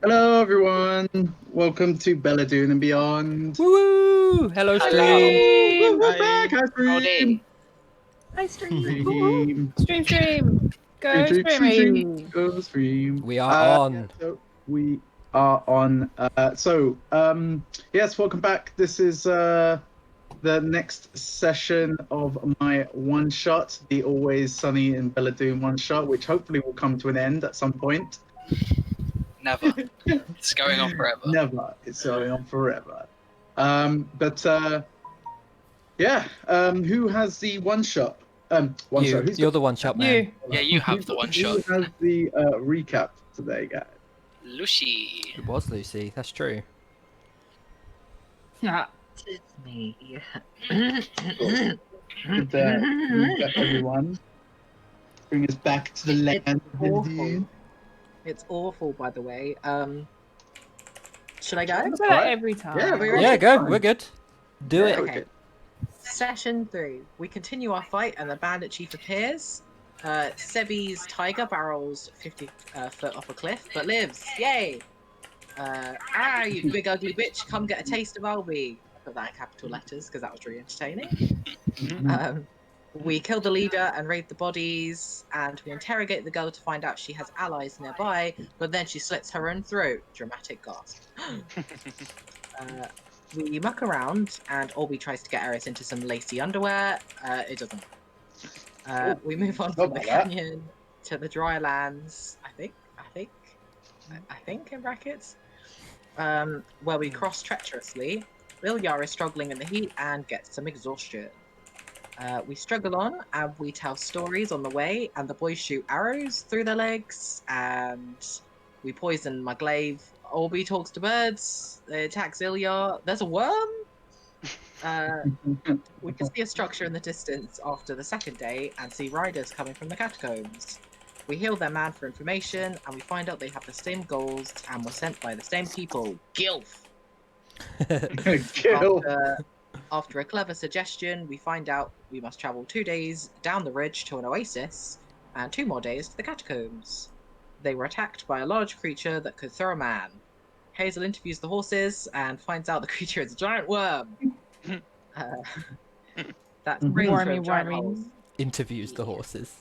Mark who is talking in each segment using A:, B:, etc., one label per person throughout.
A: Hello, everyone. Welcome to Bela'Dun and Beyond.
B: Woo woo! Hello, stream.
A: Woo,
C: Hello.
A: we're back.
C: Hi.
A: Hi, Stream.
C: Howdy.
D: Hi, Stream.
A: Stream.
E: Stream, stream.
A: Stream,
E: Go
A: stream, stream, stream.
E: streaming.
A: Go stream.
B: We are
A: Yeah,
B: on.
A: so we are on. Yes, welcome back. This is the next session of my one shot, the Always Sunny in Bela'Dun one shot, which hopefully will come to an end at some point.
C: Never. It's going on forever.
A: Never. It's going on forever. Who has the one shot? One shot. Who's
B: You're the one shot man.
E: You.
C: Yeah, you have the one shot.
A: Who has the recap today, guys?
C: Lucy.
B: It was Lucy. That's true.
E: Ah,
D: It's me.
A: Good recap, everyone. Bring us back to the land of
D: awful.
A: Bela'Dun.
D: It's awful, by the way. Should I go?
E: I say that every time.
A: Yeah, we're
B: Yeah,
A: Okay,
B: go.
A: fine.
B: We're good. Do it.
D: Okay. Session 3. We continue our fight and the bandit chief appears. Sebi's tiger barrels 50 foot off a cliff, but lives. Yay! You big ugly bitch, come get a taste of Albie. I put that in capital letters because that was really entertaining. We kill the leader and raid the bodies, and we interrogate the girl to find out she has allies nearby, but then she slits her own throat. Dramatic gasp. We muck around, and Orby tries to get Eris into some lacy underwear. It doesn't. We move on from the
A: About that.
D: canyon to the dry lands. I think in brackets, where we cross treacherously. Ilyar is struggling in the heat and gets some exhaustion. We struggle on, and we tell stories on the way, and the boys shoot arrows through their legs, and we poison my glaive. Orby talks to birds. They attacks Ilyar. There's a worm. We can see a structure in the distance after the second day, and see riders coming from the catacombs. We heal their man for information, and we find out they have the same goals and were sent by the same people. Gilf.
A: Kill.
D: After a clever suggestion, we find out we must travel 2 days down the ridge to an oasis, and 2 more days to the catacombs. They were attacked by a large creature that could throw a man. Hazel interviews the horses and finds out the creature is a giant worm. That's brains
E: Wormy,
D: through giant
E: wormy.
D: holes.
B: Interviews the horses.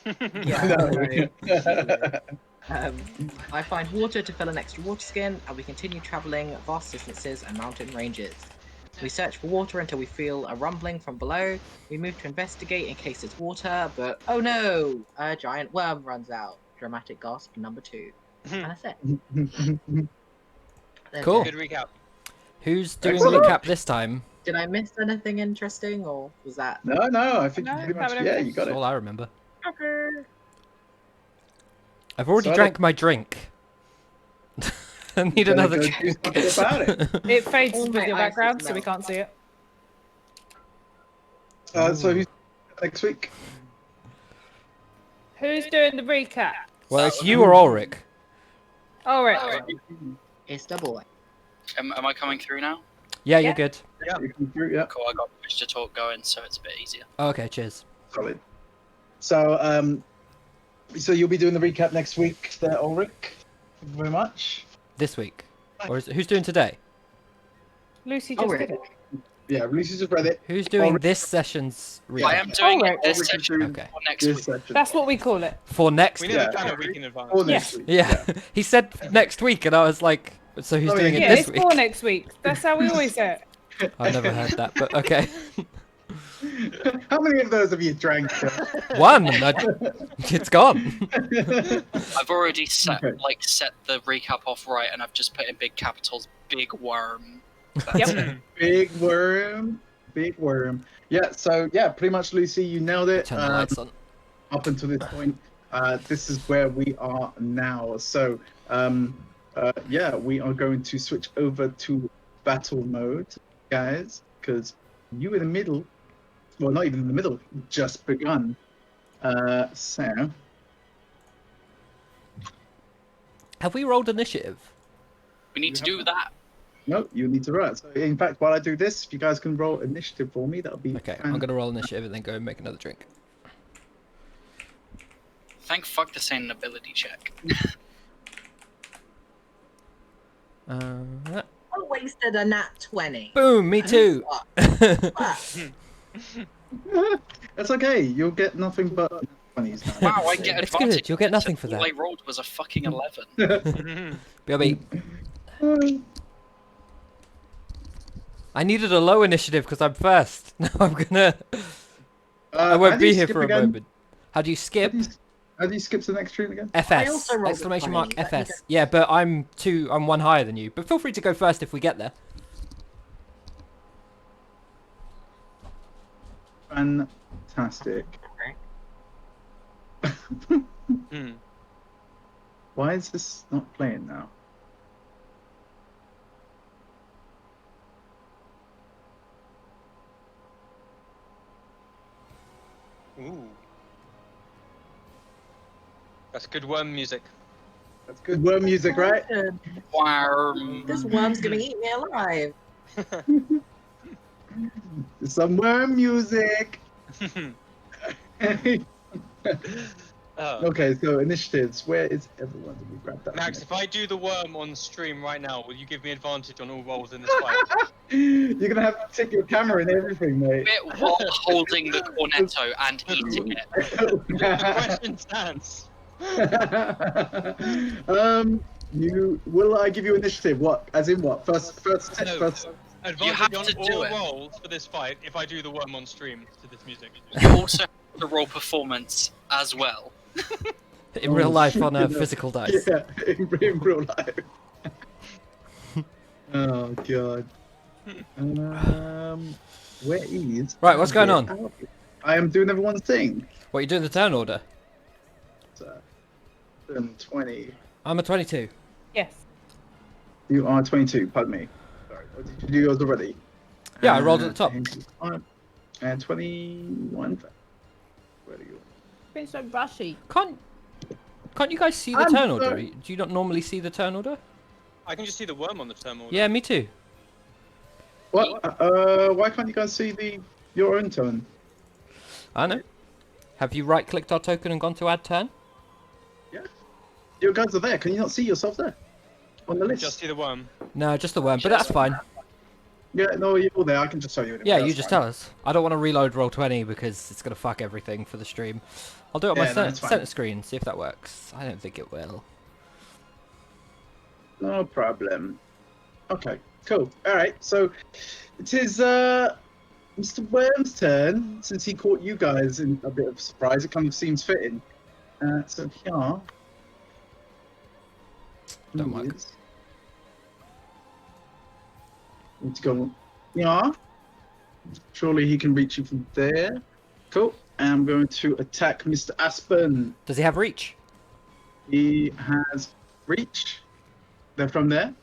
D: Yeah, I find water to fill an extra water skin, and we continue traveling vast distances and mountain ranges. We search for water until we feel a rumbling from below. We move to investigate in case it's water, but oh no! A giant worm runs out. Dramatic gasp number 2. And that's it. There's
B: Cool.
D: it.
C: Good recap.
B: Who's doing
A: Excellent.
B: recap this time?
D: Did I miss anything interesting, or was that?
A: No, I think
E: No,
A: pretty
E: that
A: much,
E: would
A: yeah,
E: have-
A: you got
B: That's
A: it.
B: all I remember.
E: Okay.
B: I've already
A: So I
B: drank my drink. I need
A: Better
B: another
A: go do
B: drink.
A: something about it.
E: It fades
D: All
E: with
D: my
E: your
D: eyes
E: background,
D: just
E: so we
D: melt.
E: can't see it.
A: So who's next week?
E: Who's doing the recap?
B: Well, it's you or Ulrich.
E: Oh, right.
D: It's the boy.
C: Am I coming through now?
B: Yeah,
E: Yeah.
B: you're good.
A: You can do it, yeah.
C: Cool, I got push to talk going, so it's a bit easier.
B: Okay, cheers.
A: Solid. So, so you'll be doing the recap next week, there, Ulrich. Thank you very much.
B: This week. Or is it, who's doing today?
E: Lucy
D: Oh,
E: just
D: right.
E: did it.
A: Yeah, Lucy's just read it.
B: Who's doing
A: Ulrich.
B: this session's
C: I
B: recap?
C: am doing
E: Ulrich.
C: it this
A: Ulrich is
C: session
A: doing
B: Okay.
C: or next
A: this
C: week.
A: section.
E: That's what we call it.
B: For next
F: We
B: week?
F: never
A: Yeah.
F: done a week in advance.
A: Or
E: Yeah.
A: next week.
B: Yeah. He said next week, and I was like, so who's
A: Oh,
B: doing it
A: yeah.
E: Yeah,
B: this
E: it's
B: week?
E: for next week. That's how we always say it.
B: I've never heard that, but okay.
A: How many of those have you drank?
B: One! It's gone.
C: I've already set
A: Okay.
C: set the recap off right, and I've just put in big capitals, big worm. That's
E: Yep.
C: it.
A: Big worm. Big worm. Yeah, so yeah, pretty much, Lucy, you nailed it.
B: Turn the lights on.
A: Up until this point, this is where we are now. So, yeah, we are going to switch over to battle mode, guys, because you in the middle, well, not even in the middle, just begun. So,
B: Have we rolled initiative?
C: We need to do that.
A: no, you need to write. So, in fact, while I do this, if you guys can roll initiative for me, that'll be
B: Okay, I'm gonna roll initiative and then go and make another drink.
C: Thank fuck this ain't an ability check.
B: Uh,
D: I wasted a nat 20.
B: boom, me too.
D: Fuck.
A: That's okay. You'll get nothing but 20s now.
C: Wow, I get
B: It's
C: advantage.
B: good, you'll get nothing for
C: All
B: that.
C: I rolled was a fucking 11.
B: BRB. I needed a low initiative because I'm first. Now I'm gonna... I
A: how
B: won't
A: do you
B: be here
A: skip
B: for a
A: again?
B: moment. How do you skip?
A: How do you skip to the next stream again?
D: I
B: FS.
D: also rolled a
B: Exclamation mark
D: 20. Let me
B: FS. Yeah, but I'm one higher than you. But feel free to go first if we get there.
A: Fantastic. Why is this not playing now?
F: Ooh. That's good worm music.
A: That's good worm music, right?
C: Worm.
D: This worm's gonna eat me alive.
A: Some worm music. Okay, so initiatives. Where is everyone? Did we grab that?
F: Max, if I do the worm on stream right now, will you give me advantage on all rolls in this fight?
A: You're gonna have to take your camera and everything, mate.
C: Bit while holding the cornetto and eating it.
F: The question stands.
A: Will I give you initiative? What? As in what? First.
F: No. Advantage
C: have
F: on
C: to do
F: all
C: it.
F: rolls for this fight if I do the worm on stream to this music.
C: You also have to roll performance as well.
B: In real life
A: shit,
B: on a
A: no.
B: physical dice.
A: Yeah, in real life. Oh god. Where is?
B: Right, what's going on?
A: I am doing everyone's thing.
B: What, you doing the turn order?
A: So, 20.
B: I'm a 22.
E: Yes.
A: You are 22. Pardon me. Sorry. Or did you do yours already?
B: Yeah, I rolled at the top.
A: And 21. Where do you?
E: It's been so brushy.
B: Can't you guys see the
A: I'm
B: turn order?
A: sorry.
B: Do you not normally see the turn order?
F: I can just see the worm on the turn order.
B: Yeah, me too.
A: What? Why can't you guys see your own turn?
B: I know. Have you right-clicked our token and gone to add turn?
A: Yeah. Your guys are there. Can you not see yourself there? On the list?
F: Just see the worm.
B: No, just the worm, but that's fine.
A: Yeah, no, you're all there. I can just show you. Anyway.
B: Yeah,
A: That's
B: you just
A: fine.
B: tell us. I don't want to reload Roll20 because it's going to fuck everything for the stream. I'll do it on my
A: Yeah, no, it's fine.
B: center screen, see if that works. I don't think it will.
A: No problem. Okay, cool. All right, so it is Mr. Worm's turn. Since he caught you guys in a bit of surprise, it kind of seems fitting. So here.
B: Don't work.
A: Need to go. Yeah. Surely he can reach you from there. Cool. And I'm going to attack Mr. Aspen.
B: Does he have reach?
A: He has reach. They're from there.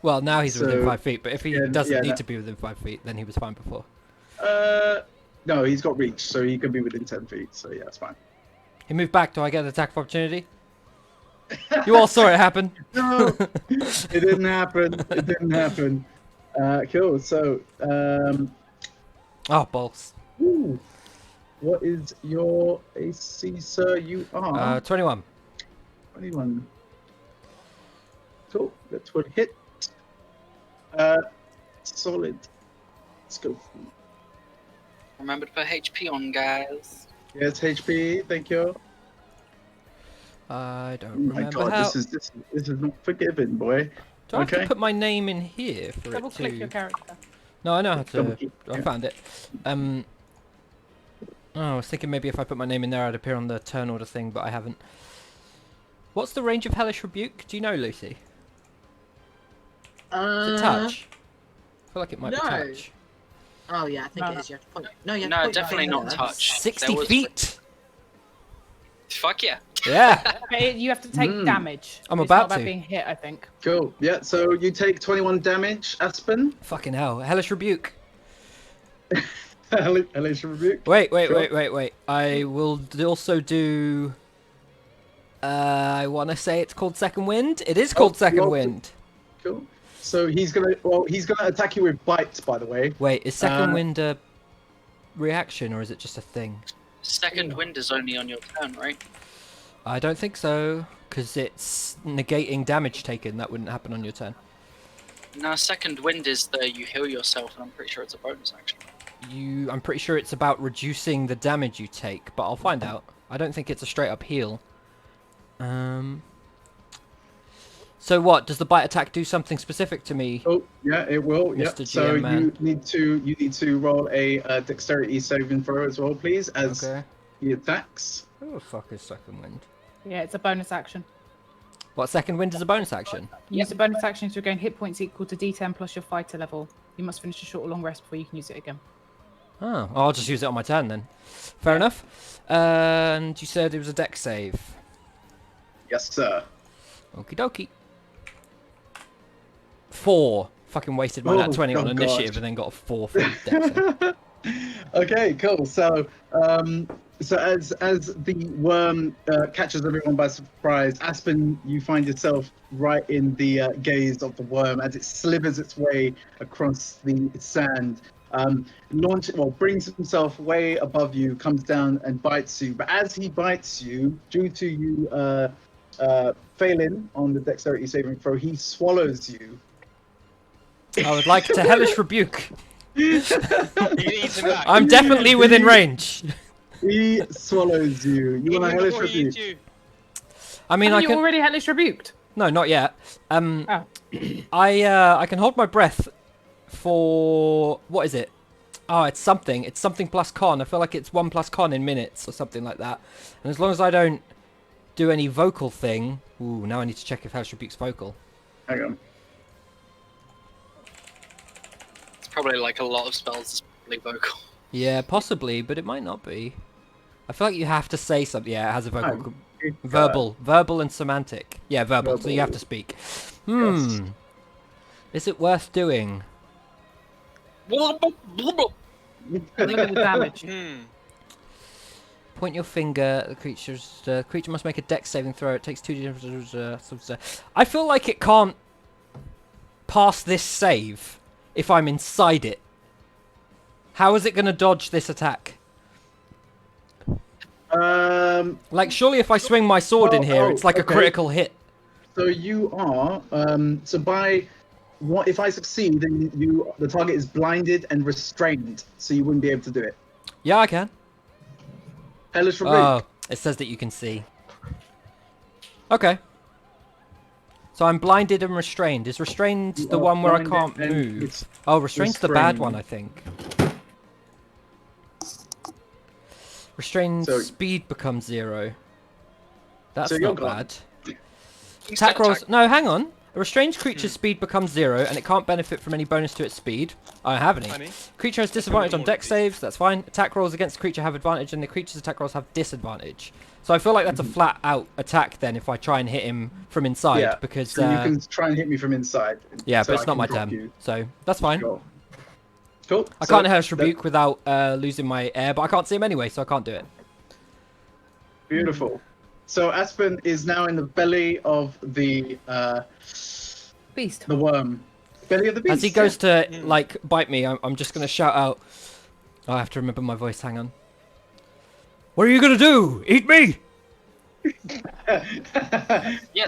B: Well, now he's within
A: So,
B: 5 feet, but if he
A: yeah,
B: doesn't
A: yeah,
B: need
A: that-
B: to be within 5 feet, then he was fine before.
A: No, he's got reach, so he can be within 10 feet. So yeah, it's fine.
B: He moved back, do I get an attack of opportunity? You all saw it happen.
A: No, it didn't happen. It didn't happen. Cool. So,
B: Oh, balls.
A: ooh, what is your AC, sir? You are
B: 21.
A: 21. Cool. That's what hit. Solid. Let's go.
C: Remember to put HP on, guys.
A: Yes, HP. Thank you.
B: I
A: Oh
B: don't
A: my
B: remember
A: God,
B: how.
A: this is not forgiven, boy.
B: Do I have to
A: okay.
B: put my name in here for
E: Double
B: it
E: click
B: to...
E: your character.
B: No, I know how
A: Double
B: to...
A: click,
B: I
A: yeah.
B: found it. Oh, I was thinking maybe if I put my name in there I'd appear on the turn order thing, but I haven't. What's the range of Hellish Rebuke? Do you know, Lucy? Is it touch? I feel like it might be
D: no.
B: touch.
D: Oh yeah, I think
E: No.
D: it is. You have to point. No, you have to
C: No,
D: point your
C: definitely
D: finger.
C: not touch.
B: 60
C: There was-
B: feet!
C: Fuck yeah.
B: Yeah!
E: You have to take damage.
B: I'm
E: It's
B: about
E: not about
B: to.
E: being hit, I think.
A: Cool. Yeah. So you take 21 damage, Aspen.
B: Fucking hell. Hellish Rebuke.
A: Hellish rebuke.
B: Wait.
A: Sure.
B: I will also do... I want to say it's called Second Wind. It is called Second
A: well,
B: Wind.
A: Cool. So he's gonna attack you with bite, by the way.
B: Wait, is Second Wind a reaction or is it just a thing?
C: Second wind is only on your turn, right?
B: I don't think so, because it's negating damage taken. That wouldn't happen on your turn.
C: No, second wind is the you heal yourself, and I'm pretty sure it's a bonus action.
B: I'm pretty sure it's about reducing the damage you take, but I'll find out. I don't think it's a straight up heal. So what? Does the bite attack do something specific to me?
A: Oh, yeah, it will. Yeah.
B: Mr.
A: So
B: GM man.
A: you need to roll a dexterity saving throw as well, please, as
B: Okay.
A: he attacks.
B: Who the fuck is second wind?
E: Yeah, it's a bonus action.
B: What, second wind is a bonus action?
E: Use a bonus action to regain hit points equal to D10 plus your fighter level. You must finish a short or long rest before you can use it again.
B: Oh, I'll just use it on my turn then. Fair enough. And you said it was a dex save.
A: Yes, sir.
B: Okie dokie. 4. Fucking wasted my nat 20 on
A: oh,
B: initiative
A: God.
B: and then got a 4 for dex save.
A: Okay, cool. So, so as the worm catches everyone by surprise, Aspen, you find yourself right in the gaze of the worm as it slithers its way across the sand. Brings himself way above you, comes down and bites you. But as he bites you, due to you failing on the dexterity saving throw, he swallows you.
B: I would like to hellish rebuke.
F: He eats him back.
B: I'm definitely within range.
A: He swallows you. You
F: Eat
A: want a
F: him
A: hellish
F: before he
A: rebuke?
F: eats you.
B: I mean,
E: Haven't
B: I
E: you
B: can.
E: already hellish rebuked?
B: No, not yet.
E: Oh.
B: I can hold my breath for what is it? Oh, it's something. It's something plus con. I feel like it's 1 plus con in minutes or something like that. And as long as I don't do any vocal thing. Ooh, now I need to check if Hellish Rebuke's vocal.
A: Hang on.
C: It's probably like a lot of spells is probably vocal.
B: Yeah, possibly, but it might not be. I feel like you have to say something. Yeah, it has a vocal.
A: Oh,
B: Verbal and semantic. Yeah, verbal. So you have to speak.
A: Yes.
B: Is it worth doing?
E: Look at the damage.
B: Point your finger at the creature must make a dex saving throw. It takes 2d. I feel like it can't pass this save if I'm inside it. How is it going to dodge this attack? Like, surely if I swing my sword in here, it's like a critical hit.
A: So you are so by what if I succeed, then the target is blinded and restrained, so you wouldn't be able to do it.
B: Yeah, I can.
A: Hellish Rebuke.
B: Oh, it says that you can see. Okay. So I'm blinded and restrained. Is restrained
A: You
B: the
A: are
B: one where I
A: blinded
B: can't
A: and
B: move?
A: it's
B: Oh, restrained's the bad
A: restrained.
B: one, I think. Restrained
A: So-
B: speed becomes 0. That's
A: So you're
B: not
A: gone.
B: bad.
C: You still
B: Attack rolls. No, hang on. A restrained creature's speed becomes 0, and it can't benefit from any bonus to its speed. I don't have any.
F: Honey.
B: Creature has disadvantage on
F: more
B: dex
F: of these.
B: saves. That's fine. Attack rolls against the creature have advantage, and the creature's attack rolls have disadvantage. So I feel like that's a flat out attack then if I try and hit him from inside
A: Yeah,
B: because
A: so you can try and hit me from inside.
B: yeah,
A: so
B: but it's
A: I
B: not my
A: can drop
B: turn.
A: you.
B: So that's fine.
A: Cool. Cool.
B: I
A: So
B: can't Hellish
A: that-
B: Rebuke without losing my air, but I can't see him anyway, so I can't do it.
A: Beautiful. So Aspen is now in the belly of the
E: Beast.
A: worm. Belly of the beast.
B: As he goes to like bite me, I'm just gonna shout out. Oh, I have to remember my voice. Hang on. What are you gonna do? Eat me?
C: Yeah,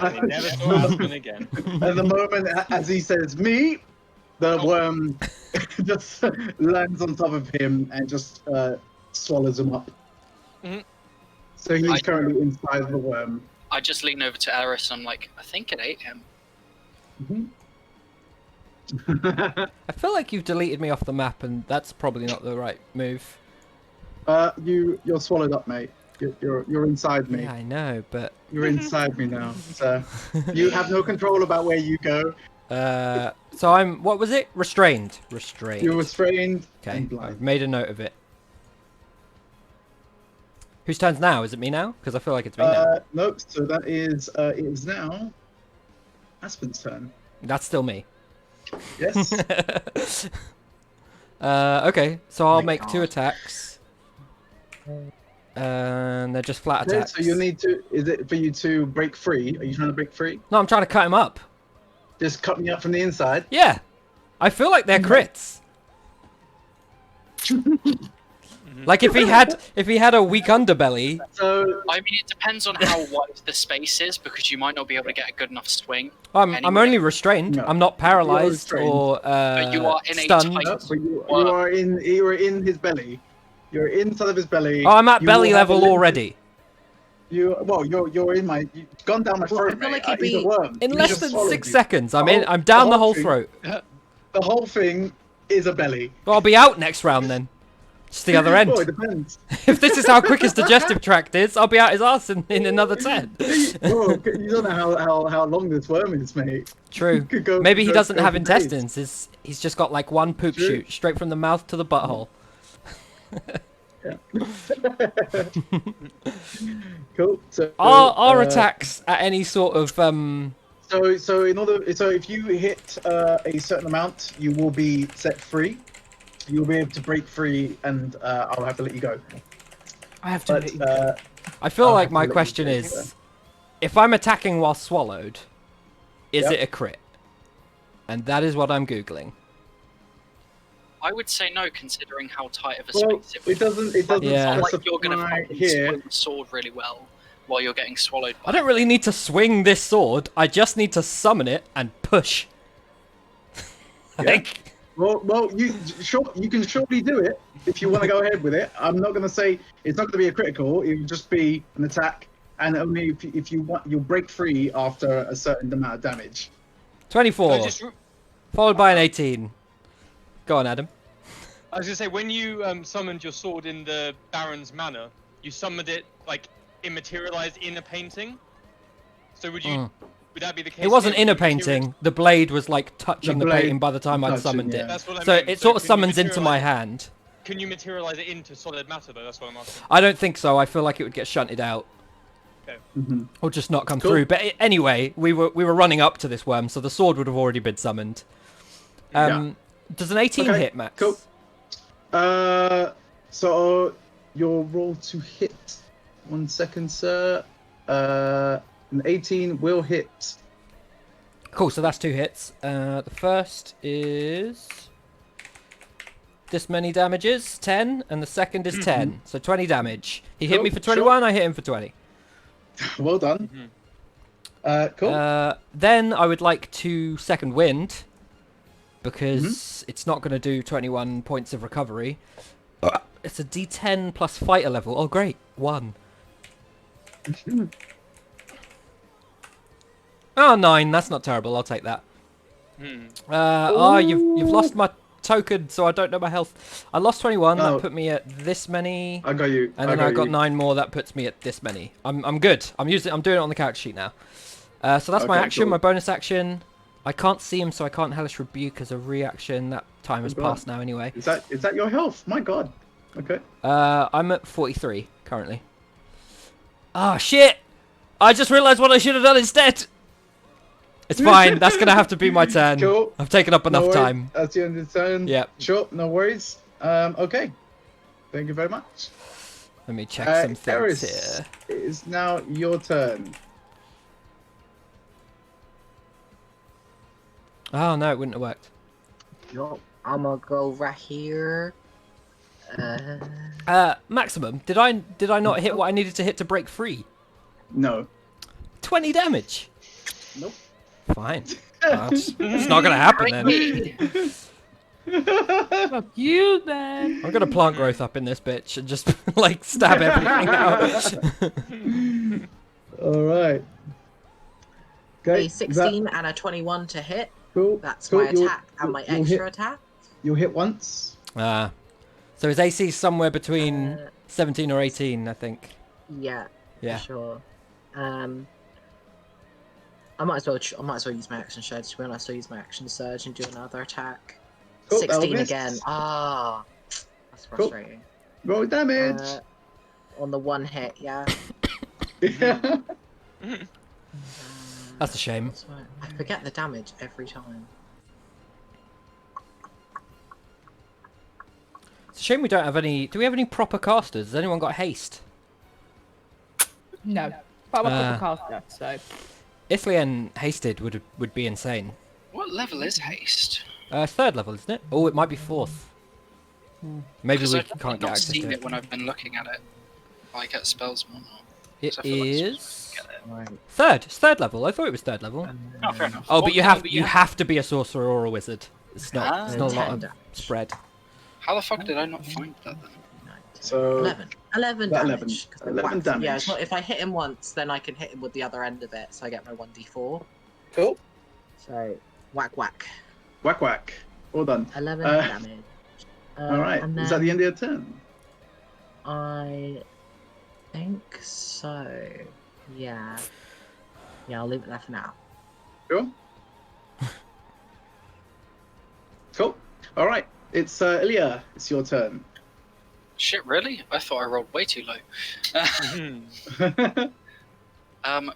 F: I never saw Aspen again.
A: At the moment, as he says "me," the worm just lands on top of him and just swallows him up.
F: Mhm.
A: So he's currently inside the worm.
C: I just lean over to Eris and I'm like, I think it ate him.
B: I feel like you've deleted me off the map, and that's probably not the right move.
A: You're swallowed up, mate. You're inside me.
B: Yeah, I know, but
A: You're inside me now. So you have no control about where you go.
B: so I'm. What was it? Restrained. Restrained.
A: You're restrained
B: Okay,
A: and
B: I've
A: blind.
B: made a note of it. Whose turn's now? Is it me now? Because I feel like it's me now.
A: Nope. So that is it is now Aspen's turn.
B: That's still me.
A: Yes.
B: Okay, so I'll
D: My
B: make 2
D: God.
B: attacks. And they're just flat
A: Okay,
B: attacks.
A: so you need to. Is it for you to break free? Are you trying to break free?
B: No, I'm trying to cut him up.
A: Just cut me up from the inside.
B: Yeah. I feel like they're crits. Like if he had a weak underbelly.
A: So
C: I mean, it depends on how wide the space is, because you might not be able to get a good enough swing.
B: I'm
C: Anyway.
B: only restrained.
A: No.
B: I'm not paralyzed
A: restrained.
B: or
C: But you are in a
B: stunned.
C: tight-
A: no, but you are in his belly. You're inside of his belly.
B: Oh, I'm at
A: You
B: belly
A: will have a
B: level
A: limited-
B: already.
A: You're in my. You've gone down my
D: Well, I
A: throat,
D: feel
A: mate.
D: like it'd
A: He's a
D: be-
A: worm.
B: In
A: He
B: less
A: just
B: than
A: swallowed
B: 6
A: you.
B: seconds, I'm
A: The
B: in.
A: whole-
B: I'm down
A: the
B: the
A: whole
B: whole
A: thing-
B: throat.
A: The whole thing is a belly.
B: Well, I'll be out next round then. Just the other end.
A: Well, it depends.
B: If this is how quick his digestive tract is, I'll be out his ass in another 10.
A: Well, you don't know how long this worm is, mate.
B: True.
A: Could go-
B: Maybe he
A: go-
B: doesn't
A: go
B: have
A: for days.
B: intestines. He's just got like one poop
A: True.
B: chute straight from the mouth to the butthole.
A: Cool. So
B: Are attacks at any sort of
A: So if you hit a certain amount, you will be set free. You'll be able to break free, and I'll have to let you go.
E: I have to
A: But
E: let you go.
B: I feel
A: I'll
B: like
A: have to
B: my
A: let you
B: question
A: take
B: is, if I'm attacking while swallowed, is
A: Yep.
B: it a crit? And that is what I'm googling.
C: I would say no, considering how tight of a
A: Well,
C: space it would
A: it doesn't. It doesn't
B: Yeah.
C: It's not like you're going to
A: specify
C: fucking
A: here.
C: swing the sword really well while you're getting swallowed by
B: I don't really need to swing this sword. I just need to summon it and push. Like,
A: Well, you can surely do it if you want to go ahead with it. I'm not going to say it's not going to be a critical. It will just be an attack, and only if you want, you'll break free after a certain amount of damage.
B: 24,
F: I just,
B: followed by an 18. Go on, Adam.
F: I was gonna say, when you summoned your sword in the Baron's manor, you summoned it like immaterialized in a painting. So would you? Would that be the case?
B: It wasn't
F: here?
B: in a
F: Would you
B: painting. The blade was like touching the
A: blade
B: painting by the time I'd
A: touching,
B: summoned
A: yeah.
B: it.
F: That's what I
B: So
F: mean.
B: it sort of
F: can you
B: summons into my
F: materialize-
B: hand.
F: Can you materialize it into solid matter though? That's what I'm asking.
B: I don't think so. I feel like it would get shunted out.
A: Mm-hmm.
B: Or just not come
A: Cool.
B: through. But anyway, we were running up to this worm, so the sword would have already been summoned. Does an 18
A: Okay,
B: hit, Max?
A: cool. So your roll to hit. 1 second, sir. An 18 will hit.
B: Cool, so that's 2 hits. The first is this many damages, 10, and the second is 10, so 20 damage. He hit
A: Cool,
B: me for 21, I hit him for 20.
A: Well done. Cool.
B: Then I would like to second wind, because it's not going to do 21 points of recovery. It's a D10 plus fighter level. Oh, great. 1. Oh, 9. That's not terrible. I'll take that. You've lost my token, so I don't know my health. I lost 21.
A: Oh.
B: That put me at this many.
A: I got you.
B: And then I got 9 more. That puts me at this many. I'm good. I'm doing it on the character sheet now. So that's my
A: Okay,
B: action.
A: cool.
B: My bonus action. I can't see him, so I can't hellish rebuke as a reaction. That time has
A: Oh, God.
B: passed now anyway.
A: Is that your health? My God. Okay.
B: I'm at 43 currently. Ah, shit! I just realised what I should have done instead. It's fine. That's gonna have to be my turn.
A: Cool.
B: I've taken up enough
A: No worries.
B: time.
A: That's the end of the turn.
B: Yep.
A: Sure. No worries. Okay. Thank you very much.
B: Let me check some things
A: Eris,
B: here.
A: it is now your turn.
B: Oh no, it wouldn't have worked.
D: Yup, I'm gonna go right here.
B: Maximum. Did I not hit what I needed to hit to break free?
A: No.
B: 20 damage.
A: Nope.
B: Fine. It's not gonna happen then.
E: Fuck you then.
B: I'm gonna plant growth up in this bitch and just like stab everything out.
A: All right. Okay.
D: A 16 and a 21 to hit.
A: Cool.
D: That's
A: cool.
D: my attack and my extra attack.
A: You'll hit once.
B: So his AC is somewhere between 17 or 18, I think.
D: Yeah.
B: Yeah.
D: For sure. I might as well use my action surge. To be honest, I'll use my action surge and do another attack.
A: Cool, that'll
D: 16
A: miss.
D: again. Ah, that's
A: Cool.
D: frustrating.
A: Roll damage.
D: On the one hit, yeah.
B: That's a shame.
D: That's right. I forget the damage every time.
B: It's a shame we don't have any. Do we have any proper casters? Has anyone got haste?
E: No. But I'm a proper caster, so.
B: Ithlien hasted would be insane.
C: What level is haste?
B: 3rd level, isn't it? Oh, it might be 4th. Maybe
C: Because
B: we
C: I've
B: can't
C: not
B: get access
C: seen
B: to
C: it
B: it.
C: when I've been looking at it, like at spells and whatnot.
B: It
C: So I feel like it's
B: is
C: Get it.
D: Right.
B: third. It's third level. I thought it was third level.
C: Oh, fair enough.
B: Oh, but you
C: Okay,
B: have
C: but
B: you have to be a sorcerer or a wizard. It's not.
C: Ah.
B: It's not a lot
D: 10
B: of
D: damage.
B: spread.
C: How the fuck did I not find that then?
A: So
D: 11
A: about
D: damage. 'cause I
A: 11
D: whacked him. Yeah,
A: damage.
D: it's not, if I hit him once, then I can hit him with the other end of it, so I get my 1d4.
A: cool.
D: So, whack whack.
A: Whack whack. All done.
D: 11
A: Uh,
D: damage.
A: All right.
D: And
A: Is that the
D: then
A: end of your turn?
D: I think so. Yeah. Yeah, I'll leave it there for now.
A: Sure. Cool. All right. It's Ilya. It's your turn.
C: Shit, really? I thought I rolled way too low.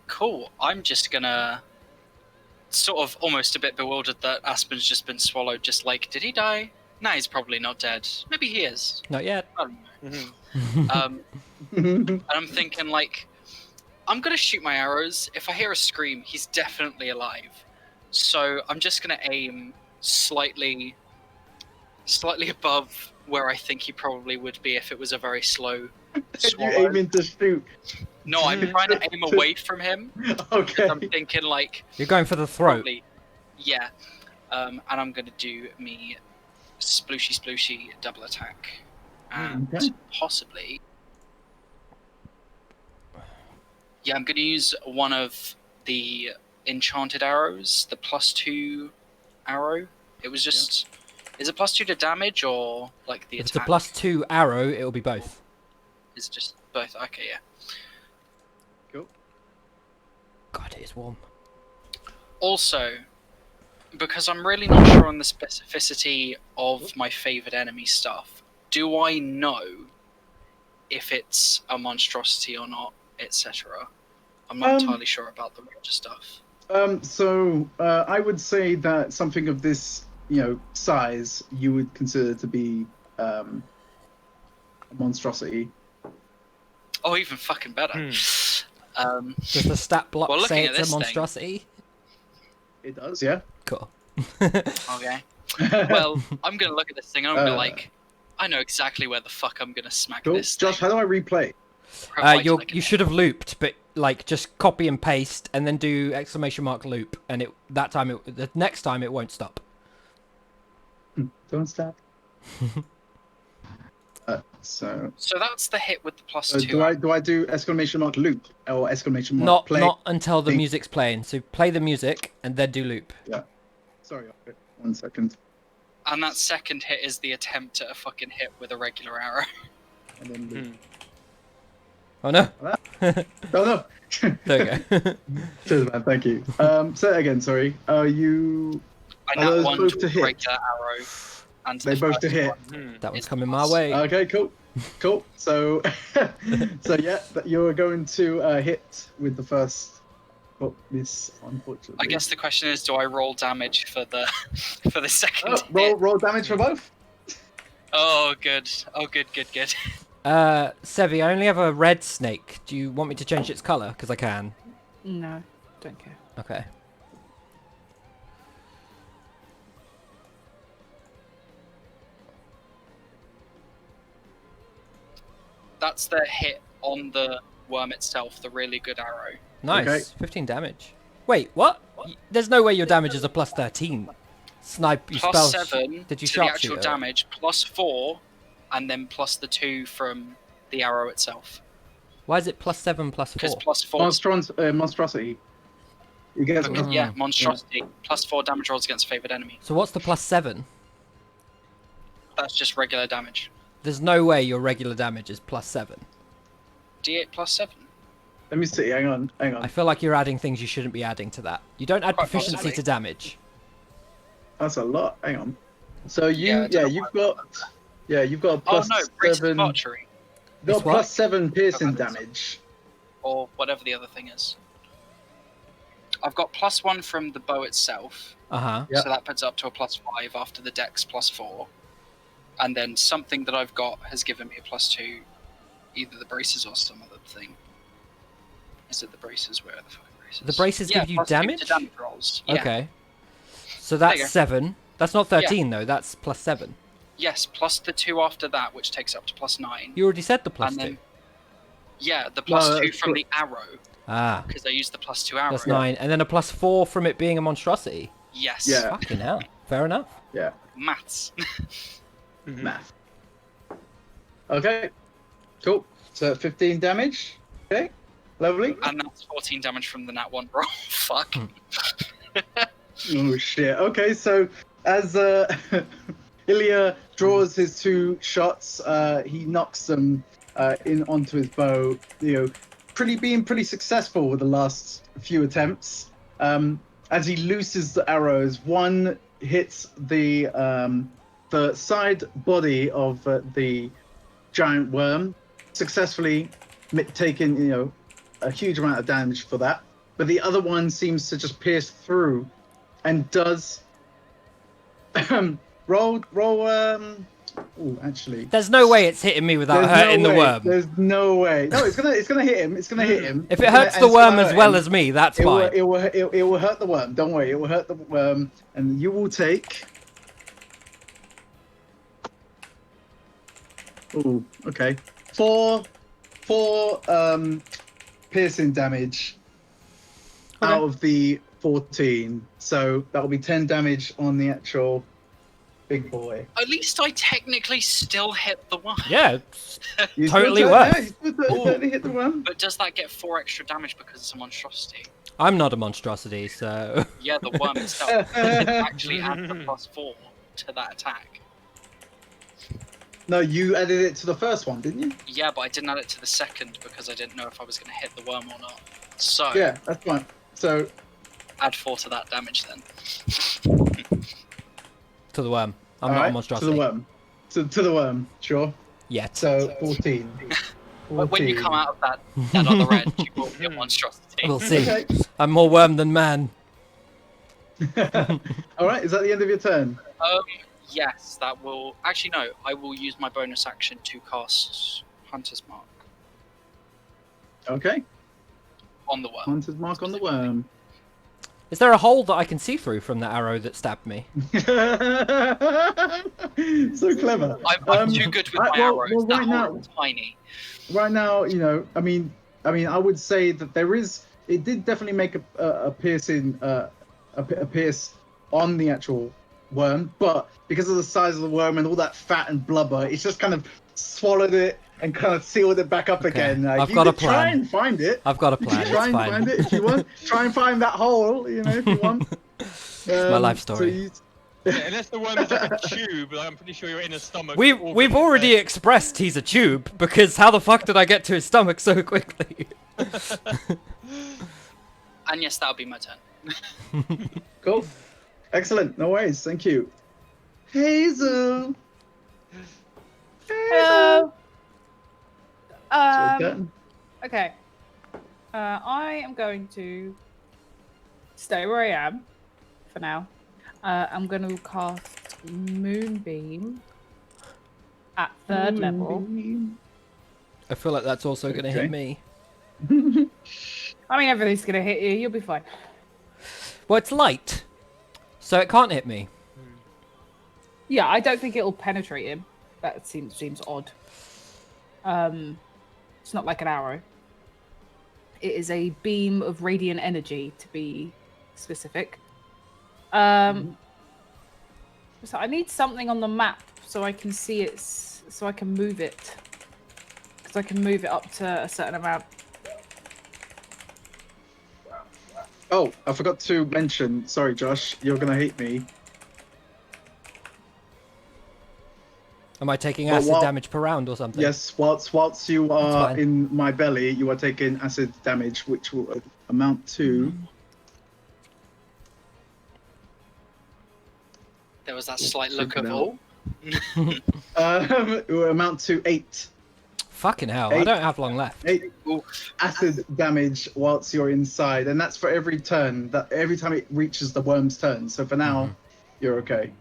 C: Cool. I'm just gonna sort of almost a bit bewildered that Aspen's just been swallowed. Just like, did he die? Nah, he's probably not dead. Maybe he is.
B: Not yet.
C: I don't know. And I'm thinking like, I'm gonna shoot my arrows. If I hear a scream, he's definitely alive. So I'm just gonna aim slightly above where I think he probably would be if it was a very slow
A: you
C: swallow.
A: aiming to shoot.
C: No, I'm trying to aim away from him.
A: Okay.
C: I'm thinking like,
B: You're going for the throat.
C: probably, yeah. And I'm gonna do me splooshy double attack, and
A: Okay.
C: possibly, yeah, I'm gonna use one of the enchanted arrows, the +2 arrow. It was just, is it +2 to damage or like the
B: If it's a
C: attack?
B: +2 arrow, it'll be both.
C: It's just both. Okay, yeah.
A: Cool.
B: God, it is warm.
C: Also, because I'm really not sure on the specificity of my favored enemy stuff, do I know if it's a monstrosity or not, etc.? I'm not entirely sure about the Ranger stuff.
A: So I would say that something of this, size, you would consider to be a monstrosity.
C: Oh, even fucking better.
B: Does the stat block
C: Well, looking
B: say
C: at
B: it's a
C: this thing-
B: monstrosity?
A: It does, yeah.
B: Cool.
C: Okay. Well, I'm gonna look at this thing and I'm gonna be
A: Uh,
C: like, I know exactly where the fuck I'm gonna smack
A: Cool.
C: this
A: Josh,
C: thing.
A: how do I replay?
C: Provided I can
B: You should have looped, but like just copy and paste, and then do !loop, and the next time it won't stop.
A: Don't stop. So
C: So that's the hit with the +2.
A: do I do !loop or
B: Not
A: play?
B: not until the
A: thing?
B: music's playing. So play the music and then do loop.
A: Sorry, 1 second.
C: And that second hit is the attempt at a fucking hit with a regular arrow.
A: And then loop.
B: Oh no!
A: Oh no.
B: There we go.
A: Cheers, man. Thank you. Say it again. Sorry. You.
C: I
A: Are those
C: nat one
A: both
C: to
A: to
C: a
A: hit?
C: regular arrow. And
A: They
C: the
A: both to
C: first
A: hit.
C: one
B: That one's
C: is
B: coming
C: plus.
B: my way.
A: Okay. Cool. So, you're going to hit with the first. Oh, miss, unfortunately.
C: I guess the question is, do I roll damage for the for the second
A: Oh,
C: hit?
A: roll damage for both.
C: Oh, good. Oh, good.
B: Sevi, I only have a red snake. Do you want me to change its color? Because I can.
E: No, don't care.
B: Okay.
C: That's the hit on the worm itself, the really good arrow.
B: Nice.
A: Okay.
B: 15 damage. Wait, what? There's no way your damage is a +13. Snipe. You
C: Plus
B: spell.
C: 7
B: Did you
C: to the
B: sharpshoot
C: actual
B: it?
C: damage, +4, and then plus the 2 from the arrow itself.
B: Why is it +7
C: Because
B: +4?
C: +4.
A: Monstrosity. You get
C: Because, yeah, monstrosity. +4 damage rolls against favored enemy.
B: So what's the +7?
C: That's just regular damage.
B: There's no way your regular damage is +7.
C: D8 +7.
A: Let me see. Hang on.
B: I feel like you're adding things you shouldn't be adding to that. You don't add
C: Quite
B: proficiency
C: possibly.
B: to damage.
A: That's a lot. Hang on. So
C: Yeah, I don't know
A: you've
C: why
A: got a
C: Oh
A: plus
C: no, brace
A: seven.
C: archery.
A: You've got
B: It's what?
A: +7 piercing
C: Okay.
A: damage.
C: Or whatever the other thing is. I've got +1 from the bow itself.
B: Uh-huh.
A: Yeah.
C: So that puts it up to a +5 after the dex +4. And then something that I've got has given me a +2, either the braces or some other thing. Is it the braces? Where are the fucking braces?
B: The braces
C: Yeah,
B: give you
C: +2 to
B: damage?
C: damage rolls. Yeah.
B: Okay. So
C: There you
B: that's
C: go.
B: 7. That's not 13 though, that's +7.
C: Yes, plus the 2 after that, which takes it up to +9.
B: You already said the plus
C: And
B: 2.
C: then, yeah, the plus
A: No,
C: 2
A: that's
C: from the arrow,
B: Ah,
C: because I used the +2 arrow.
B: plus 9. And then a plus 4 from it being a monstrosity.
C: Yes.
A: Yeah.
B: Fucking hell. Fair enough.
A: Yeah,
C: Maths.
F: Mhm.
A: math. Okay, cool. So 15 damage. Okay, lovely.
C: And that's 14 damage from the nat 1 roll. Fuck.
A: Oh shit. Okay, so as Ilya draws his 2 shots, he knocks them in onto his bow. You know, being pretty successful with the last few attempts. As he looses the arrows, one hits the side body of the giant worm, successfully taking a huge amount of damage for that. But the other one seems to just pierce through, and does roll. Oh, actually,
B: There's no way it's hitting me without hurting the worm.
A: There's no way. No, it's gonna hit him. It's gonna hit him.
B: If it hurts the worm as well as me, that's fine.
A: It will hurt the worm. Don't worry. It will hurt the worm, and you will take. Oh, okay. Four piercing damage out of the 14. So that will be 10 damage on the actual big boy.
C: At least I technically still hit the one.
B: Yeah,
A: You
B: Totally
A: still
B: worth.
A: Yeah, you still totally hit the one.
C: But does that get 4 extra damage because it's a monstrosity?
B: I'm not a monstrosity, so...
C: Yeah, the worm itself. Actually add the +4 to that attack.
A: No, you added it to the first one, didn't you?
C: Yeah, but I didn't add it to the second because I didn't know if I was going to hit the worm or not. So,
A: Yeah, that's fine. So,
C: add 4 to that damage then.
B: To the worm. I'm not a
A: alright,
B: monstrosity.
A: to the worm. To the worm, sure.
B: Yet.
A: So 14.
C: When you come out of that other end, you will be a monstrosity.
B: We'll see.
A: Okay.
B: I'm more worm than man.
A: All right, is that the end of your turn?
C: Yes, that will... Actually, no. I will use my bonus action to cast Hunter's Mark
A: Okay.
C: on the worm.
A: Hunter's mark on the worm.
B: Is there a hole that I can see through from the arrow that stabbed me?
A: So clever.
C: I'm too good with my arrows.
A: well,
C: That
A: right
C: hole
A: now,
C: is tiny.
A: right now, I mean, I would say that there is. It did definitely make a piercing, a pierce on the actual worm, but because of the size of the worm and all that fat and blubber, it's just kind of swallowed it and kind of sealed it back up again. Like,
B: I've
A: you
B: got a
A: could Try
B: plan.
A: and find it.
B: I've got a
A: You
B: plan,
A: can try
B: it's
A: and
B: fine.
A: find it if you want. Try and find that hole, if you want.
B: My life story.
F: Yeah, unless the worm is like a tube, like, I'm pretty sure you're in a stomach.
B: We've already expressed he's a tube, because how the fuck did I get to his stomach so quickly?
C: And yes, that'll be my turn.
A: Cool. Excellent. No worries. Thank you. Hazel.
E: Hello.
A: It's your turn.
E: Okay. I am going to stay where I am for now. I'm going to cast Moonbeam at 3rd level.
B: I feel like that's also going to
A: Okay.
B: hit me.
E: I mean, everything's going to hit you. You'll be fine.
B: Well, it's light, so it can't hit me.
E: Yeah, I don't think it'll penetrate him. That seems odd. It's not like an arrow. It is a beam of radiant energy, to be specific. So I need something on the map so I can see it, so I can move it. Because I can move it up to a certain amount.
A: Oh, I forgot to mention. Sorry, Josh. You're gonna hate me.
B: Am I taking
A: But
B: acid
A: what-
B: damage per round or something?
A: Yes. Whilst you are
B: fine.
A: in my belly, you are taking acid damage, which will amount to.
C: There was that slight look of,
A: Freaking
C: oh,
A: It will amount to 8.
B: Fucking hell, I
A: 8.
B: don't have long left.
A: 8 acid damage whilst you're inside, and that's for every turn. That every time it reaches the worm's turn. So for now, you're okay.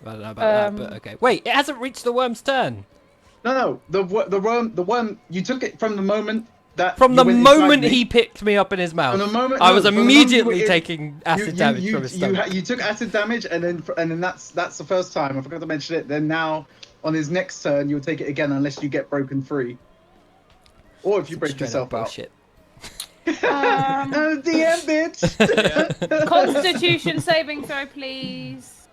B: I don't know about that, but okay. Wait, it hasn't reached the worm's turn.
A: No, the worm. You took it from the moment that
B: From
A: you
B: the
A: went inside
B: moment
A: me.
B: he picked me up in his mouth,
A: From the moment,
B: I
A: no,
B: was
A: from the moment you were
B: immediately
A: in-
B: taking acid damage from his stomach.
A: You took acid damage, and then that's the first time. I forgot to mention it. Then now, on his next turn, you'll take it again unless you get broken free, or if you break
B: Straight
A: yourself
B: up
A: out.
B: bullshit.
A: DM bitch.
F: Yeah.
E: Constitution saving throw, please.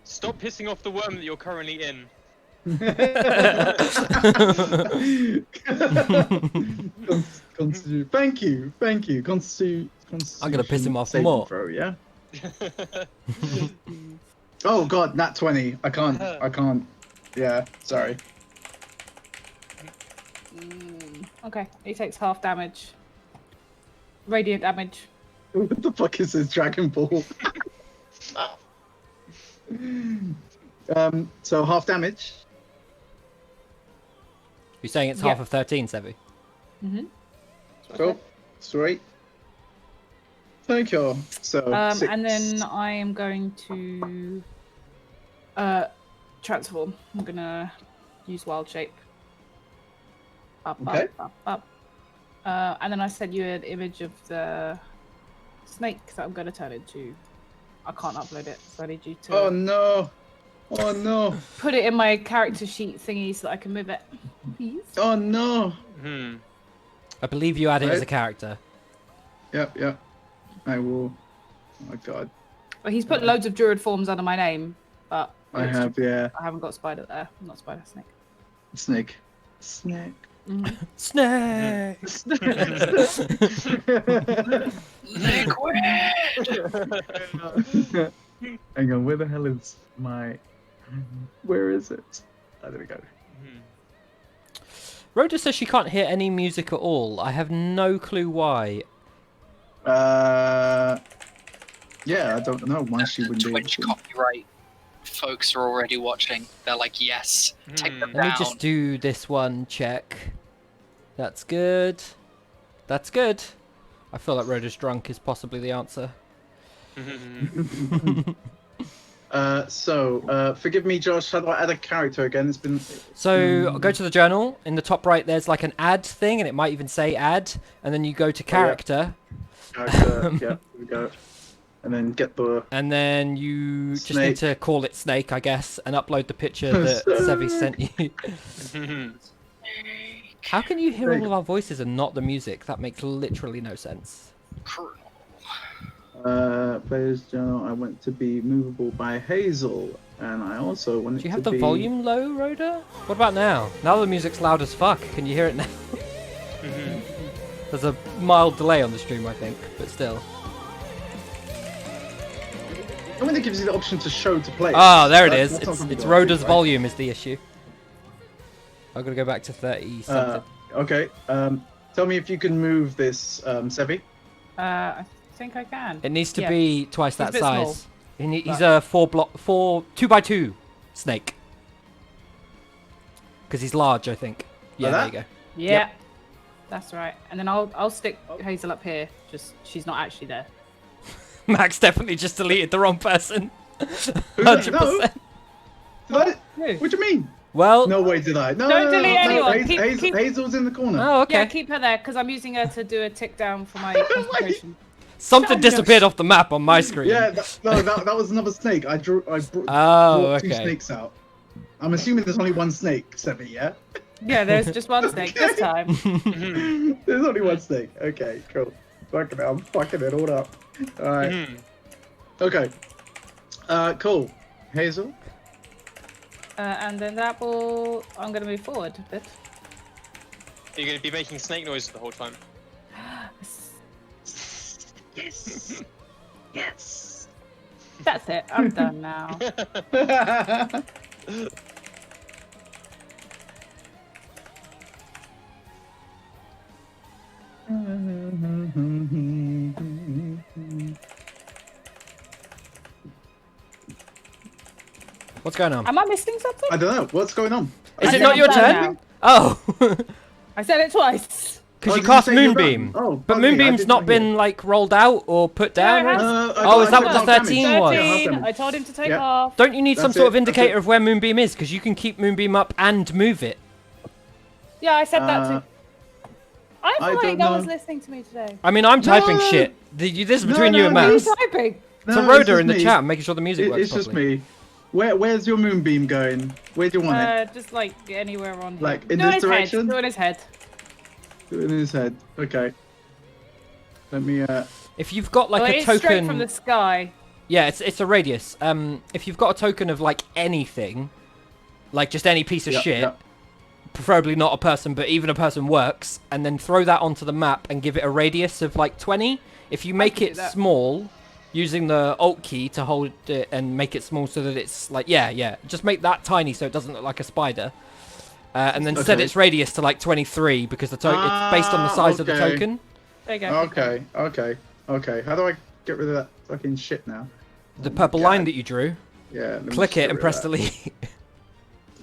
F: Stop pissing off the worm that you're currently in.
A: Thank you. Constitution.
B: I'm gonna piss him off
A: saving
B: more.
A: Throw, yeah. Oh god, nat 20. I can't. Yeah, sorry.
E: Okay, he takes half damage. Radiant damage.
A: What the fuck is this Dragon Ball? So half damage.
B: You're saying it's
E: Yeah.
B: half of 13, Sevi?
E: Mm-hmm.
A: Cool. Sweet. Thank you. So six.
E: And then I am going to transform. I'm gonna use wild shape. Up,
A: Okay.
E: up. And then I sent you an image of the snake that I'm gonna turn into. I can't upload it, so I need you to
A: Oh no. Oh no.
E: put it in my character sheet thingy so that I can move it. Please.
A: Oh no.
F: Hmm.
B: I believe you added it as a
A: Right.
B: character.
A: Yep. I will. Oh my god.
E: Well, he's put loads of druid forms under my name, but
A: I have, yeah.
E: I haven't got spider there. Not spider, snake.
A: Snake. Snake.
E: Mhm.
B: Snake!
A: Hang on, where the hell is my... Where is it? Oh, there we go.
B: Rhoda says she can't hear any music at all. I have no clue why.
A: Yeah, I don't know why she wouldn't be able
C: Twitch
A: to.
C: copyright folks are already watching. They're like, yes, take them
B: Let me
C: down.
B: just do this one check. That's good. That's good. I feel like Rhoda's drunk is possibly the answer.
A: Forgive me, Josh, how do I add a character again? It's been...
B: So go to the journal. In the top right, there's like an add thing, and it might even say add. And then you go to character,
A: Character, yeah, here we go. And then get the...
B: and then you just need
A: Snake.
B: to call it Snake, I guess, and upload the picture that Sevi sent you. How can you hear all of our voices and not the music? That makes literally no sense.
A: Player's journal, I want to be movable by Hazel, and I also want it
B: Do you
A: to
B: have the
A: be...
B: volume low, Rhoda? What about now? Now the music's loud as fuck. Can you hear it now? There's a mild delay on the stream, I think, but still.
A: I mean, it gives you the option to show to play.
B: Ah, there it
A: That's-
B: is.
A: that's not something
B: It's
A: that I
B: Rhoda's
A: think, right?
B: volume is the issue. I'm gonna go back to 30 something.
A: Okay, tell me if you can move this, Sevi.
E: I think I can.
B: It needs to
E: yeah.
B: be twice that
E: He's a bit small.
B: size. He's a 2x2 snake. Because he's large, I think. Yeah, there
A: that?
B: you go.
E: Yeah,
B: Yep.
E: that's right. And then I'll stick Hazel up here. Just she's not actually there.
B: Max definitely just deleted the wrong person.
A: No.
B: 100%.
A: Did I?
E: Who?
A: What do you mean?
B: Well,
A: No way did I. No,
E: Don't
A: no, no,
E: delete
A: no,
E: anyone.
A: Hazel,
E: Keep-
A: Hazel's in the corner.
B: oh, okay.
E: Yeah, keep her there because I'm using her to do a tick down for my concentration.
B: Something disappeared off the map on my screen.
A: Yeah, that was another snake. I brought
B: Oh,
A: two
B: okay.
A: snakes out. I'm assuming there's only one snake, Sevi, yeah?
E: Yeah, there's just one snake this time.
A: There's only one snake. Okay, cool. Fucking it, I'm fucking it all up. Alright. Okay. Cool. Hazel?
E: And then that will... I'm going to move forward a bit.
F: You're going to be making snake noises the whole time.
A: Yes. Yes.
E: That's it. I'm done now.
B: What's going on?
E: Am I missing something?
A: I don't know. What's going on?
B: Is
E: I
B: it not
E: said
B: your
E: I'm done
B: turn?
E: now.
B: Oh.
E: I said it twice.
B: Because
A: Oh,
B: you
A: did you
B: cast
A: say you're
B: Moonbeam.
A: done? Oh,
B: but
A: fuck me, I
B: Moonbeam's
A: did
B: not
A: not hear.
B: been like rolled out or put
E: Yeah,
B: down.
E: it has.
B: Oh, is that what the
A: half damage.
B: 13 was?
A: Yeah, half
E: 13.
A: damage.
E: I told him to take
A: Yeah.
E: off.
B: Don't you need some
A: That's
B: sort of
A: it, that's
B: indicator
A: it.
B: of where Moonbeam is? Because you can keep Moonbeam up and move it.
E: Yeah, I said that too. I feel
A: I
E: like
A: don't
E: no one's
A: know.
E: listening to me today.
B: I mean, I'm typing
A: No!
B: shit. This is
A: No,
B: between
A: no,
B: you and
A: no.
E: What are you
B: Max.
E: typing?
B: So
A: No,
B: Rhoda
A: it's just
B: in the
A: me.
B: chat, making sure the music works
A: It's just
B: properly.
A: me. Where's your moonbeam going? Where do you want it?
E: Just like anywhere on here.
A: Like, in
E: Do it
A: this
E: his
A: direction?
E: Head. Do it in his head.
A: Do it in his head. Okay. Let me.
B: If you've got like
E: Oh,
B: a
E: it's
B: token,
E: straight from the sky.
B: yeah, it's a radius. If you've got a token of like anything, like just any piece of
A: Yep,
B: shit,
A: yep.
B: preferably not a person, but even a person works, and then throw that onto the map and give it a radius of like 20. If you make
E: can do
B: it
E: that.
B: small, using the Alt key to hold it and make it small so that it's like, yeah, just make that tiny so it doesn't look like a spider. And then set
A: Okay.
B: its radius to like 23 because the it's based on the size of the
A: okay.
B: token.
E: There you go.
A: Okay. How do I get rid of that fucking shit now?
B: The
A: Oh my
B: purple
A: God.
B: line that you drew,
A: Yeah. let me
B: click
A: just
B: it
A: get
B: and
A: rid
B: press
A: of that.
B: delete.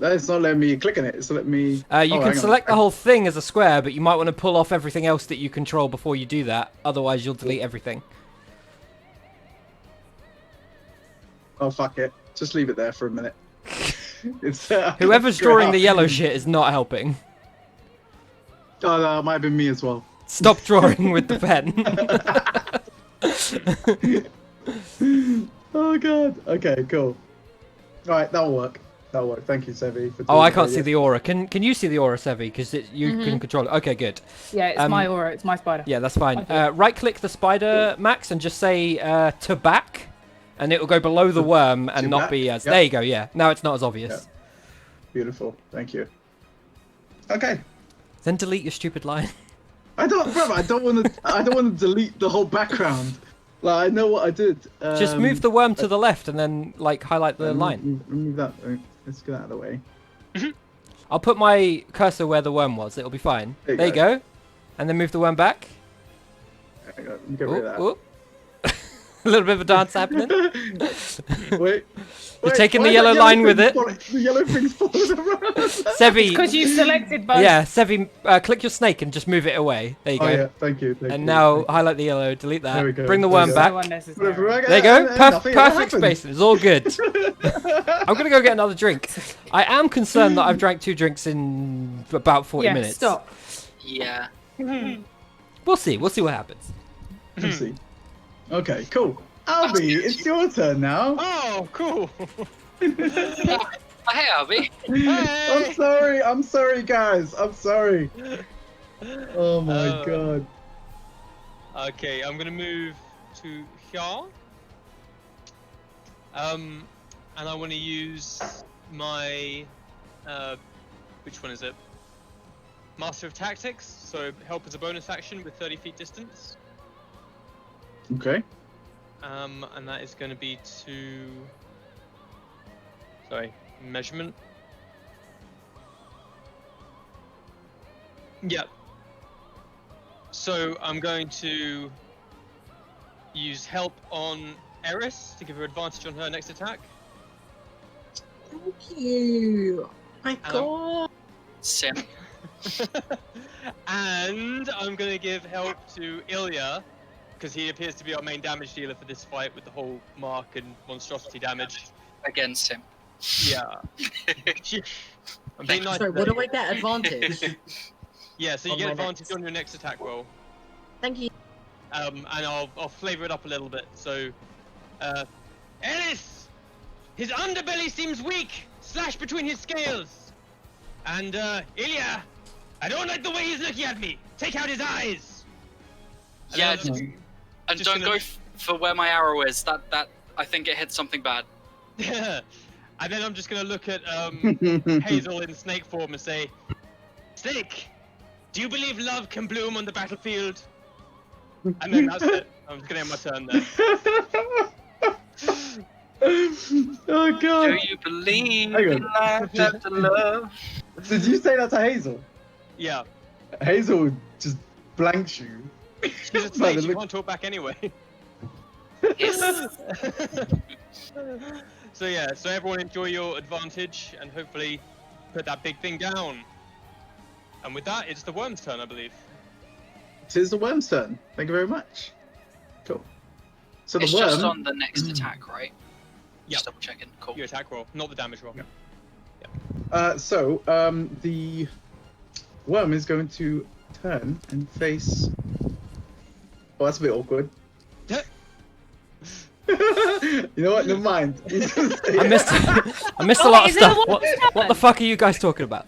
A: It's not letting me click on it. It's letting me.
B: You
A: Oh,
B: can
A: hang on.
B: select the whole thing as a square, but you might want to pull off everything else that you control before you do that. Otherwise, you'll delete everything.
A: Oh fuck it. Just leave it there for a minute. It's
B: Whoever's drawing the
A: yellow.
B: yellow shit is not helping.
A: Oh no, it might have been me as well.
B: Stop drawing with the pen.
A: Oh god. Okay, cool. Alright, that'll work. That'll work. Thank you, Sevi. For
B: Oh,
A: doing
B: I
A: that,
B: can't see
A: yeah.
B: the aura. Can you see the aura, Sevi? Because you can control it. Okay, good.
E: Yeah, it's
B: Um,
E: my aura. It's my spider.
B: Yeah, that's fine.
E: Okay.
B: Right-click the spider, Max, and just say to back, and it will go below the worm and
A: to
B: not
A: back?
B: be as.
A: Yep.
B: There you go. Yeah. Now it's not as obvious.
A: Yep. Beautiful. Thank you. Okay.
B: Then delete your stupid line.
A: I don't want to. I don't want to delete the whole background. Like I know what I did.
B: Just move the worm to the left and then like highlight the
A: remove-
B: line.
A: Remove that. Let's get out of the way.
B: I'll put my cursor where the worm was. It'll be fine.
A: There you
B: There you go. And then move the worm back.
A: There you go. Get rid of that.
B: Ooh, ooh. A little bit of a dance happening.
A: Wait.
B: You're taking
A: why
B: the
A: is
B: yellow
A: that
B: line with
A: thing
B: it.
A: The yellow thing's falling around.
B: Sevi.
E: Because you selected both.
B: Yeah, Sevi, click your snake and just move it away. There you go.
A: Oh yeah, thank you. Thank
B: And
A: you,
B: now
A: thank you.
B: highlight the yellow, delete that.
A: There we go,
B: Bring the
A: there we
B: worm
A: go.
E: So
B: back.
E: unnecessary.
B: There you go.
A: Nothing ever
B: Perfect
A: happened.
B: spacing. It's all good. I'm gonna go get another drink. I am concerned that I've drank 2 drinks in about 40
E: Yeah,
B: minutes.
E: stop.
C: Yeah.
B: We'll see. We'll see what happens.
A: Let's see. Okay, cool. Albie, it's your turn now.
F: Oh, cool.
C: Hey, Albie.
F: Hey!
A: I'm sorry, guys. I'm sorry. Oh my god.
F: Okay, I'm gonna move to here. And I want to use my which one is it? Master of Tactics. So help as a bonus action with 30 feet distance.
A: Okay.
F: And that is going to be to. Sorry, measurement. Yep. So I'm going to use help on Eris to give her advantage on her next attack.
D: Thank you. My god.
C: Sim.
F: And I'm going to give help to Ilya, because he appears to be our main damage dealer for this fight with the whole mark and monstrosity damage.
C: Against him.
F: Yeah. I'm being nice
D: Sorry,
F: today.
D: what do I get advantage?
F: Yeah, so you
D: on
F: get
D: my
F: advantage
D: next?
F: on your next attack roll.
D: Thank you.
F: And I'll flavor it up a little bit. So, Eris! His underbelly seems weak! Slash between his scales! And, Ilya! I don't like the way he's looking at me! Take out his eyes! And
C: Yeah,
F: I'm just-
C: and
F: just
C: don't
F: gonna-
C: go for where my arrow is. That I think it hit something bad.
F: And then I'm just gonna look at, Hazel in snake form and say, Snake! Do you believe love can bloom on the battlefield? And then that's it. I'm just gonna end my turn there.
A: Oh god.
C: Do you believe
A: Hang on.
C: in life after love?
A: Did you say that to Hazel?
F: Yeah.
A: Hazel just blanks you.
F: She's a
A: By the
F: snake, she
A: look-
F: can't talk back anyway.
C: Yes.
F: So yeah, so everyone enjoy your advantage and hopefully put that big thing down. And with that, it's the worm's turn, I believe.
A: It is the worm's turn. Thank you very much. Cool. So the
C: It's
A: worm.
C: just on the next attack, right?
F: Yep.
C: Just double checking. Cool.
F: Your attack roll, not the damage roll.
A: Yeah. The worm is going to turn and face. Oh, that's a bit awkward. You know what? Never mind. He's gonna stay
B: I missed I missed a
E: Oh,
B: lot of
E: is it the
B: stuff.
E: worm's
B: What the
E: turn?
B: fuck are you guys talking about?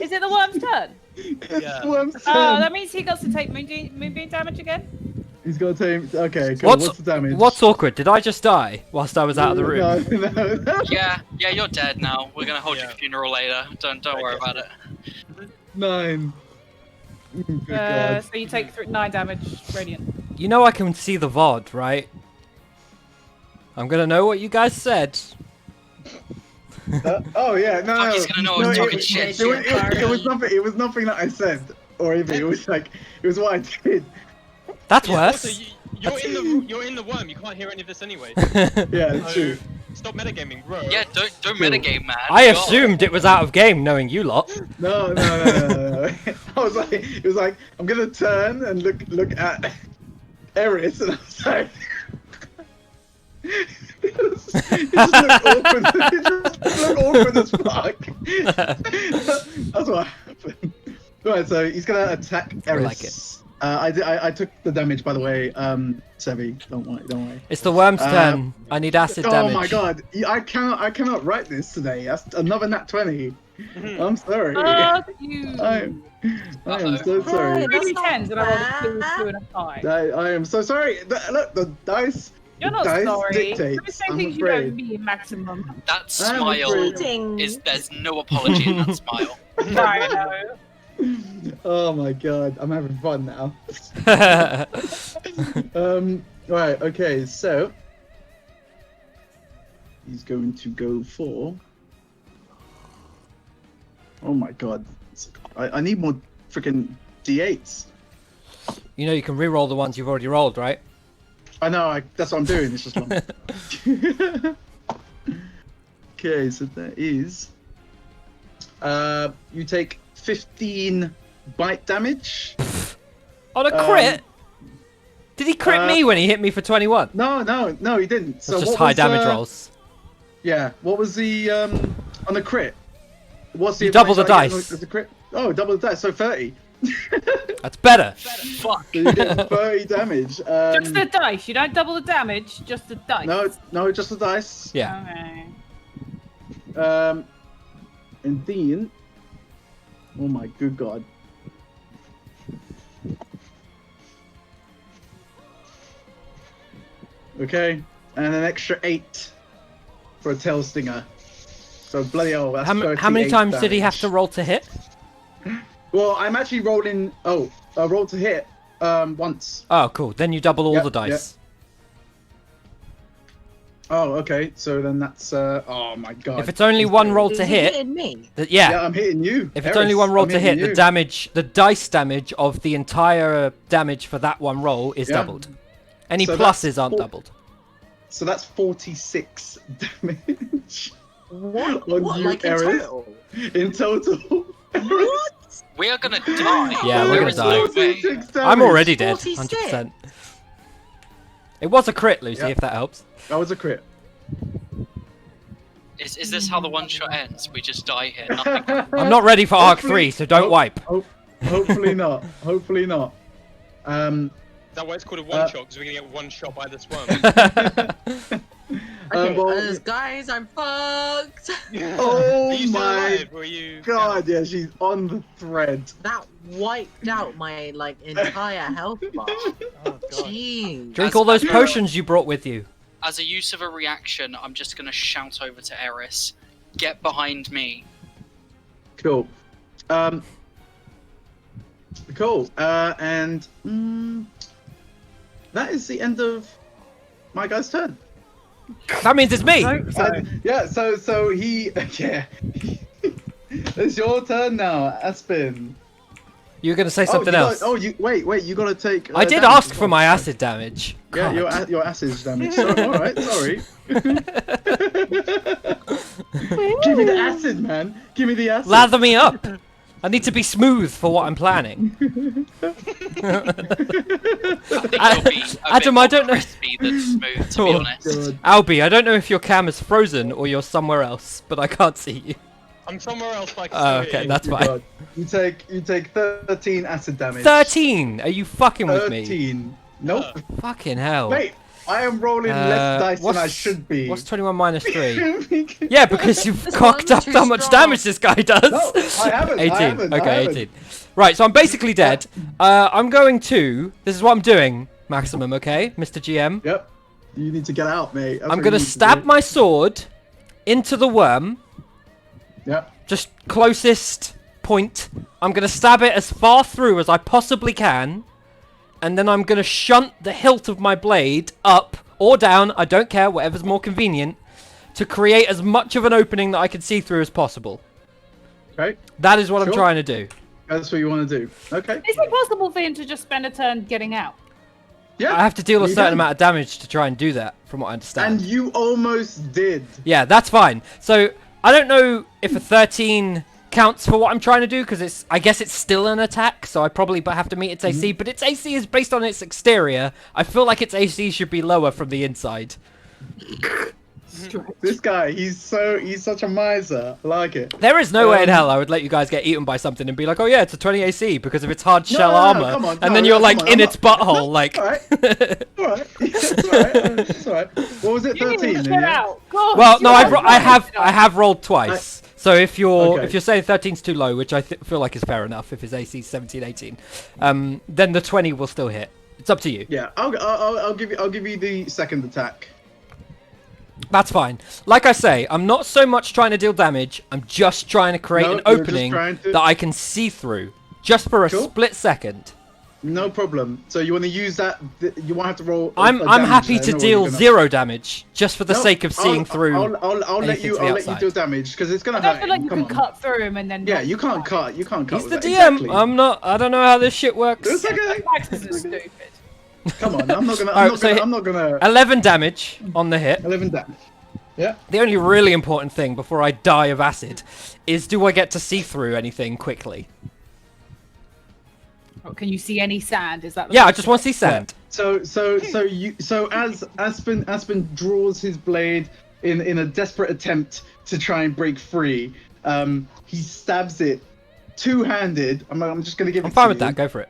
E: Is it the worm's turn?
A: It's Worm's
E: Oh,
A: turn.
E: that means he got to take moonbeam damage again?
A: He's gonna take. Okay, cool. What's the damage?
B: What's awkward? Did I just die whilst I was out of the room?
A: No.
C: Yeah, you're dead now. We're gonna hold
F: Yeah.
C: your funeral later. Don't worry about it.
A: 9. Good God.
E: So you take 9 damage radiant.
B: You know I can see the VOD, right? I'm gonna know what you guys said.
A: Oh yeah, no.
C: Fuck, he's gonna know I was talking
A: it,
C: shit.
A: it was nothing. It was nothing that I said or anything. It was like it was what I did.
B: That's
F: Yeah,
B: worse.
F: also, you're in the worm. You can't hear any of this anyway.
A: Yeah, it's
F: So,
A: true.
F: stop metagaming, bro.
C: Yeah, don't metagame, man.
B: I
C: God.
B: assumed it was out of game, knowing you lot.
A: No. I was like, it was like I'm gonna turn and look at Eris, and I was like. It just looked awkward. It just looked awkward as fuck. That's what happened. Right, so he's gonna attack Eris.
B: like it.
A: I took the damage, by the way. Sevi, don't worry.
B: It's the worm's turn. I need acid damage.
A: Oh my god, I cannot write this today. That's another nat 20. I'm sorry.
E: Oh, you.
A: I am so sorry.
D: Hey, that's
E: Really
D: not
E: 10s and I rolled a 2,
D: bad.
E: 2 and a 5.
A: I am so sorry. Look, the dice.
E: You're not
A: dice
E: sorry.
A: dictates,
E: You're saying
A: I'm
E: things you
A: afraid.
E: don't mean, maximum.
C: That
A: I'm
C: smile
A: afraid.
C: is. There's no apology in that smile.
E: I know.
A: Oh my god, I'm having fun now. Right, okay, so he's going to go for. Oh my god, I need more freaking d8s.
B: You know you can re-roll the ones you've already rolled, right?
A: I know, that's what I'm doing. It's just long. Okay, so that is. You take 15 bite damage.
B: On a crit? Did he crit me when he hit me for 21?
A: No, he didn't.
B: That's
A: So
B: just
A: what
B: high
A: was,
B: damage rolls.
A: Yeah, what was the on the crit? What's the
B: You double the
A: advantage I get
B: dice.
A: as a crit? Oh, double the dice, so 30.
B: That's better.
C: Fuck.
A: So you get 30 damage.
E: Just the dice. You don't double the damage, just the dice.
A: No, just the dice.
B: Yeah.
E: Okay.
A: And then, oh my good god. Okay, and an extra 8 for a tail stinger. So bloody hell, that's
B: How many
A: 38
B: times did he have
A: damage.
B: to roll to hit?
A: Well, I'm actually rolling. Oh, I rolled to hit once.
B: Oh, cool. Then you double all
A: Yep,
B: the dice.
A: Oh, okay. So then that's. Oh my god.
B: If it's only one roll
D: Is
B: to
D: he
B: hit,
D: hitting me?
B: yeah.
A: Yeah, I'm hitting you.
B: If it's
A: Eris,
B: only one roll
A: I'm
B: to
A: hitting
B: hit, the
A: you.
B: damage, the dice damage of the entire damage for that one roll is
A: Yeah.
B: doubled. Any
A: So that's
B: pluses aren't
A: four-
B: doubled.
A: So that's 46 damage.
D: What?
A: On
D: What?
A: you,
D: Like in
A: Eris.
D: total?
A: In total.
D: What?
C: We are gonna die.
B: Yeah, we're
C: There
B: gonna
C: is
B: die.
C: no way.
A: 46 damage.
B: I'm already dead,
D: 46.
B: 100%. It was a crit, Lucy,
A: Yeah.
B: if that helps.
A: That was a crit.
C: Is this how the one shot ends? We just die here. Nothing.
B: I'm not ready for Arc
A: Hopefully-
B: 3, so don't
A: hope-
B: wipe.
A: Hopefully not. Hopefully not.
F: Is that why it's called a one shot? Because we're gonna get one shot by this worm.
D: Okay,
A: well,
D: guys, I'm fucked.
A: Oh
F: Are you still
A: my
F: alive? Or are you...
A: God, yeah, she's on the thread.
D: That wiped out my entire health bar.
F: Oh, God.
D: Jeez.
B: Drink
C: As-
B: all those
C: as-
B: potions you brought with you.
C: As a use of a reaction, I'm just gonna shout over to Eris. Get behind me.
A: Cool. Cool. And that is the end of my guy's turn.
B: That means it's me!
A: Yeah. So he. Yeah. It's your turn now, Aspen.
B: You were going to say something
A: you
B: else.
A: wait. You gotta take.
B: I did
A: damage
B: ask
A: as
B: for
A: well.
B: my acid damage.
A: Yeah,
B: God.
A: your acid damage. So, all right, sorry. Give me the acid, man. Give me the acid.
B: Lather me up! I need to be smooth for what I'm planning.
C: I think you'll be a
B: Adam,
C: bit
B: I don't know-
C: crispy than smooth, to be
B: Oh,
C: honest.
A: God.
B: Albie, I don't know if your cam is frozen or you're somewhere else, but I can't see you.
F: I'm somewhere else, like.
B: Oh, okay, that's
A: Oh,
B: fine.
A: God. You take 13 acid damage.
B: 13. Are you fucking with me?
A: 13. Nope.
B: Fucking hell.
A: Wait, I am rolling less dice than I should be.
B: What's 21 minus 3? Yeah, because you've
D: This
B: cocked
D: one's
B: up
D: too
B: how much
D: strong.
B: damage this guy does.
A: No, I haven't.
B: 18.
A: I haven't,
B: Okay,
A: I haven't.
B: 18. Right, so I'm basically dead. I'm going to. This is what I'm doing, Maximum. Okay, Mr. GM.
A: Yep. You need to get out, mate. That's
B: I'm
A: what
B: gonna
A: you need to
B: stab
A: do.
B: my sword into the worm.
A: Yep.
B: Just closest point. I'm gonna stab it as far through as I possibly can, and then I'm gonna shunt the hilt of my blade up or down. I don't care, whatever's more convenient, to create as much of an opening that I can see through as possible.
A: Okay.
B: That is what I'm
A: Sure.
B: trying to do.
A: That's what you want to do. Okay.
E: Is it possible for him to just spend a turn getting out?
A: Yeah.
B: I have to deal a
A: you
B: certain
A: can.
B: amount of damage to try and do that, from what I understand.
A: And you almost did.
B: Yeah, that's fine. So I don't know if a 13 counts for what I'm trying to do, because I guess it's still an attack, so I probably have to meet its AC, but its AC is based on its exterior. I feel like its AC should be lower from the inside.
A: This guy, he's such a miser. I like it.
B: There is no way in hell I would let you guys get eaten by something and be like, oh yeah, it's a 20 AC because of its hard
A: No,
B: shell
A: no, no,
B: armor,
A: come on,
B: and
A: no,
B: then
A: no,
B: you're
A: come
B: like
A: on,
B: in
A: I'm
B: its butthole, like.
A: Alright. Alright. It's alright. It's alright. What was it?
E: You need
A: 13
E: to
A: then,
E: get
A: yeah?
E: out. God,
B: Well, no,
E: you're
B: I have rolled twice. So if you're
A: Okay.
B: if you're saying 13's too low, which I feel like is fair enough, if his AC is 17, 18, then the 20 will still hit. It's up to you.
A: Yeah, I'll give you the second attack.
B: That's fine. Like I say, I'm not so much trying to deal damage. I'm just trying to create
A: No,
B: an
A: you're just
B: opening
A: trying to-
B: that I can see through, just for a
A: Cool.
B: split second.
A: No problem. So you want to use that? You won't have to roll.
B: I'm
A: damage
B: happy
A: then,
B: to
A: or
B: deal
A: you're gonna-
B: 0 damage, just for the
A: No,
B: sake of seeing
A: I'll-
B: through.
A: I'll let
B: anything
A: you.
B: to the
A: I'll let you
B: outside.
A: deal damage because it's gonna
E: I don't
A: hurt.
E: feel like
A: him.
E: you
A: Come
E: can
A: on.
E: cut through him and then.
A: Yeah,
E: not
A: you can't
E: die.
A: cut. You can't cut.
B: He's
A: with
B: the
A: that.
B: DM.
A: Exactly.
B: I'm not. I don't know how this shit works.
A: It's okay.
E: Max is stupid.
A: Come on. I'm not gonna.
B: Alright, so
A: I'm not gonna.
B: 11 damage on the hit.
A: 11 damage. Yeah.
B: The only really important thing before I die of acid is, do I get to see through anything quickly?
E: Oh, can you see any sand? Is that? The
B: Yeah, I just want to see sand.
A: So as Aspen draws his blade in a desperate attempt to try and break free, he stabs it two-handed. I'm just gonna give it.
B: I'm fine
A: to
B: with
A: you.
B: that. Go for it.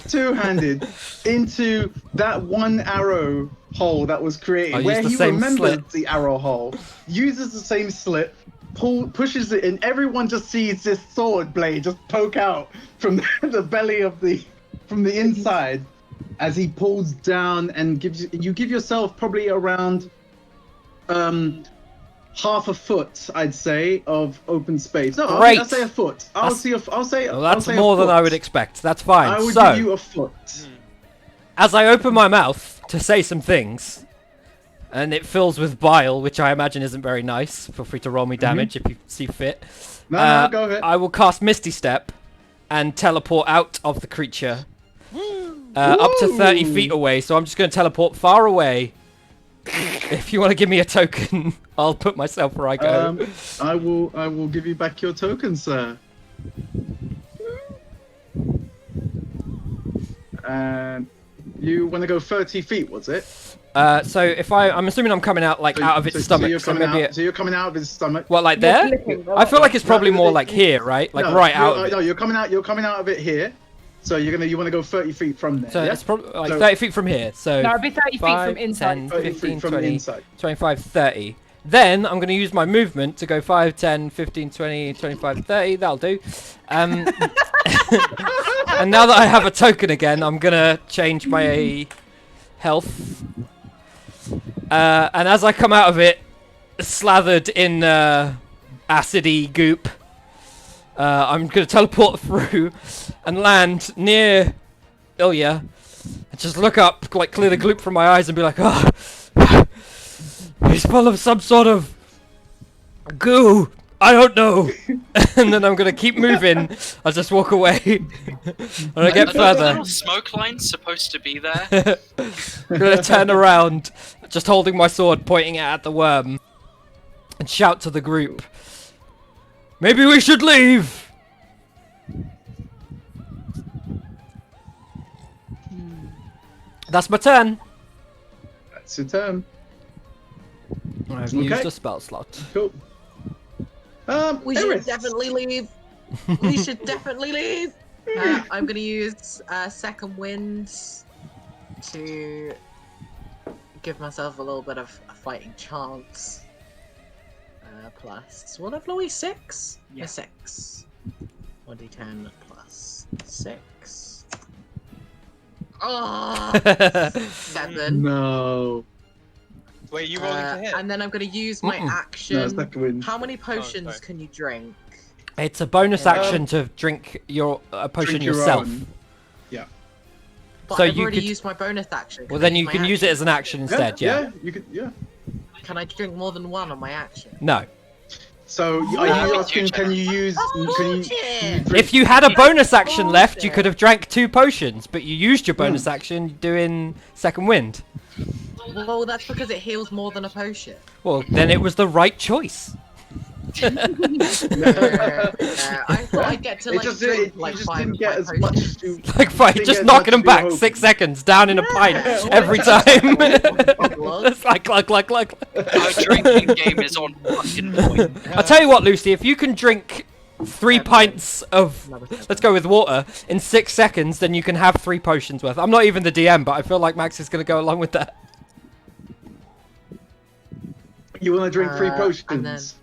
A: Two-handed into that one arrow hole that was created,
B: I'll use
A: where
B: the
A: he
B: same
A: remembers
B: slit.
A: the arrow hole, uses the same slit, pushes it, and everyone just sees this sword blade just poke out from the belly of from the inside as he pulls down and give yourself probably around half a foot, I'd say, of open space. No,
B: Great.
A: I'll say a foot. I'll say
B: Well, that's
A: a
B: more than I
A: foot.
B: would expect. That's fine.
A: I would
B: So,
A: give you a foot.
B: as I open my mouth to say some things, and it fills with bile, which I imagine isn't very nice. Feel free to roll me damage if you see fit.
A: No, go ahead.
B: I will cast Misty Step and teleport out of the creature. Up to 30
A: Ooh.
B: feet away, so I'm just going to teleport far away. If you want to give me a token, I'll put myself where I go.
A: I will give you back your token, sir. And you want to go 30 feet, was it?
B: So if I'm assuming I'm coming out like out of its stomach.
A: So
B: So maybe
A: you're coming out of his stomach.
B: what, like
E: You're
B: there?
E: flipping the
B: I feel like it's probably
A: No,
B: more
A: it-
B: like here, right? Like
A: No,
B: right
A: you're-
B: out of it.
A: No, you're coming out of it here. So you want to go 30 feet from there.
B: So
A: yeah?
B: it's probably like
A: So-
B: 30 feet from here. So
E: No, it'd be 30 feet
B: 5,
E: from inside.
B: 10,
A: 30
B: 15,
A: feet from
B: 20,
A: the inside.
B: 25, 30. Then I'm going to use my movement to go 5, 10, 15, 20, 25, 30. That'll do. And now that I have a token again, I'm going to change my health. And as I come out of it, slathered in acidy goop, I'm going to teleport through and land near Ilya. And just look up, like clear the gloop from my eyes and be like, oh, he's full of some sort of goo. I don't know. And then I'm going to keep moving. I'll just walk away. When I get
C: Are those
B: further,
C: little smoke lines supposed to be there?
B: I'm going to turn around, just holding my sword, pointing it at the worm, and shout to the group, maybe we should leave. That's my turn.
A: That's your turn.
B: I've
A: Okay.
B: used a spell slot.
A: Cool.
D: We should
A: Eris.
D: definitely leave. We should definitely leave. I'm gonna use second wind to give myself a little bit of a fighting chance. Plus, what level are we? 6?
C: Yeah.
D: 6. 1d10 plus 6. Oh, 7.
A: No.
F: Wait, you rolling to hit?
D: And then I'm gonna use my
B: Mm-mm.
D: action.
A: No, second wind.
D: How many potions
F: sorry.
D: can you drink?
B: It's a bonus
D: Um,
B: action to drink a potion
A: Drink your
B: yourself.
A: own.
D: But
B: So
D: I've
B: you
D: already
B: could-
D: used my bonus action.
B: Well,
D: Can
B: then
D: I
B: you
D: my
B: can use it
D: action?
B: as an action instead. Yeah.
A: You could. Yeah.
D: Can I drink more than one on my action?
B: No.
A: So are you
C: Yeah.
A: asking? Can you use? Can you drink-
B: If you had a bonus action left, you
D: Bullshit.
B: could have drank 2 potions, but you used your bonus action doing second wind.
D: Well, that's because it heals more than a potion.
B: Well, then it was the right choice.
D: I thought I'd get to
A: It
D: like
A: just
D: drink
A: didn't-
D: like
A: you just
D: 5
A: didn't get as
D: potions.
A: much as you.
B: Like, right,
A: Didn't
B: just
A: get
B: knocking
A: much
B: them back
A: to your
B: 6 seconds, down in a pint
D: Yeah,
B: every
A: what?
B: time.
D: Glug.
B: It's like, glug.
C: Our drinking game is on fucking point.
B: I'll tell you what, Lucy, if you can drink 3 pints of, let's go with water, in 6 seconds, then you can have 3 potions worth. I'm not even the DM, but I feel like Max is going to go along with that.
A: You want to drink 3
D: And then-
A: potions?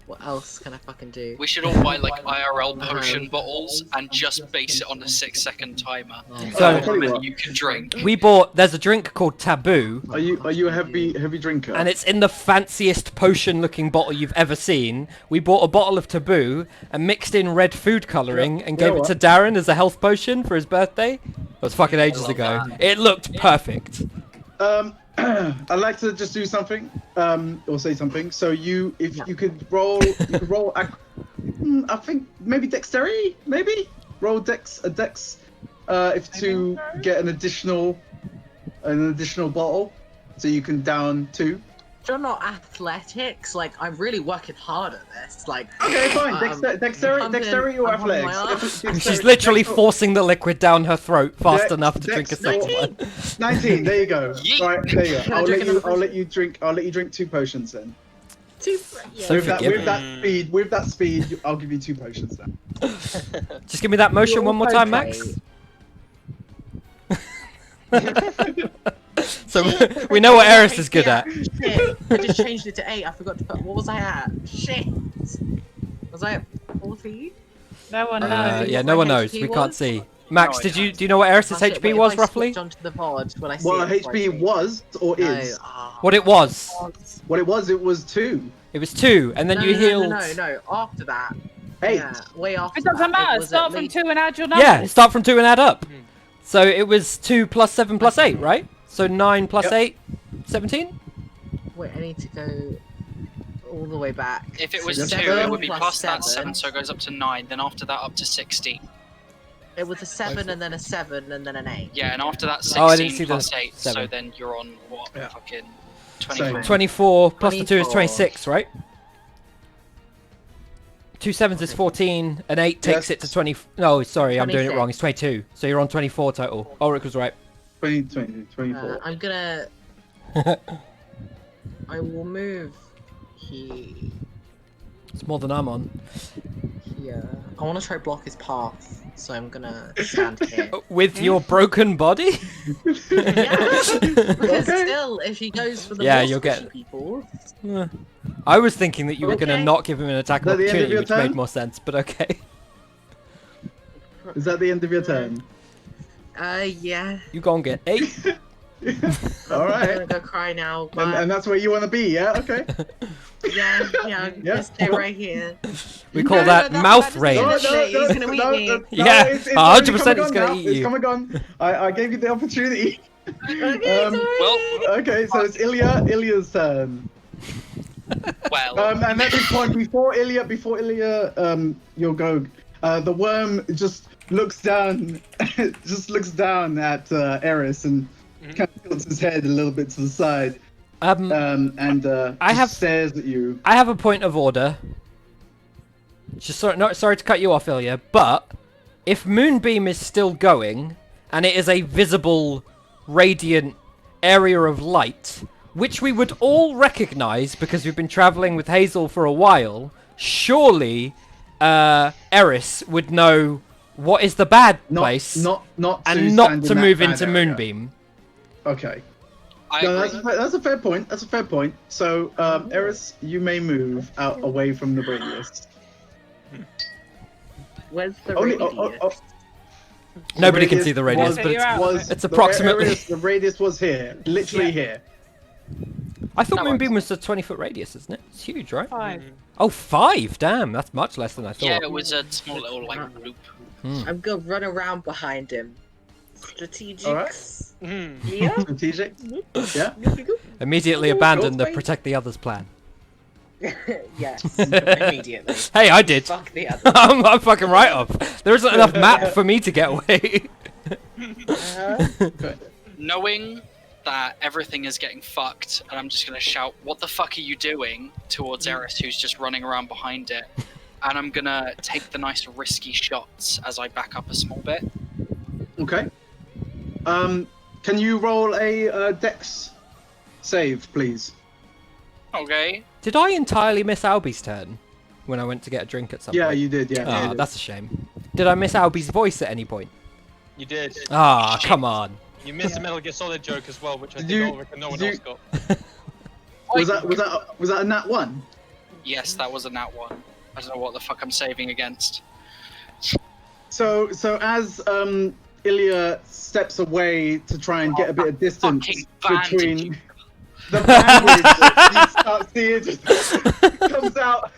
D: What else can I fucking do?
C: We should all buy like IRL potion bottles and just base it on a 6-second timer.
B: So-
C: How many you can drink.
B: There's a drink called Taboo,
A: Are you a heavy drinker?
B: and it's in the fanciest potion-looking bottle you've ever seen. We bought a bottle of Taboo and mixed in red food colouring and
A: You know
B: gave it to Darren as a health potion for his birthday. That was fucking ages
C: love
B: ago.
C: that.
B: It looked perfect.
A: I'd like to just do something, or say something. So you could roll, I think maybe dexterity, maybe roll a dex, if to get an additional bottle, so you can down 2.
D: You're not athletics. Like I'm really working hard at this. Like
A: Okay, fine.
D: I'm
A: Dexterity or
D: I'm on my
A: athletics?
D: arse.
B: She's literally forcing the liquid down her throat fast
A: Dex-
B: enough to drink a
A: Dex-
B: second one.
A: 19. There you go.
C: Yeet.
A: Right, there you
D: Can
A: go.
D: I drink another
A: I'll let
D: potion?
A: you drink. I'll let you drink 2 potions then.
D: Two,
B: So
A: with
B: forgiving.
A: with that speed, I'll give you 2 potions then.
B: Just give me that motion one more time, Max. So we know what Eris is good at.
D: Shit. I just changed it to 8. I forgot to put. What was I at? Shit. Was I at 14?
E: No one knows.
B: Yeah,
D: what
B: no
D: my
B: one knows.
D: HP
B: We can't
D: was?
B: see. Max,
C: No,
B: do you know what Eris's
D: That's it,
B: HP
D: wait,
B: was
D: if I
B: roughly?
D: switch onto the VOD, will I see
A: Well,
D: it before I
A: HP
D: change?
A: was or
D: No,
A: is.
B: What it was?
A: What it was 2.
B: It was 2, and then
D: no,
B: you
D: no,
B: healed.
D: No. After that.
A: 8.
D: Yeah, way after
E: It doesn't
D: that,
E: matter.
D: was
E: Start
D: at
E: from
D: least-
E: 2 and add your numbers.
B: Yeah, start from 2 and add up. So it was 2 plus 7 plus 8, right? So 9 plus
A: Yep.
B: 8, 17?
D: Wait, I need to go all the way back.
C: If it
D: So
C: was 2,
A: seven
C: it would be
D: plus
C: plus that 7,
D: seven.
C: so it goes up to 9. Then after that, up to 16.
D: It was a 7 and then a 7 and then an 8.
C: Yeah, and after that, 16
B: Oh, I didn't see the
C: plus 8. So
B: 7.
C: then you're on what?
A: Yeah.
C: Fucking
A: Same.
C: 24.
B: 24 plus the 2 is
D: 24.
B: 26, right? 2 sevens is 14, and 8 takes
A: Yes.
B: it to 20. No, sorry, I'm doing it
D: 26.
B: wrong. It's 22. So you're on 24 total. Ulrich was right.
A: 24.
D: I'm gonna. I will move
B: It's more than I'm on.
D: here. I want to try block his path, so I'm gonna stand here.
B: With your broken body?
D: Yeah, because
A: Okay.
D: still, if he goes for the
B: Yeah,
D: more
B: you'll get-
D: squishy people,
B: I was thinking that you were going to
D: Okay.
B: not give him an attack
A: Is that the end of
B: opportunity,
A: your
B: which
A: turn?
B: made more sense, but okay.
A: Is that the end of your turn?
D: yeah.
B: You go and get 8.
A: All
D: I'm
A: right.
D: gonna go cry now.
A: And that's where you want to be, yeah? Okay.
D: Yeah, I'm
A: Yeah.
D: gonna stay right here.
B: We call
D: No,
B: that
D: no,
B: mouth
D: that's
B: range.
D: gonna shit, he's gonna eat me.
B: Yeah,
A: it's
B: 100%
A: already
B: it's
A: come
B: gonna
A: and gone
B: eat
A: now.
B: you.
A: It's come and gone. I gave you the opportunity.
D: Okay,
A: Um,
D: sorry.
C: Well,
A: Okay, so it's Ilya's turn.
C: well.
A: And at this point, before Ilya, you'll go. The worm just looks down, at Eris and kind of tilts his head a little bit to the side, and
B: I
A: just
B: have-
A: stares at you.
B: I have a point of order. Just sorry to cut you off, Ilya, but if Moonbeam is still going, and it is a visible, radiant area of light, which we would all recognise because we've been travelling with Hazel for a while, surely Eris would know what is the bad place
A: Not to
B: and not
A: stand
B: to
A: in that
B: move
A: bad
B: into
A: area.
B: Moonbeam.
A: Okay.
C: I
A: No,
C: agree.
A: that's a fair point. That's a fair point. So, Eris, you may move out away from the radius.
G: Where's the
A: Only,
G: radius?
B: Nobody can see the radius,
E: was-
B: but
E: you're out.
B: it's approximately.
A: The radius was here, literally here.
B: I thought
C: That
B: Moonbeam
C: works.
B: was a 20-foot radius, isn't it? It's huge, right?
E: 5.
B: Oh, 5! Damn, that's much less than I thought.
C: Yeah, it was a small little like loop.
G: I'm gonna run around behind him. Strategic.
A: Alright.
F: Mhm.
G: Yeah.
A: Strategic. Yeah.
B: Immediately abandon the
G: Wait.
B: protect the others plan.
G: Yes. Immediately.
B: Hey, I did.
G: Fuck the other.
B: I'm fucking right off. There isn't enough map for me to get away.
A: Okay.
C: Knowing that everything is getting fucked, and I'm just gonna shout, "What the fuck are you doing?" towards Eris, who's just running around behind it, and I'm gonna take the nice risky shots as I back up a small bit.
A: Okay. Can you roll a Dex save, please?
C: Okay.
B: Did I entirely miss Albie's turn when I went to get a drink at some
A: Yeah,
B: point?
A: you did. Yeah.
B: Ah,
A: you did.
B: that's a shame. Did I miss Albie's voice at any point?
F: You did.
B: Ah, come on.
F: You missed a Metal Gear Solid joke as well, which I
A: Did
F: think
A: you-
F: no one
A: did
F: else
A: you-
F: got.
A: Was that a nat 1?
C: Yes, that was a nat one. I don't know what the fuck I'm saving against.
A: So as Ilya steps away to try and get a bit of distance
C: Fucking bandage,
A: between
C: you-
A: the bandage, you start seeing it just comes out.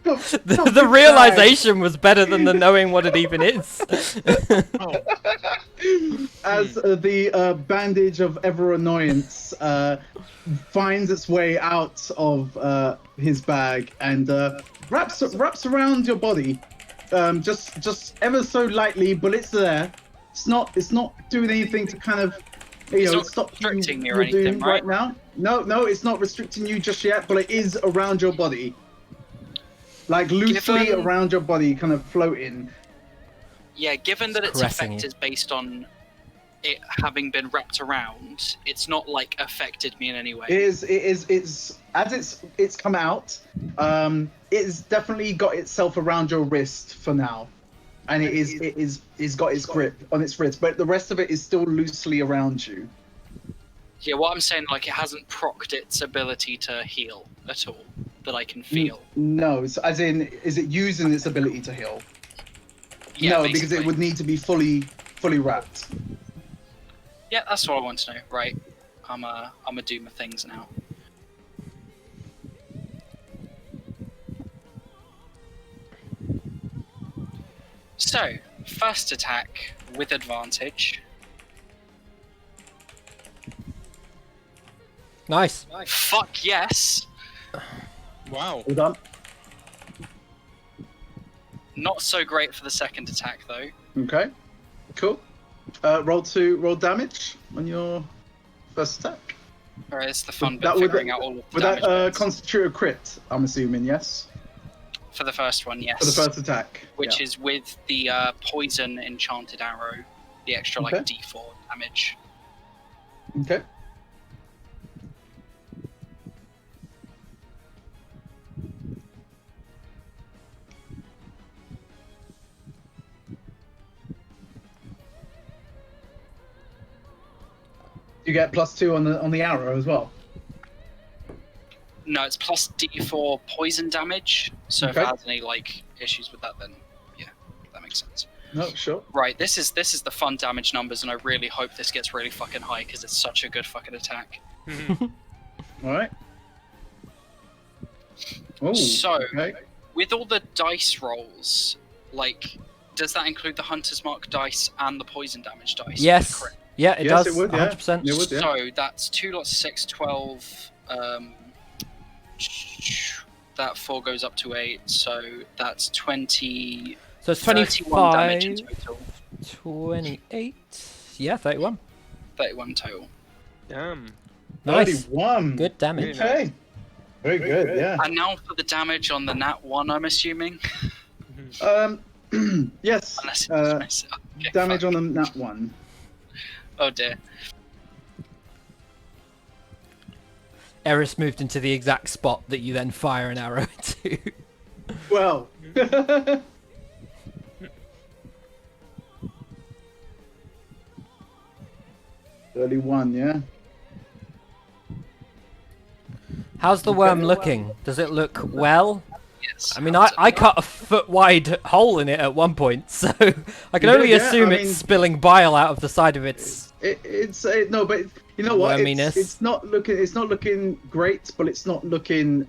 B: The realization was better than the knowing what it even is.
F: Oh,
A: As the bandage of ever annoyance finds its way out of his bag and wraps around your body, just ever so lightly, but it's there. It's not doing anything to kind of
C: It's not
A: stop you
C: restricting me or
A: your
C: anything,
A: doom
C: right?
A: now. No, it's not restricting you just yet, but it is around your body, like loosely
C: Given-
A: around your body, kind of floating.
C: Yeah, given that its
B: caressing
C: effect
B: you.
C: is based on it having been wrapped around, it's not like affected me in any way.
A: It's as it's come out. It's definitely got itself around your wrist for now, and it's got its grip on its wrist, but the rest of it is still loosely around you.
C: Yeah, what I'm saying, like, it hasn't procced its ability to heal at all that I can feel.
A: No, so as in, is it using its ability to heal?
C: Yeah,
A: No,
C: basically.
A: because it would need to be fully wrapped.
C: Yeah, that's what I want to know. Right, I'm a do my things now. So, first attack with advantage.
B: Nice.
C: Fuck yes!
F: wow.
A: Hold on.
C: Not so great for the second attack though.
A: Okay. Cool. Roll damage on your first attack.
C: Alright, it's the fun bit,
A: That would-
C: figuring out all of the
A: Would
C: damage
A: that
C: bits.
A: constitute a crit? I'm assuming, yes.
C: For the first one, yes.
A: For the first attack.
C: Which is with the poison enchanted arrow, the extra like
A: Okay.
C: D4 damage.
A: Okay. You get +2 on the arrow as well.
C: No, it's plus D4 poison damage. So if
A: Okay.
C: it has any like issues with that, then yeah, that makes sense.
A: No, sure.
C: Right, this is the fun damage numbers, and I really hope this gets really fucking high because it's such a good fucking attack.
A: All right. Oh.
C: So-
A: Okay.
C: With all the dice rolls, like, does that include the Hunter's Mark dice and the poison damage dice?
B: Yes.
C: Correct.
B: Yeah, it
A: Yes,
B: does.
A: it would, yeah.
B: 100%.
A: It would, yeah.
C: So that's 2 lots of 6, 12. That 4 goes up to 8, so that's 20.
B: So it's
C: 31 damage in
B: 25,
C: total.
B: 28. Yeah, 31.
C: 31 total.
F: Damn.
B: Nice.
A: 31.
B: Good damage.
A: Okay. Very good. Yeah.
C: And now for the damage on the nat 1, I'm assuming.
A: Yes.
C: Unless it's miss. Okay,
A: Damage
C: fuck.
A: on the nat 1.
C: Oh dear.
B: Eris moved into the exact spot that you then fire an arrow into.
A: Well. 31, yeah.
B: How's the worm looking? Does it look well?
C: Yes.
B: I mean, I cut a foot wide hole in it at one point, so I can only assume it's spilling bile out of the side of its.
A: No, but you know what?
B: Worminess.
A: It's not looking great, but it's not looking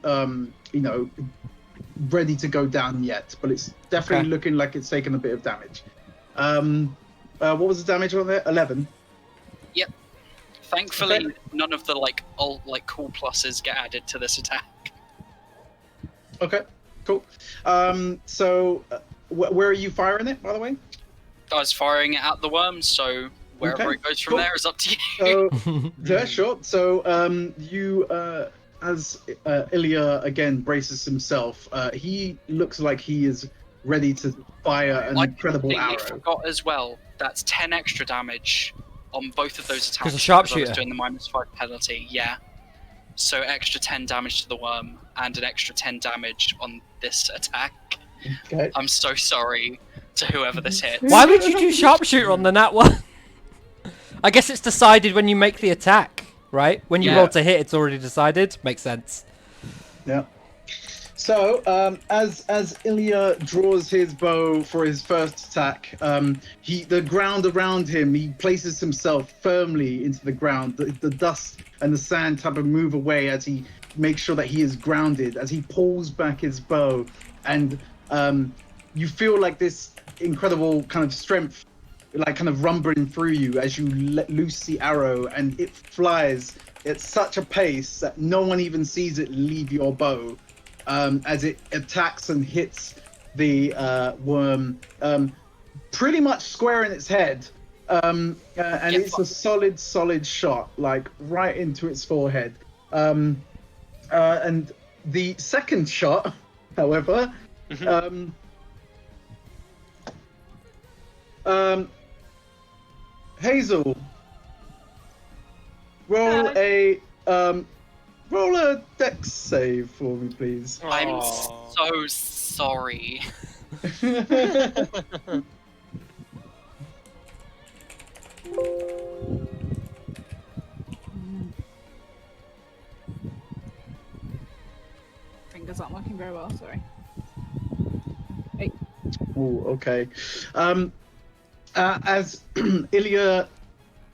A: ready to go down yet. But it's definitely
B: Okay.
A: looking like it's taken a bit of damage. What was the damage on there? 11.
C: Thankfully,
A: Okay.
C: none of the cool pluses get added to this attack.
A: Okay, cool. So where are you firing it, by the way?
C: I was firing it at the worm, so wherever
A: Okay,
C: it goes from
A: cool.
C: there is up to you.
A: So yeah, sure. So you as Ilya again braces himself, he looks like he is ready to fire an
C: I
A: incredible
C: completely
A: arrow.
C: forgot as well. That's 10 extra damage on both of those attacks.
B: 'Cause of
C: because I
B: sharpshooter.
C: was doing the -5 penalty. Yeah. So extra 10 damage to the worm and an extra 10 damage on this attack.
A: Okay.
C: I'm so sorry to whoever this hits.
B: Why would you do sharpshooter on the nat one? I guess it's decided when you make the attack, right? When you
C: Yeah.
B: roll to hit, it's already decided. Makes sense.
A: Yeah. So, as Ilya draws his bow for his first attack, the ground around him, he places himself firmly into the ground. The dust and the sand type of move away as he makes sure that he is grounded. As he pulls back his bow, and you feel like this incredible kind of strength, like kind of rumbling through you as you let loose the arrow, and it flies at such a pace that no one even sees it leave your bow. As it attacks and hits the worm, pretty much square in its head, and it's a solid shot, like right into its forehead. And the second shot, however, Hazel, roll a dex save for me, please.
C: I'm
F: Aw.
C: so sorry.
E: Fingers aren't working very well, sorry.
A: Oh, okay. As Ilya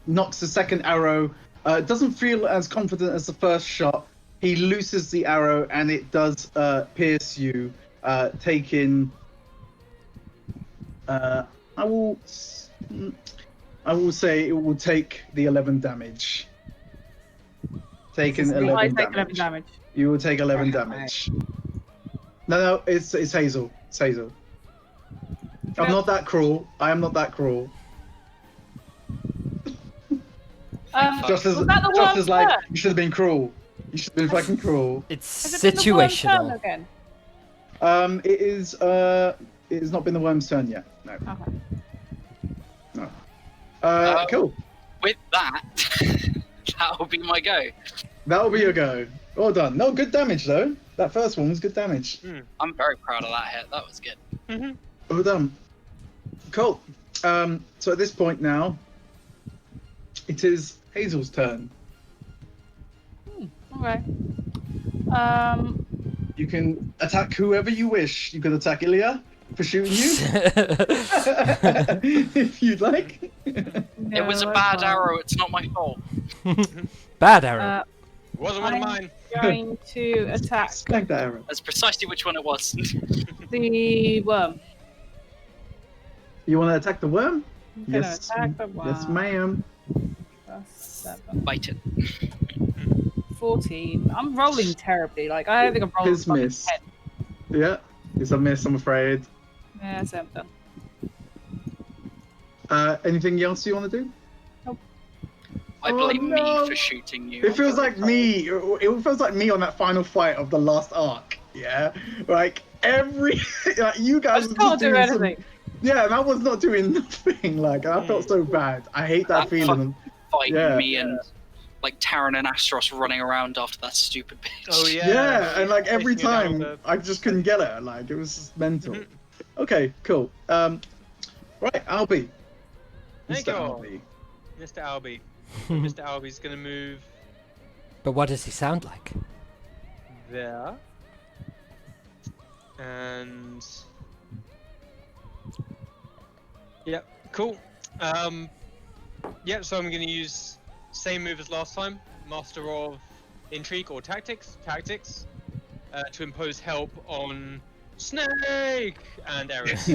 A: knocks the second arrow, it doesn't feel as confident as the first shot. He looses the arrow and it does pierce you, taking. I will say it will take the 11 damage. Taking
E: I
A: 11
E: take 11
A: damage.
E: damage.
A: You will take 11 damage. No, it's Hazel. It's Hazel. I'm not that cruel. I am not that cruel. Just as
E: was that the
A: just
E: worm's
A: as like
E: turn?
A: you should have been cruel. You should have been fucking cruel.
B: It's
E: Has it been the worm's turn
B: situational.
E: again?
A: It has not been the worm's turn yet. No.
E: Okay.
A: No. Cool.
C: With that, that'll be my go.
A: That'll be your go. Well done. No, good damage though. That first one was good damage.
C: I'm very proud of that hit. That was good.
A: Well done. Cool. So at this point now, it is Hazel's turn.
E: Okay.
A: You can attack whoever you wish. You can attack Ilya for shooting you, if you'd like.
C: It was a
E: no,
C: bad
E: I can't.
C: arrow. It's not my fault.
B: Bad arrow.
F: Wasn't one of mine.
E: Going to attack
A: Smack that arrow.
C: That's precisely which one it was.
E: the worm.
A: You want to attack the worm?
E: I'm gonna
A: Yes.
E: attack the worm.
A: Yes, ma'am.
E: Plus 7.
C: Bite it.
E: 14. I'm rolling terribly. Like, I don't think I'm rolling
A: His
E: fucking
A: miss.
E: 10.
A: Yeah, it's a miss, I'm afraid.
E: Yeah, so I'm done.
A: Anything else you want to do?
C: I
A: Oh,
C: blame
A: no.
C: me for shooting you.
A: It feels like me. It feels like me on that final fight of the last arc. Yeah, like every like you
E: I
A: guys.
E: just
A: were
E: can't do
A: doing some-
E: anything.
A: Yeah, and I was not doing nothing. Like I felt so bad. I hate that
C: That
A: feeling.
C: Fighting
A: Yeah.
C: me and like Taran and Astros running around after that stupid bitch.
F: Oh yeah.
A: Yeah, and like every
F: Chasing her down
A: time
F: with
A: I just couldn't get her. Like it was just mental.
F: Mhm.
A: Okay, cool. Right, Albie.
F: Thank
A: Mr.
F: you.
A: Albie.
F: Mr. Albie. So Mr. Albie's gonna move
B: But what does he sound like?
F: there. And yeah, cool. Yeah, so I'm gonna use same move as last time, Master of Intrigue or Tactics, to impose help on Snake and Eris.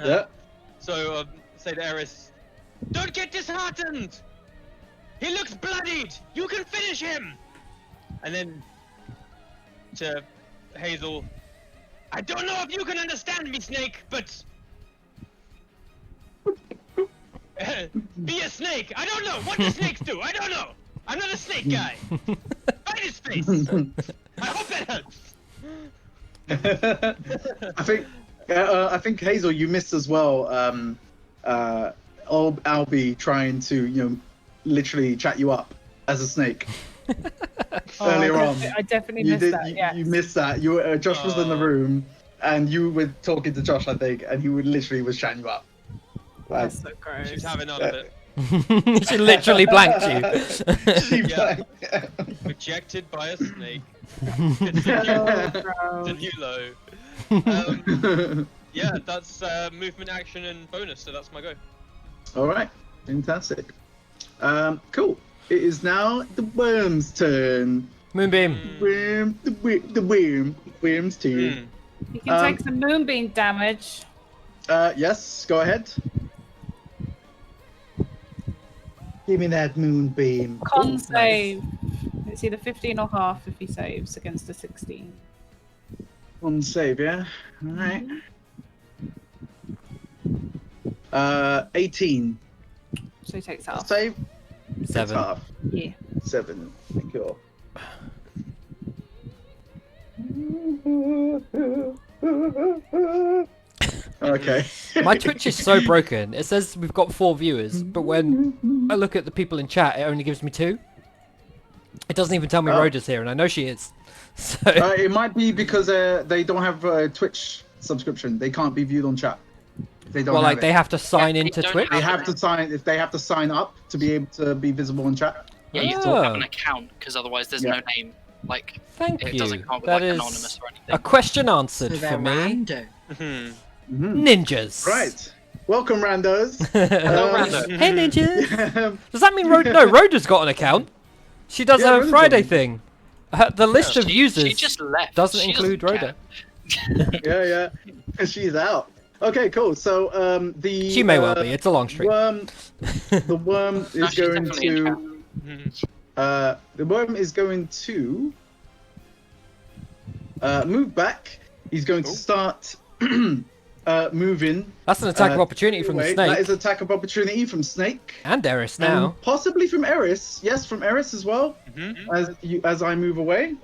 A: Yeah.
F: So say to Eris, "Don't get disheartened. He looks bloodied. You can finish him." And then to Hazel, "I don't know if you can understand me, Snake, but be a snake. I don't know. What do snakes do? I don't know. I'm not a snake guy. Fight his face. I hope that helps."
A: I think Hazel, you missed as well. Old Albie trying to literally chat you up as a snake earlier on.
E: I definitely missed that. Yeah.
A: You missed that. You were, Josh was in the room, and you were talking to Josh, I think, and he literally was chatting you up. Like,
E: That's so gross.
F: She's having none of it.
B: She literally blanked you.
A: she
F: Yeah.
A: like-
F: Rejected by a snake. It's a new low. Yeah, that's movement, action, and bonus. So that's my go.
A: All right, fantastic. Cool. It is now the worm's turn.
B: Moonbeam.
A: Worm's turn.
E: You can take some moonbeam damage.
A: Yes, go ahead. Give me that moonbeam.
E: Con
A: Ooh,
E: save. It's either 15 or half if he saves against a 16.
A: Con save, yeah. All right. 18.
E: So he takes half.
A: Save.
B: 7.
A: Half.
E: Yeah.
A: 7. Thank you. Okay.
B: My Twitch is so broken. It says we've got 4 viewers, but when I look at the people in chat, it only gives me 2. It doesn't even tell me Rhoda's here, and I know she is. So
A: It might be because they don't have a Twitch subscription. They can't be viewed on chat. They don't.
B: well,
A: have
B: like
A: it.
B: they have to sign
C: they
B: into
C: don't
B: Twitch.
A: They have to sign. If they have to sign up to be able to be visible in chat.
C: Yeah, you have to have
B: Oh.
C: an account because otherwise there's
A: Yeah.
C: no name. Like
B: Thank
C: it
B: you.
C: doesn't come up with
B: That
C: like
B: is
C: anonymous or anything.
B: a question
G: So
B: answered
G: they're
B: for me.
G: random.
F: Mhm.
A: Mhm.
B: Ninjas.
A: Right. Welcome, randos.
C: Hello, Rando.
B: Hey, ninjas.
A: Um,
B: Does that mean Rhoda's got an account? She does
A: Yeah,
B: her
A: Rhoda's
B: Friday
A: got one.
B: thing. The list of
C: She
B: users
C: just left.
B: doesn't
C: She
B: include
C: doesn't
B: Rhoda.
C: care.
A: yeah. She's out. Okay, cool. So the
B: She may well be. It's a long stream.
A: the worm
C: No,
A: is
C: she's
A: going
C: definitely in chat.
A: to
F: Mhm.
A: the worm is going to move back. He's going to
F: Cool.
A: start moving.
B: That's an attack of opportunity from the
A: away.
B: snake.
A: That is attack of opportunity from Snake.
B: And Eris
A: And
B: now.
A: possibly from Eris. Yes, from Eris as well.
F: Mhm.
A: As I move away.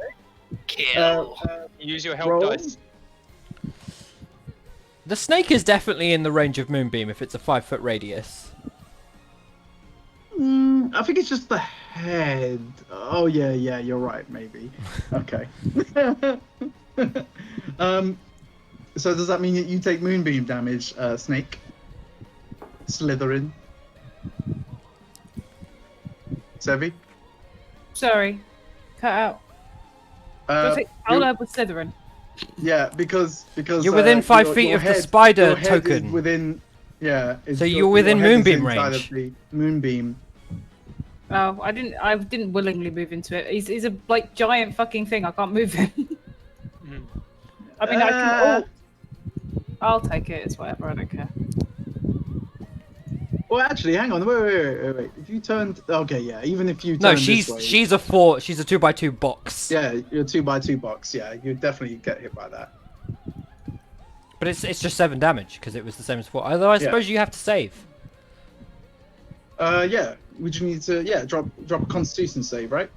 C: Kill.
F: Use your help
A: Roll.
F: dice.
B: The snake is definitely in the range of Moonbeam if it's a 5-foot radius.
A: I think it's just the head. Oh yeah, you're right. Maybe. Okay. So does that mean that you take moonbeam damage, Snake? Slytherin. Sevi?
E: Sorry. Cut out.
A: You-
E: I'll with Slytherin.
A: yeah, because
B: You're within 5 feet
A: your
B: of the
A: head-
B: spider
A: your head is
B: token.
A: within. Yeah.
B: So you're within
A: your head is
B: moonbeam
A: inside
B: range.
A: of the moonbeam.
E: Oh, I didn't willingly move into it. He's a like giant fucking thing. I can't move him.
F: Mhm.
E: I mean, I can. Oh, I'll take it. It's whatever. I don't care.
A: Well, actually, hang on. Wait. If you turned, okay, yeah. Even if you
B: No,
A: turned this way,
B: she's a 2x2 box.
A: Yeah, you're 2x2 box. Yeah, you definitely get hit by that.
B: But it's just 7 damage because it was the same as 4. Although I suppose you have to save.
A: Yeah. Would you need to drop a Constitution save, right?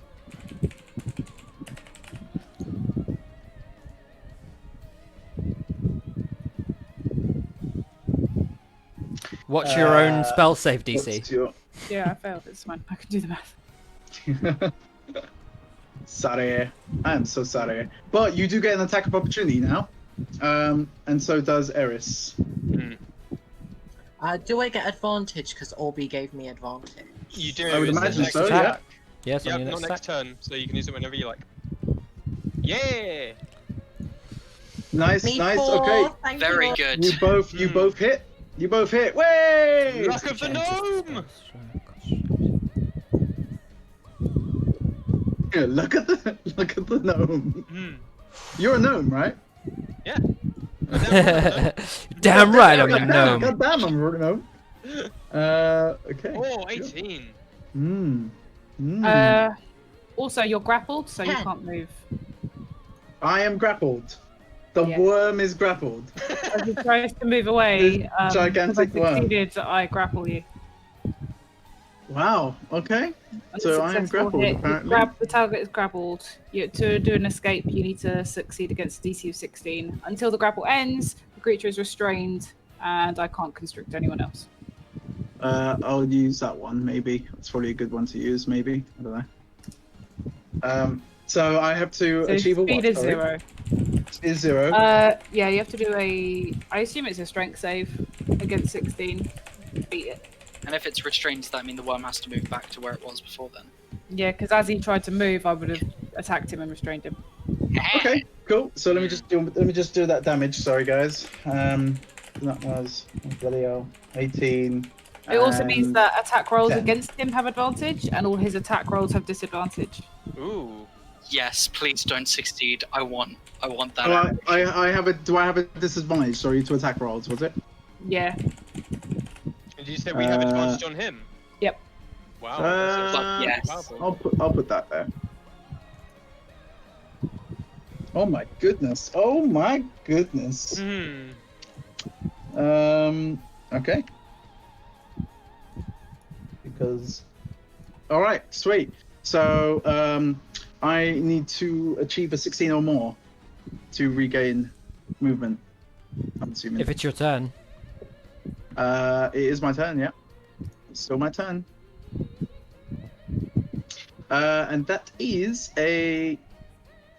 B: What's your own spell save DC?
A: What's your-
E: Yeah, I failed. It's fine. I can do the math.
A: Sorry. I am so sorry. But you do get an attack of opportunity now. And so does Eris.
F: Hmm.
D: Do I get advantage because Orby gave me advantage?
F: You do.
A: I would
F: it's
A: imagine
F: next
A: so,
F: attack.
A: yeah.
B: Yes, on
F: Yep,
B: your
F: not
B: next
F: next
B: attack.
F: turn, so you can use it whenever you like. Yeah.
A: Nice,
D: Me
A: nice.
D: four,
A: Okay.
D: thank
C: Very
D: you.
C: good.
A: You both hit. You both hit. Way!
F: Luck of the gnome.
A: Yeah, look at the gnome.
F: Hmm.
A: You're a gnome, right?
F: Yeah.
B: Damn right, I'm a
A: God
B: gnome.
A: God damn, I'm a gnome. Okay.
F: Oh, 18.
E: Also, you're grappled, so you
D: 10.
E: can't move.
A: I am grappled. The
E: Yeah.
A: worm is grappled.
E: As he tries to move away,
A: This gigantic
E: I
A: worm.
E: succeeded, I grapple you.
A: Wow. Okay.
E: On
A: So
E: a
A: I am
E: successful
A: grappled,
E: hit,
A: apparently.
E: the target is grappled. To do an escape, you need to succeed against a DC of 16. Until the grapple ends, the creature is restrained, and I can't constrict anyone else.
A: I'll use that one. Maybe that's probably a good one to use. Maybe I don't know. So I have to
E: So
A: achieve a
E: speed
A: what?
E: is
A: Sorry?
E: 0.
A: Is 0.
E: Yeah, you have to do I assume it's a strength save against 16. Beat it.
C: And if it's restrained, does that mean the worm has to move back to where it was before then?
E: Yeah, because as he tried to move, I would have attacked him and restrained him.
A: Okay. Cool. So let me just do that damage. Sorry, guys. That was bloody hell, 18.
E: It also means
A: and-
E: that attack rolls
A: 10.
E: against him have advantage, and all his attack rolls have disadvantage.
F: Ooh.
C: Yes, please don't succeed. I want that.
A: Oh, I have a. Do I have a disadvantage? Sorry, to attack rolls. Was it?
E: Yeah.
F: And did you say we have advantage on him?
E: Yep.
F: Wow. that's
C: Fuck yes.
F: powerful.
A: I'll put that there. Oh my goodness. Oh my goodness.
F: Hmm.
A: Okay. Because. All right. Sweet. So I need to achieve a 16 or more to regain movement. I'm assuming.
B: If it's your turn.
A: It is my turn. Yeah. It's still my turn. And that is a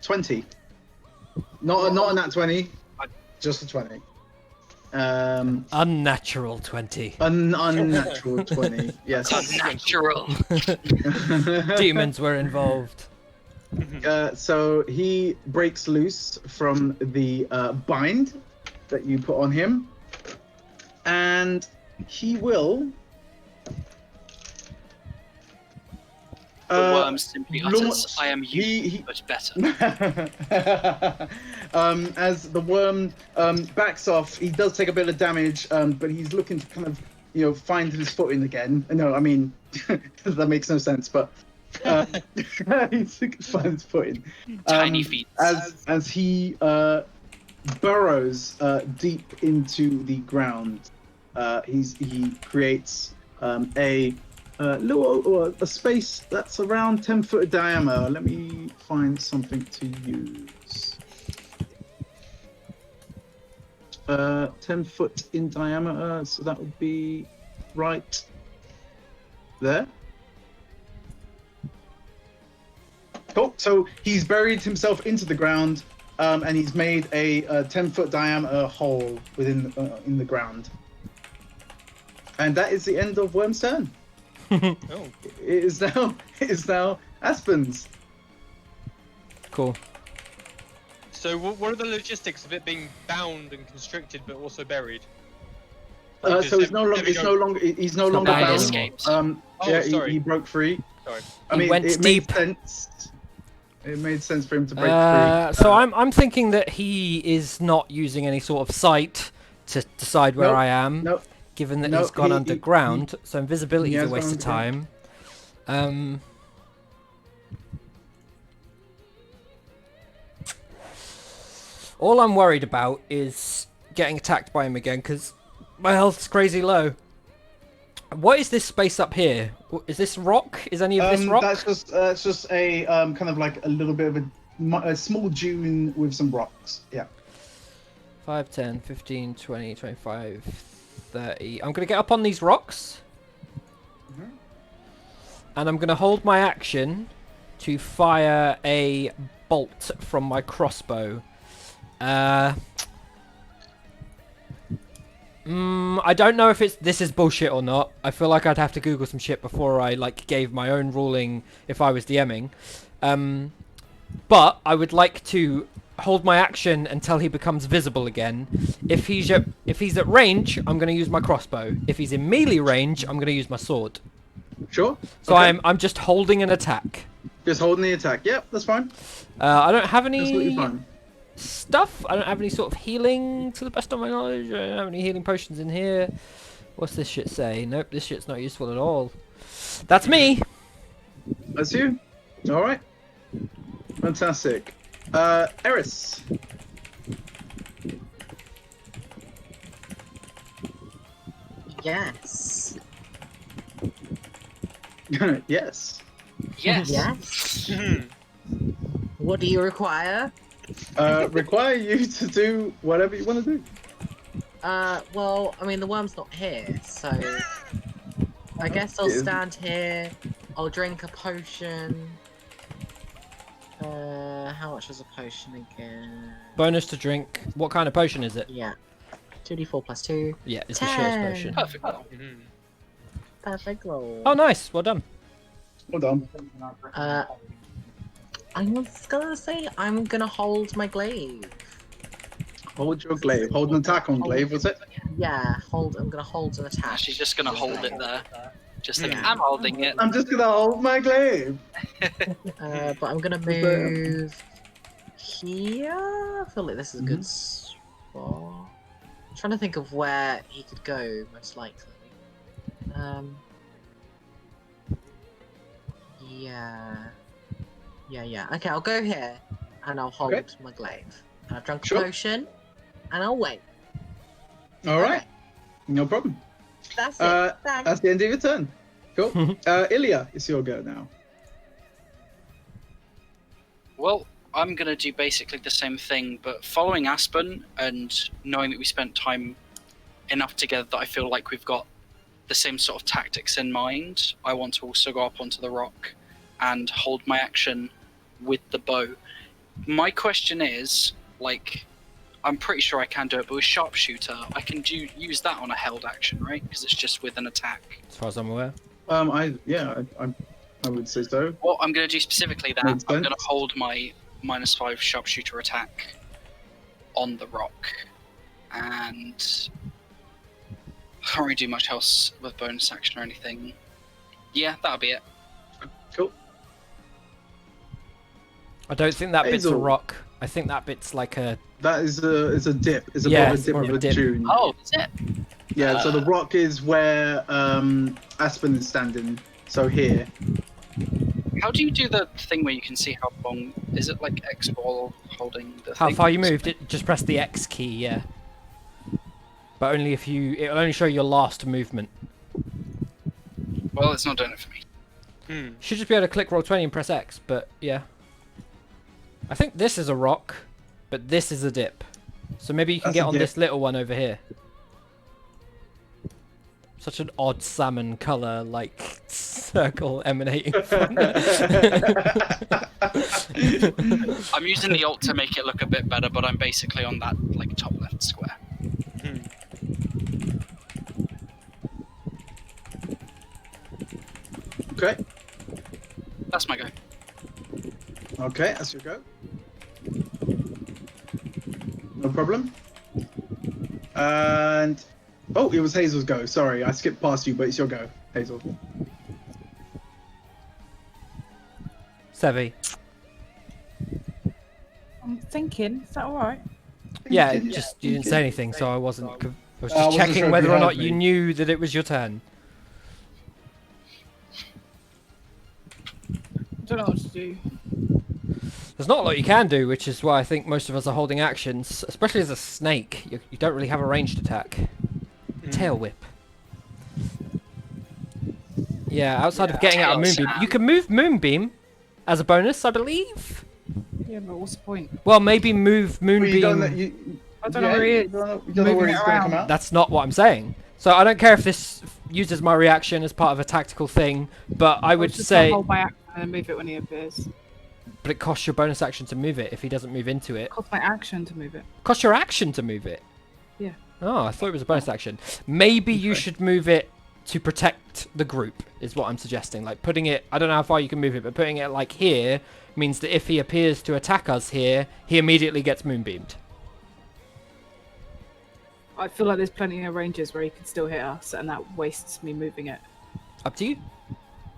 A: 20. Not a nat 20, just a 20.
B: Unnatural 20.
A: Unnatural 20. Yes.
C: Unnatural.
B: Demons were involved.
A: So he breaks loose from the bind that you put on him, and he will.
C: The worm simply utters,
A: launch-
C: "I am you,
A: he-
C: but better."
A: As the worm backs off, he does take a bit of damage, but he's looking to kind of, find his footing again. No, I mean, that makes no sense, but he's looking to find his footing.
C: Tiny feet.
A: As he burrows deep into the ground, he creates a space that's around 10 foot of diameter. Let me find something to use. 10 foot in diameter, so that would be right there. Cool. So he's buried himself into the ground, and he's made a 10-foot diameter hole within in the ground. And that is the end of Worm's turn.
F: Oh.
A: It is now Aspen's.
B: Cool.
F: So what are the logistics of it being bound and constricted, but also buried?
A: So
F: Does
A: he's no longer
B: It's not
A: longer
B: bound
A: bound.
C: escapes.
F: Oh, sorry.
A: He broke free.
F: Sorry.
A: I
B: He
A: mean,
B: went
A: it
B: deep.
A: made sense. It made sense for him to break free.
B: So I'm thinking that he is not using any sort of sight to decide where
A: Nope,
B: I am,
A: Nope.
B: given that
A: no,
B: he's gone
A: he-
B: underground. So invisibility
A: he
B: is a
A: has
B: waste
A: gone
B: of time. All I'm worried about is getting attacked by him again, because my health's crazy low. What is this space up here? Is this rock? Is any of this rock?
A: That's just a kind of like a little bit of a small dune with some rocks. Yeah.
B: 5, 10, 15, 20, 25, 30. I'm going to get up on these rocks. and I'm going to hold my action to fire a bolt from my crossbow. I don't know if this is bullshit or not. I feel like I'd have to Google some shit before I like gave my own ruling if I was DMing. But I would like to hold my action until he becomes visible again. If he's at range, I'm going to use my crossbow. If he's in melee range, I'm going to use my sword.
A: Sure.
B: So
A: okay.
B: I'm just holding an attack.
A: Just holding the attack. Yep, that's fine.
B: I don't have
A: Absolutely
B: any
A: fine.
B: stuff. I don't have any sort of healing to the best of my knowledge. I don't have any healing potions in here. What's this shit say? Nope, this shit's not useful at all. That's me.
A: That's you. All right. Fantastic. Eris.
G: Yes.
A: Yes.
C: Yes.
G: Yes. What do you require?
A: Require you to do whatever you want to do.
G: Well, I mean, the worm's not here, so I guess I'll stand here. I'll drink a potion. How much is a potion again?
B: Bonus to drink. What kind of potion is it?
G: Yeah. 2d4 plus 2.
B: Yeah, it's the shortest
G: 10.
B: potion.
C: Perfect.
G: Perfect roll.
B: Oh, nice. Well done.
A: Well done.
G: I was gonna say I'm gonna hold my glaive.
A: Hold your glaive. Hold an attack on glaive, was it?
G: Yeah, hold. I'm gonna hold an attack.
C: She's just gonna hold it there. Just like,
G: Yeah.
C: I'm holding it.
A: I'm just gonna hold my glaive.
G: But I'm gonna move here. I feel like this is a good spot. I'm trying to think of where he could go most likely. Yeah. Okay, I'll go here, and I'll hold my glaive. And I've drunk a potion, and I'll wait.
A: All right. No problem.
G: That's it. Thanks.
A: That's the end of your turn. Cool. Ilya, it's your go now.
C: Well, I'm gonna do basically the same thing, but following Aspen and knowing that we spent time enough together that I feel like we've got the same sort of tactics in mind, I want to also go up onto the rock and hold my action with the bow. My question is, like, I'm pretty sure I can do it, but with sharpshooter, I can use that on a held action, right? Because it's just with an attack.
B: As far as I'm aware.
A: I would say so.
C: What I'm going to do specifically that,
A: Makes
C: I'm
A: sense.
C: going to hold my -5 sharpshooter attack on the rock. And I can't really do much else with bonus action or anything. Yeah, that'll be it.
A: Cool.
B: I don't think that bit's a
A: Hazel.
B: rock. I think that bit's like a...
A: That is a dip. It's
B: Yeah,
A: above
B: it's
A: a dip
B: more of
A: of
B: a
A: a
B: dip.
A: dune.
C: Oh, that's it.
A: Yeah, so the rock is where Aspen is standing. So here.
C: How do you do the thing where you can see how long? Is it like X while holding the
B: How
C: thing?
B: far you moved? Just press the X key, yeah. But only if you... It'll only show your last movement.
C: Well, it's not doing it for me.
B: Should just be able to click Roll20 and press X, but yeah. I think this is a rock, but this is a dip. So maybe you can
A: That's
B: get
A: a
B: on
A: dip.
B: this little one over here. Such an odd salmon colour, like, circle emanating from
C: I'm using the alt to make it look a bit better, but I'm basically on that like top left square.
A: Okay.
C: That's my go.
A: Okay, that's your go. No problem. And oh, it was Hazel's go. Sorry, I skipped past you, but it's your go, Hazel.
B: Sevi.
E: I'm thinking, is that alright?
B: Yeah, you didn't say anything, so I wasn't... I was
A: I
B: just
A: wasn't
B: checking
A: sure if
B: whether
A: you
B: or
A: heard
B: not you
A: me.
B: knew that it was your turn.
E: I don't know what to do.
B: There's not a lot you can do, which is why I think most of us are holding actions, especially as a snake. You don't really have a ranged attack. Tail whip. Yeah, outside of getting out of
C: Tail
B: Moonbeam.
C: snap.
B: You can move Moonbeam as a bonus, I believe.
E: Yeah, but what's the point?
B: Well, maybe move
A: Well, you don't know,
B: Moonbeam.
E: I don't know where he is.
A: You don't know where
E: Moving
A: he's
E: it
A: going to come
E: around.
A: out.
B: That's not what I'm saying. So I don't care if this uses my reaction as part of a tactical thing, but I would
E: was just
B: say,
E: gonna hold my action and then move it when he appears.
B: but it costs your bonus action to move it if he doesn't move into it.
E: Cost my action to move it.
B: Costs your action to move it.
E: Yeah.
B: Oh, I thought it was a bonus action. Maybe you should move it to protect the group, is what I'm suggesting. Like putting it, I don't know how far you can move it, but putting it like here means that if he appears to attack us here, he immediately gets moonbeamed.
E: I feel like there's plenty of ranges where he can still hit us, and that wastes me moving it.
B: Up to you.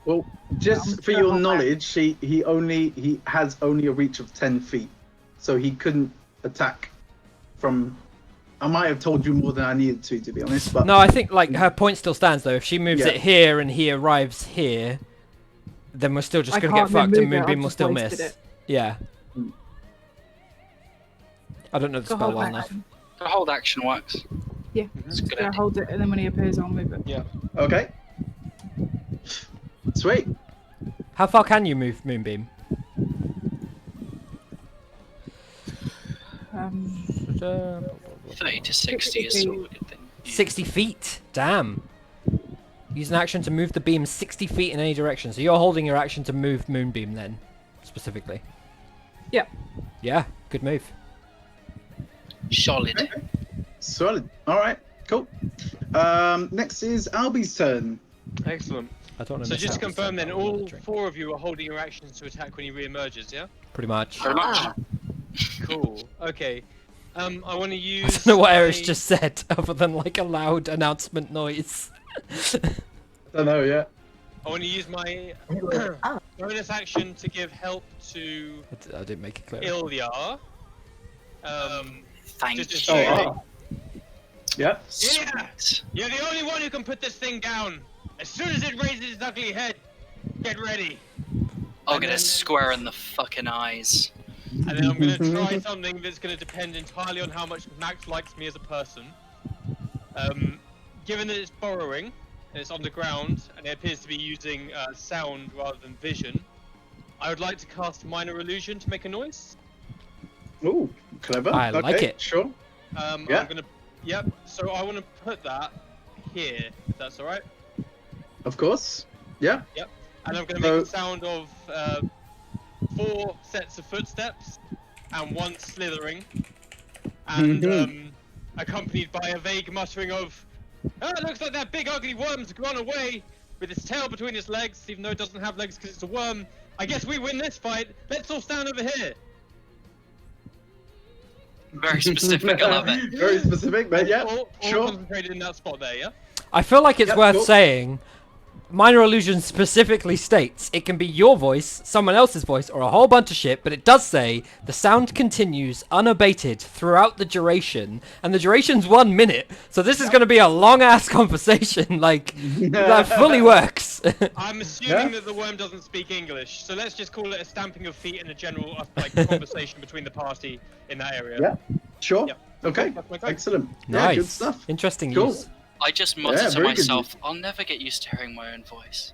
A: Well,
E: I'm
A: just for
E: gonna
A: your
E: hold back.
A: knowledge, he has only a reach of 10 feet, so he couldn't attack from. I might have told you more than I needed to be honest. But
B: No, I think like her point still stands though. If she moves
A: Yeah.
B: it here and he arrives here, then we're still just
E: I
B: gonna get
E: can't then
B: fucked and
E: move it, I've
B: moonbeam will
E: just
B: still
E: wasted
B: miss.
E: it.
B: Yeah. I don't know the
E: So
B: spell
E: hold
B: well
E: my
B: enough.
E: action.
C: The hold action works.
E: Yeah.
C: It's a good
E: Yeah,
C: idea.
E: hold it, and then when he appears, I'll move it.
F: Yeah.
A: okay, sweet.
B: How far can you move moonbeam?
C: 30 to 60 is sort of a good thing.
B: 60 feet. Damn. Use an action to move the beam 60 feet in any direction. So you're holding your action to move moonbeam then, specifically.
E: Yep.
B: Yeah, good move.
C: Solid.
A: Solid. All right, cool. Next is Albie's turn.
F: Excellent.
B: I don't know.
F: So just to confirm then, all 4 of you are holding your actions to attack when he re-emerges, yeah?
B: Pretty much.
C: Very much.
G: Ah,
F: Cool. Okay. I want to
B: I
F: use.
B: don't know what Eric's
F: my-
B: just said, other than like a loud announcement noise.
A: Don't know yet.
F: I want to use my
G: Ah.
F: bonus action to give help to
B: I didn't make it clear.
F: Ilyar.
C: Thank
F: Just to
C: you.
F: show
A: Oh,
F: you.
A: wow. Yeah.
C: Sweet.
F: You're the only one who can put this thing down. As soon as it raises its ugly head, get ready.
C: I'll
F: And
C: get
F: then-
C: a square in the fucking eyes.
F: And then I'm going to try something that's going to depend entirely on how much Max likes me as a person. Given that it's burrowing, and it's on the ground, and it appears to be using sound rather than vision, I would like to cast Minor Illusion to make a noise.
A: Ooh, clever.
B: I like
A: Okay,
B: it.
A: Sure.
F: Yeah.
A: Yeah.
F: I'm going to... Yep, so I want to put that here, if that's alright.
A: Of course. Yeah.
F: And I'm going to make a sound of 4 sets of footsteps and 1 slithering, and accompanied by a vague muttering of, "Oh, it looks like that big ugly worm's gone away with its tail between its legs, even though it doesn't have legs because it's a worm. I guess we win this fight. Let's all stand over here."
C: Very specific, I love it.
A: Very specific, but yeah.
F: All
A: Sure.
F: concentrated in that spot there, yeah?
B: I feel like it's
A: Yep,
B: worth
A: cool.
B: saying. Minor Illusion specifically states it can be your voice, someone else's voice, or a whole bunch of shit, but it does say the sound continues unabated throughout the duration, and the duration's 1 minute, so this is going to be a long-ass conversation, like, that fully works.
F: I'm assuming
A: Yeah.
F: that the worm doesn't speak English, so let's just call it a stamping of feet and a general like conversation between the party in that area.
A: Yeah. Sure.
F: Yep.
A: Okay.
F: That's my go.
A: Excellent.
B: Nice.
A: Yeah, good stuff.
B: Interesting
A: Cool.
B: use.
C: I just muttered to
A: very good
C: myself, I'll never get used to hearing my own voice.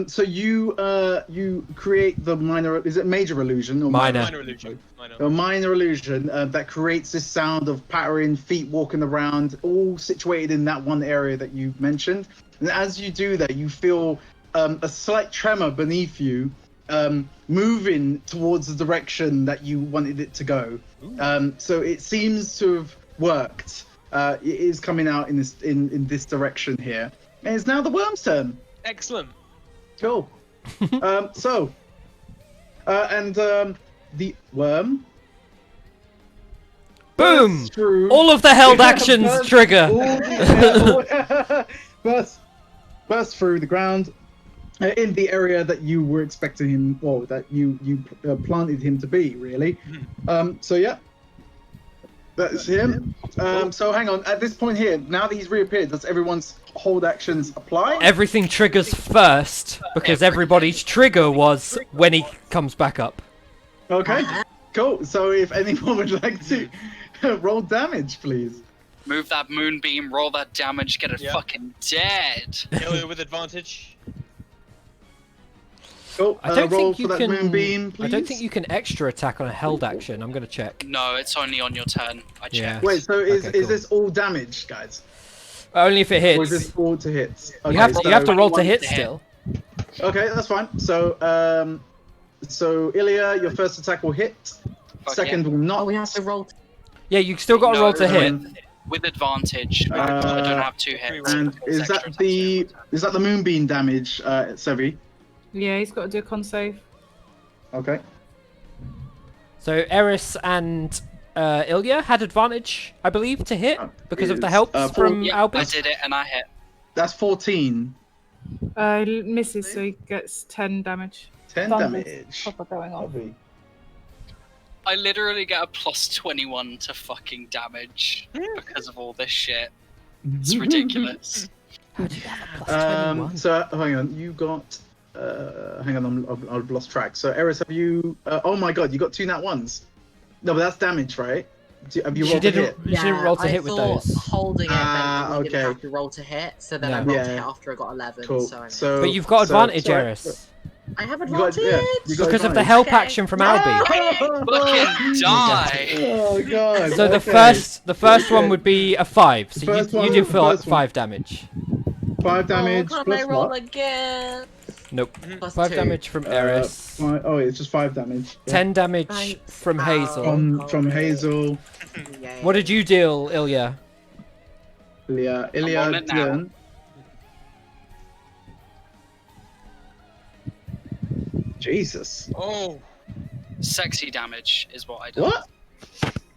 A: So you create the minor. Is it major illusion or
B: Minor.
F: Minor illusion. Minor.
A: A minor illusion that creates this sound of pattering feet walking around, all situated in that one area that you mentioned. And as you do that, you feel a slight tremor beneath you, moving towards the direction that you wanted it to go. So it seems to have worked. It is coming out in this direction here, and it's now the worm's turn.
F: Excellent.
A: Cool. The worm.
B: Boom!
A: bursts through-
B: All of the held actions
A: Bursts-
B: trigger.
A: burst through the ground in the area that you were expecting him, or that you planted him to be, really. So yeah, that's him. So hang on. At this point here, now that he's reappeared, does everyone's hold actions apply?
B: Everything triggers first, because everybody's trigger was when he comes back up.
A: Okay. Cool. So if anyone would like to roll damage, please.
C: Move that moonbeam, roll that damage, get it
F: Yeah.
C: fucking dead.
F: Kill it with advantage.
A: Cool.
B: I don't
A: roll
B: think you
A: for that
B: can.
A: moonbeam, please.
B: I don't think you can extra attack on a held action. I'm gonna check.
C: No, it's only on your turn. I checked.
B: Yeah.
A: Wait. So is
B: Okay, cool.
A: this all damage, guys?
B: Only if it
A: Or is
B: hits.
A: this all to hits?
B: You
A: Okay,
B: have to,
A: so,
B: you have to roll to
C: 21
B: hit
C: to hit.
B: still.
A: Okay, that's fine. So Ilya, your first attack will hit.
C: Fuck
A: Second will
G: Oh,
A: not.
G: we have to roll.
B: Yeah, you still got to roll to
C: No,
B: hit.
C: with advantage. I don't have 2 hits.
A: And
C: It's
A: is
C: extra
A: that the moonbeam damage, Sevi?
E: Yeah, he's got to do a con save.
A: Okay.
B: So Eris and Ilya had advantage, I believe, to hit because of the
A: It's,
B: helps
A: four-
B: from
C: Yeah, I
B: Albus.
C: did it and I hit.
A: That's 14.
E: Misses, so he gets 10 damage.
A: 10
E: Thunder's
A: damage.
E: proper going off.
A: Lovely.
C: I literally get a plus 21 to fucking damage because of all this shit. It's ridiculous.
B: How do you have a plus 21?
A: So hang on, you got. Hang on, I've lost track. So Eris, have you? Oh my god, you got 2 nat ones. No, but that's damage, right? Have you
B: She
A: rolled a
B: didn't.
A: hit?
B: You didn't roll to
G: I
B: hit with
G: thought
B: those.
G: holding it meant that we didn't
A: okay.
G: have to roll to hit, so then
B: No.
G: I rolled
A: Yeah.
G: to hit after I got 11.
A: Cool.
G: So,
A: So,
B: But you've got
A: so-
B: advantage,
A: sorry.
B: Eris,
G: I have
A: You got,
G: advantage.
A: yeah, you got
B: because of the
A: advantage.
B: help
G: Okay.
B: action from Albie.
C: Fucking die!
A: Oh god.
B: So the
A: okay.
B: first one would be a 5. So
A: First
B: you
A: one-
B: do
A: first one.
B: 5 damage.
A: 5 damage
G: Oh, can
A: plus
G: I roll
A: what?
G: again?
B: Nope.
G: Plus
B: 5
G: 2.
B: damage from Eris.
A: Oh, it's just 5 damage. Yeah.
B: 10 damage
G: Thanks.
B: from Hazel.
A: From Hazel.
G: Yay.
B: What did you deal, Ilya?
A: Ilya,
C: on it now.
A: turn. Jesus.
F: Oh,
C: Sexy damage is what I did.
A: What?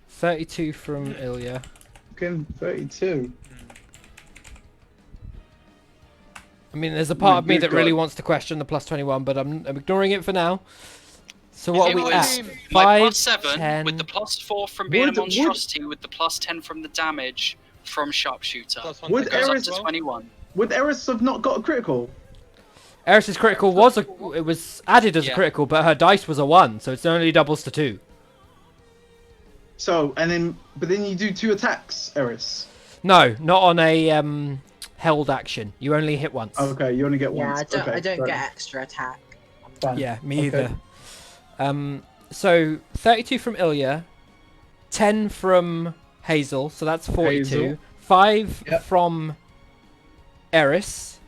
B: 32 from Ilya.
A: Fucking 32.
B: I mean, there's a part of me
A: good
B: that really
A: God.
B: wants to question the plus 21, but I'm ignoring it for now. So what
C: It
B: are we
C: was
B: at?
C: my
B: 5,
C: plus 7
B: 10...
C: with the plus 4 from being
A: Would-
C: a monstrosity with the plus 10 from the damage from sharpshooter.
F: plus 1
A: Would
F: to
C: Goes up
A: Eris-
C: to 21.
A: Would Eris have not got a critical?
B: Eris's critical was it was added as a
C: Yeah.
B: critical, but her dice was a 1, so it's only doubles to 2.
A: So, but then you do 2 attacks, Eris.
B: No, not on a held action. You only hit once.
A: Okay, you only get
G: Yeah,
A: once.
G: I don't
A: okay,
G: get extra attack.
A: fine.
B: Yeah, me
A: Okay.
B: either. So 32 from Ilya, 10 from Hazel, so that's 42.
A: Hazel.
B: 5
A: Yep.
B: from Eris,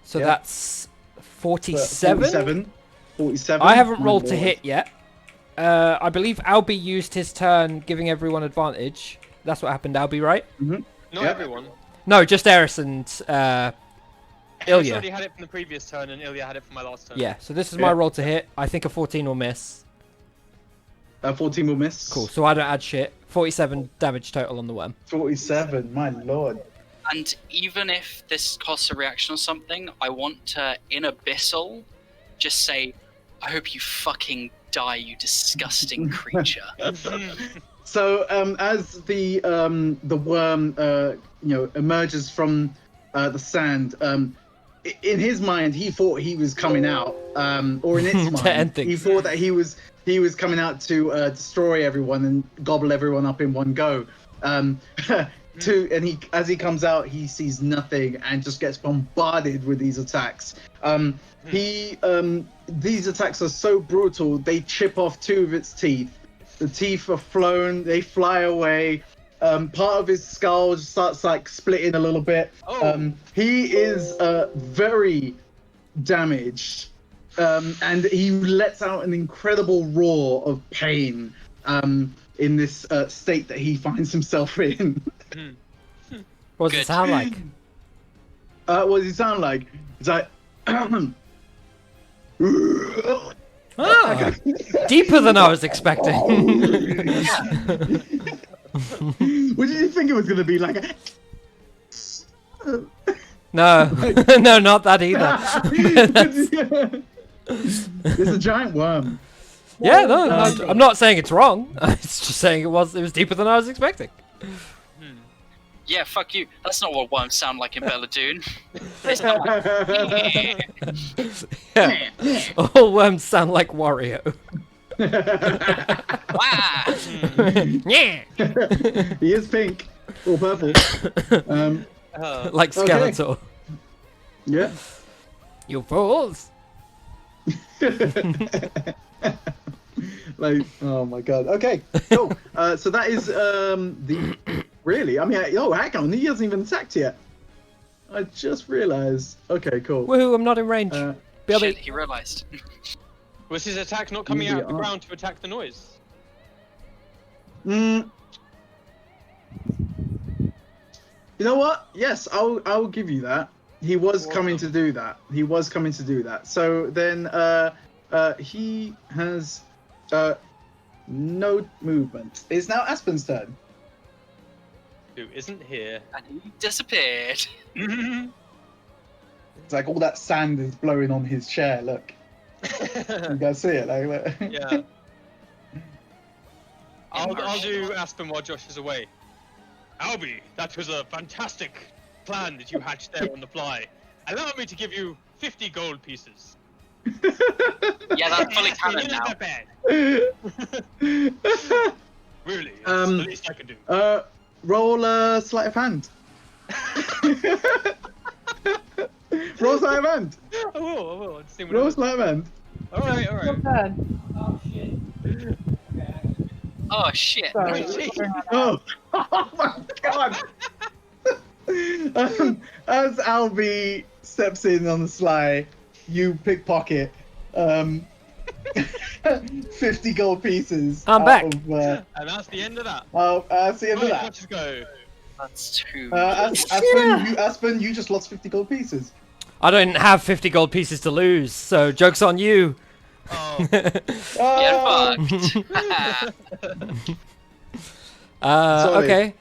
B: so
A: Yep.
B: that's 47.
A: 47.
B: I haven't
A: My
B: rolled to
A: lord.
B: hit yet. I believe Albie used his turn, giving everyone advantage. That's what happened, Albie, right?
F: Not
A: Yep.
F: everyone.
B: No, just Eris and
F: Eris
B: Ilya.
F: already had it from the previous turn, and Ilya had it from my last turn.
B: Yeah, so this is my
A: Yeah.
B: roll to hit. I think a 14 will miss.
A: 14 will miss.
B: Cool, so I don't add shit. 47 damage total on the worm.
A: 47, my lord.
C: And even if this costs a reaction or something, I want to, in Abyssal, just say, I hope you fucking die, you disgusting creature.
A: So, as the worm, emerges from the sand, in his mind, he thought he was coming out, or in its
B: To end
A: mind,
B: things.
A: he thought that he was coming out to destroy everyone and gobble everyone up in one go. And as he comes out, he sees nothing and just gets bombarded with these attacks. These attacks are so brutal, they chip off 2 of its teeth. The teeth are flown, they fly away. Part of his skull just starts like splitting a little bit.
F: Oh.
A: He is very damaged, and he lets out an incredible roar of pain in this state that he finds himself in.
B: What does it
C: Good.
B: sound like?
A: What does he sound like? It's like.
B: Ah, deeper than I was expecting.
A: What did you think it was going to be like?
B: No, no, not that either.
A: It's a giant worm.
B: Yeah, no, I'm not saying it's wrong. It's just saying it was deeper than I was expecting.
C: Yeah, fuck you. That's not what worms sound like in Bela'Dun. They sound like,
B: Yeah. All worms sound like Wario.
C: wow!
B: Yeah.
A: He is pink or purple.
B: Like
A: Okay.
B: Skeletor.
A: Yeah.
B: You fools.
A: Like, oh my god. Okay, cool. So that is the Really? I mean, oh, hang on, he hasn't even attacked yet. I just realised. Okay, cool.
B: Woohoo! I'm not in range. BRB.
C: Shit, he realised.
F: Was his attack not coming out of the ground to attack the noise?
A: You know what? Yes, I'll give you that. He was coming to do that. He was coming to do that. So then he has no movement. It's now Aspen's turn.
F: Who isn't here?
C: And he disappeared.
A: It's like all that sand is blowing on his chair. Look, you guys see it? Like, look.
F: Yeah. I'll do Aspen while Josh is away. Albie, that was a fantastic plan that you hatched there on the fly. Allow me to give you 50 gold pieces.
C: Yeah, that's fully canon
F: It
C: now.
F: isn't that bad. Really, it's the least I can do.
A: Roll a sleight of hand. Roll sleight of hand.
F: I will. I'll see what
A: Roll
F: it is.
A: sleight of hand.
F: Alright.
E: Your turn.
C: Oh shit.
E: Sorry.
A: Oh, oh my god! As Albie steps in on the sly, you pickpocket 50 gold pieces.
B: I'm back.
F: And that's the end of that.
A: That's the end of
F: Right,
A: that.
F: let's just go.
C: That's too.
A: Aspen, you just lost 50 gold pieces.
B: I don't have 50 gold pieces to lose, so joke's on you.
F: Oh,
C: Get fucked.
A: Sorry.
B: Okay,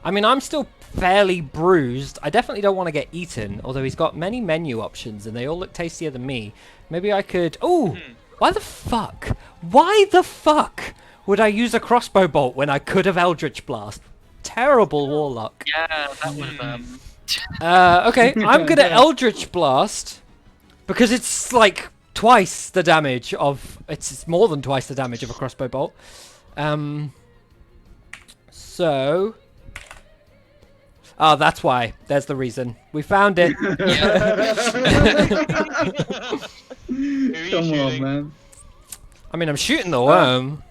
B: I mean, I'm still fairly bruised. I definitely don't want to get eaten, although he's got many menu options and they all look tastier than me. Maybe I could... Oh! Why the fuck would I use a crossbow bolt when I could have Eldritch Blast? Terrible warlock.
C: Yeah, that would have.
B: Okay, I'm gonna Eldritch Blast because it's like twice the damage of... It's more than twice the damage of a crossbow bolt. So... Oh, that's why. There's the reason. We found it.
A: Come on, man.
B: I mean, I'm shooting the worm.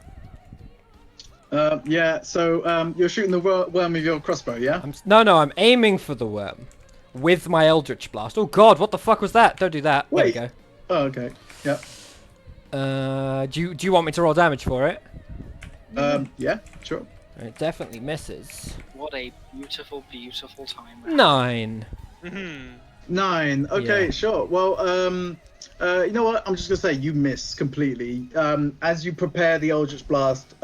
A: Yeah, so you're shooting the worm with your crossbow, yeah?
B: No, I'm aiming for the worm with my Eldritch Blast. Oh god, what the fuck was that? Don't do that.
A: Wait.
B: There we
A: Oh, okay. Yep.
B: go. Do you want me to roll damage for it?
A: Yeah, sure.
B: It definitely misses.
C: What a beautiful, beautiful time.
B: 9.
A: 9. Okay,
B: Yeah.
A: sure. Well, you know what? I'm just gonna say you miss completely. As you prepare the Eldritch Blast,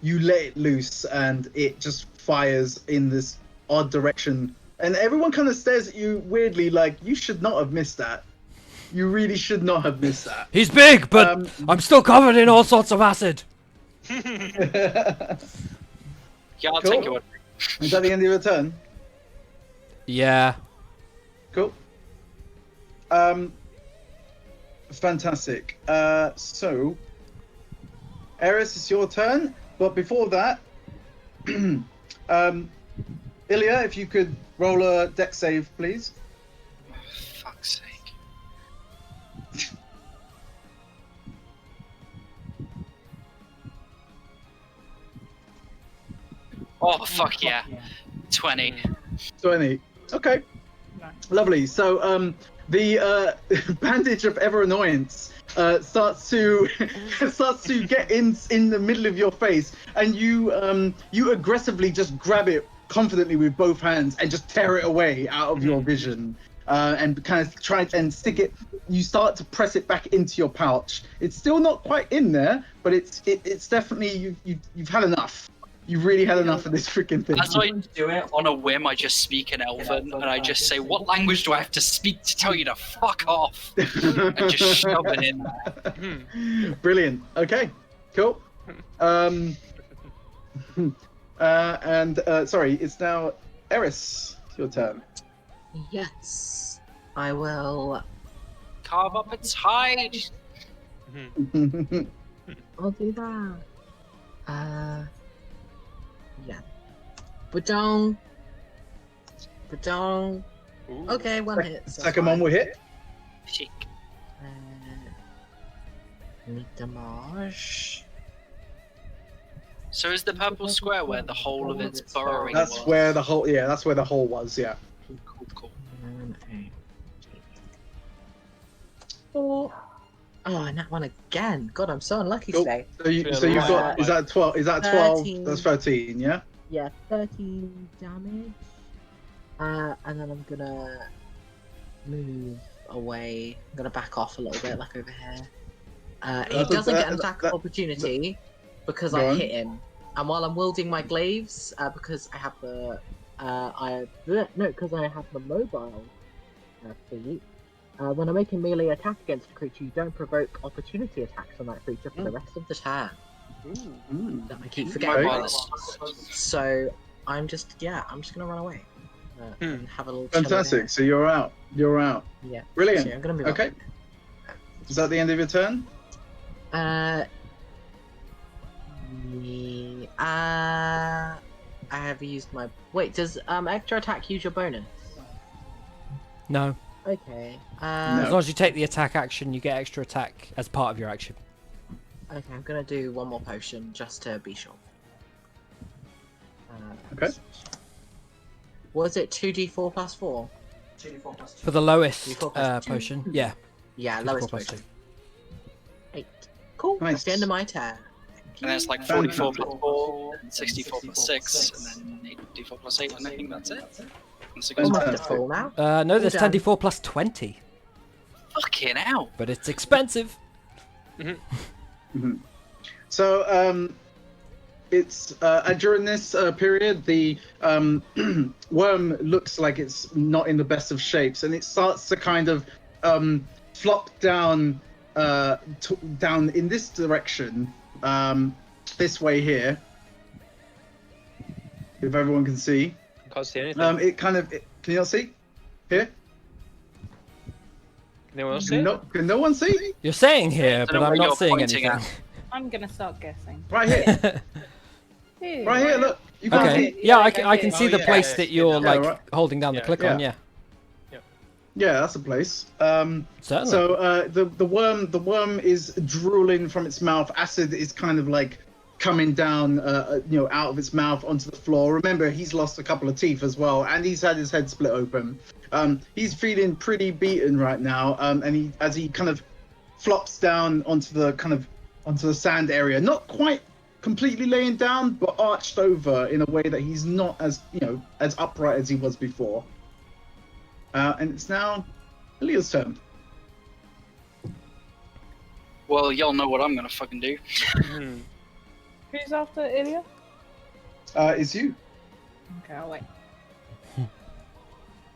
A: you let it loose and it just fires in this odd direction. And everyone kind of stares at you weirdly, like you should not have missed that. You really should not have missed that.
B: He's big, but I'm still covered in all sorts of acid.
C: Yeah, I'll
A: Cool.
C: take your.
A: Is that the end of your turn?
B: Yeah.
A: Cool. Fantastic. So, Eris, it's your turn. But before that, Ilya, if you could roll a dex save, please.
C: Fuck's sake. Oh fuck yeah. 20.
A: 20. Okay. Lovely. So, the bandage of ever annoyance starts to get in the middle of your face, and you aggressively just grab it confidently with both hands and just tear it away out of your vision, and kind of try and stick it. You start to press it back into your pouch. It's still not quite in there, but it's definitely you've had enough. You've really had enough of this freaking thing.
C: As I do it on a whim, I just speak in Elven, and I just say, "What language do I have to speak to tell you to fuck off?" And just shove it in there.
A: Brilliant. Okay. Cool. Sorry, it's now Eris. It's your turn.
G: Yes. I will.
C: Carve up its hide.
G: I'll do that. Yeah. Badong.
F: Ooh.
G: Okay, one hit. so
A: Second
G: fine.
A: one will hit.
C: Chic.
G: Meet Damage.
C: So is the purple square where the whole of its burrowing
A: That's
C: was?
A: where the hole. Yeah, that's where the hole was. Yeah.
C: Cool.
G: Oh, and that one again. God, I'm so unlucky
A: Cool.
G: today.
A: So you
F: Feeling
A: so you've got
F: like-
A: is that 12? Is that 12?
G: 13.
A: That's 13. Yeah.
G: Yeah, 13 damage. And then I'm gonna move away. I'm gonna back off a little bit, like over here. He
A: That-
G: doesn't get an
A: that-
G: attack
A: that-
G: opportunity because
A: Go
G: I
A: on.
G: hit him. And while I'm wielding my glaives, because I have the because I have the mobile feat. When I make a melee attack against a creature, you don't provoke opportunity attacks on that creature for the rest of the turn.
A: Mm.
G: That I keep forgetting.
A: Okay.
G: About. So I'm just gonna run away and have a little. chill over
A: Fantastic. So you're out. You're out.
G: here. Yeah.
A: Brilliant.
G: So I'm gonna move.
A: Okay. Is that the end of your turn?
G: I have used my. Wait, does extra attack use your bonus?
B: No.
G: Okay.
B: As long as you take the attack action, you get extra attack as part of your action.
G: Okay, I'm gonna do one more potion just to be sure.
A: Okay.
G: Was it 2d4 plus 4?
B: For the lowest
G: 2d4 plus 2?
B: potion, yeah.
G: Yeah,
B: 2d4
G: lowest
B: plus
G: potion.
B: 2.
G: 8. Cool.
A: Nice.
G: That's the end of my turn.
C: And then it's like 44 plus 4, 64 plus 6, and then 84 plus 8, and I think that's it. That's a good
G: Almost
C: start.
G: at full now.
B: No, there's
G: done.
B: 10d4 plus 20,
C: Fucking hell!
B: but it's expensive.
A: So it's during this period, the worm looks like it's not in the best of shapes, and it starts to kind of flop down down in this direction, this way here. If everyone can see,
F: Can't see anything.
A: it kind of can you not see here?
F: Can anyone else see it?
A: Can no one see?
B: You're saying here,
C: I
B: but
C: don't know
B: I'm
C: where
B: not
C: you're
B: seeing
C: pointing
B: anything.
E: I'm gonna start guessing.
A: Right here,
E: Here.
A: right here. Look, you can't
B: Okay.
A: see.
B: Yeah, I can see
F: Oh,
B: the
F: yeah,
B: place
F: yeah,
B: that
F: yeah,
B: you're
F: yeah,
B: like
A: right.
B: holding down the
F: Yeah.
B: click on. Yeah,
A: Yeah, that's a place.
B: certainly.
A: So the worm is drooling from its mouth. Acid is kind of like coming down, out of its mouth onto the floor. Remember, he's lost a couple of teeth as well, and he's had his head split open. He's feeling pretty beaten right now, and as he kind of flops down onto the sand area, not quite completely laying down, but arched over in a way that he's not as as upright as he was before. And it's now Leah's turn.
C: Well, y'all know what I'm gonna fucking do.
F: Hmm.
E: Who's after Ilya?
A: It's you.
E: Okay, I'll wait.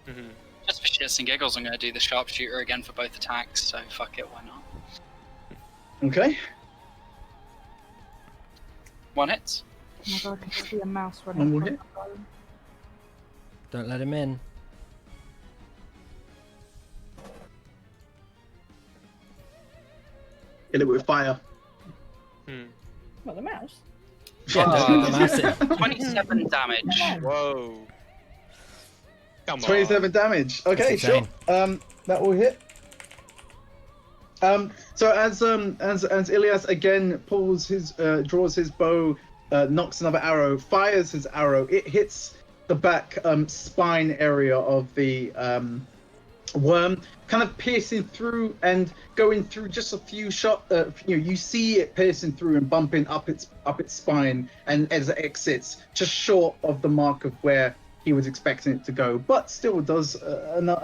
F: Mhm.
C: Just for shits and giggles, I'm gonna do the sharpshooter again for both attacks, so fuck it, why not?
A: Okay.
C: One hit.
E: Oh my god, I can see a mouse
A: One
E: running.
A: more
E: from
A: hit.
E: the phone.
B: Don't let him in.
A: Hit it with fire.
F: Hmm.
E: What, the mouse?
B: Yeah,
C: Oh.
B: massive.
C: 27 damage.
F: Whoa. Come on.
A: 27 damage. Okay,
B: That's
A: sure.
B: insane.
A: That will hit. So as Ilias again draws his bow, knocks another arrow, fires his arrow. It hits the back spine area of the worm, kind of piercing through and going through just a few shot. You see it piercing through and bumping up its spine, and as it exits, just short of the mark of where he was expecting it to go, but still does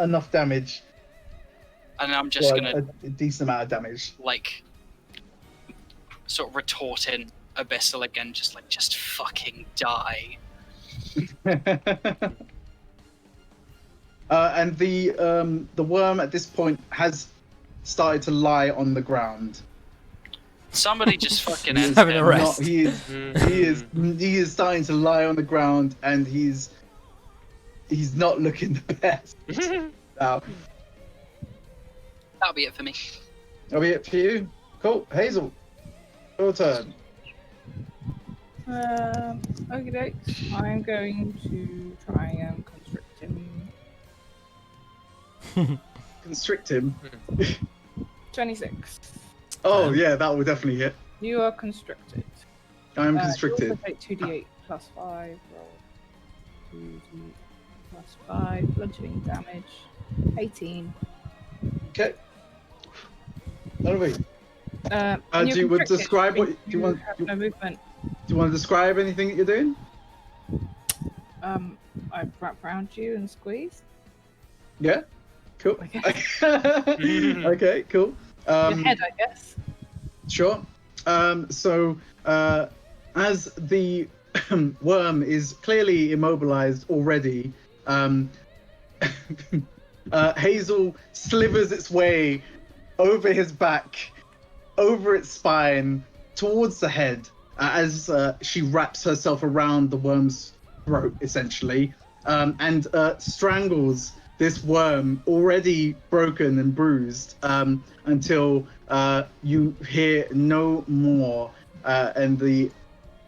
A: enough damage.
C: And I'm just
A: Well,
C: gonna,
A: a decent amount of damage.
C: like, sort of retort in Abyssal again, just fucking die.
A: And the worm at this point has started to lie on the ground.
C: Somebody just fucking
B: He's
C: ends
B: having
C: him.
B: a rest.
A: He is starting to lie on the ground, and he's not looking the best. Now,
C: That'll be it for me.
A: that'll be it for you. Cool, Hazel, your turn.
E: Okay, dokes. I'm going to try and constrict him.
A: Constrict him.
E: 26.
A: Oh yeah, that will definitely hit.
E: You are constricted.
A: I am
E: You
A: constricted.
E: also take 2d8 plus 5. Roll 2d plus 5. Bludgeoning damage. 18.
A: Okay. Anyway,
E: And
A: do
E: you're
A: you want to
E: constricted,
A: describe what
E: which
A: do you want?
E: have
A: Do
E: no movement.
A: you want to describe anything that you're doing?
E: I wrap around you and squeeze.
A: Yeah. Cool.
E: Okay.
A: Okay. Cool.
E: Your head, I guess.
A: Sure. So, as the worm is clearly immobilized already, Hazel slivers its way over his back, over its spine, towards the head, as she wraps herself around the worm's throat, essentially, and strangles this worm, already broken and bruised, until you hear no more, and the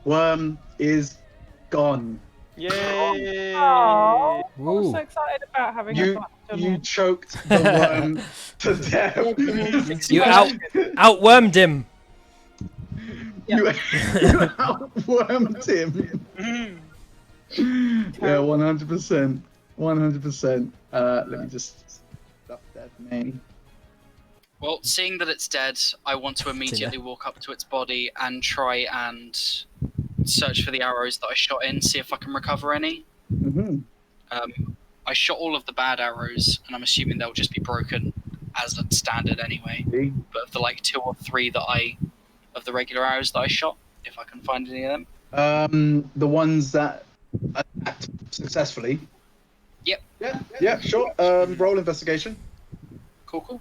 A: worm is gone.
F: Yay!
E: Oh, I was
B: Ooh.
E: so excited about having a
A: You
E: fun
A: you choked the worm to death.
B: You outwormed him.
A: You outwormed him. Yeah, 100%. 100%. Let me just stuff that name.
C: Well, seeing that it's dead, I want to immediately walk up to its body and try and search for the arrows that I shot in, see if I can recover any.
A: Mm-hmm.
C: I shot all of the bad arrows, and I'm assuming they'll just be broken as a standard anyway. But of the like 2 or 3 of the regular arrows that I shot, if I can find any of them.
A: The ones that attacked successfully.
C: Yep.
A: Yeah, sure. Roll investigation.
C: Cool.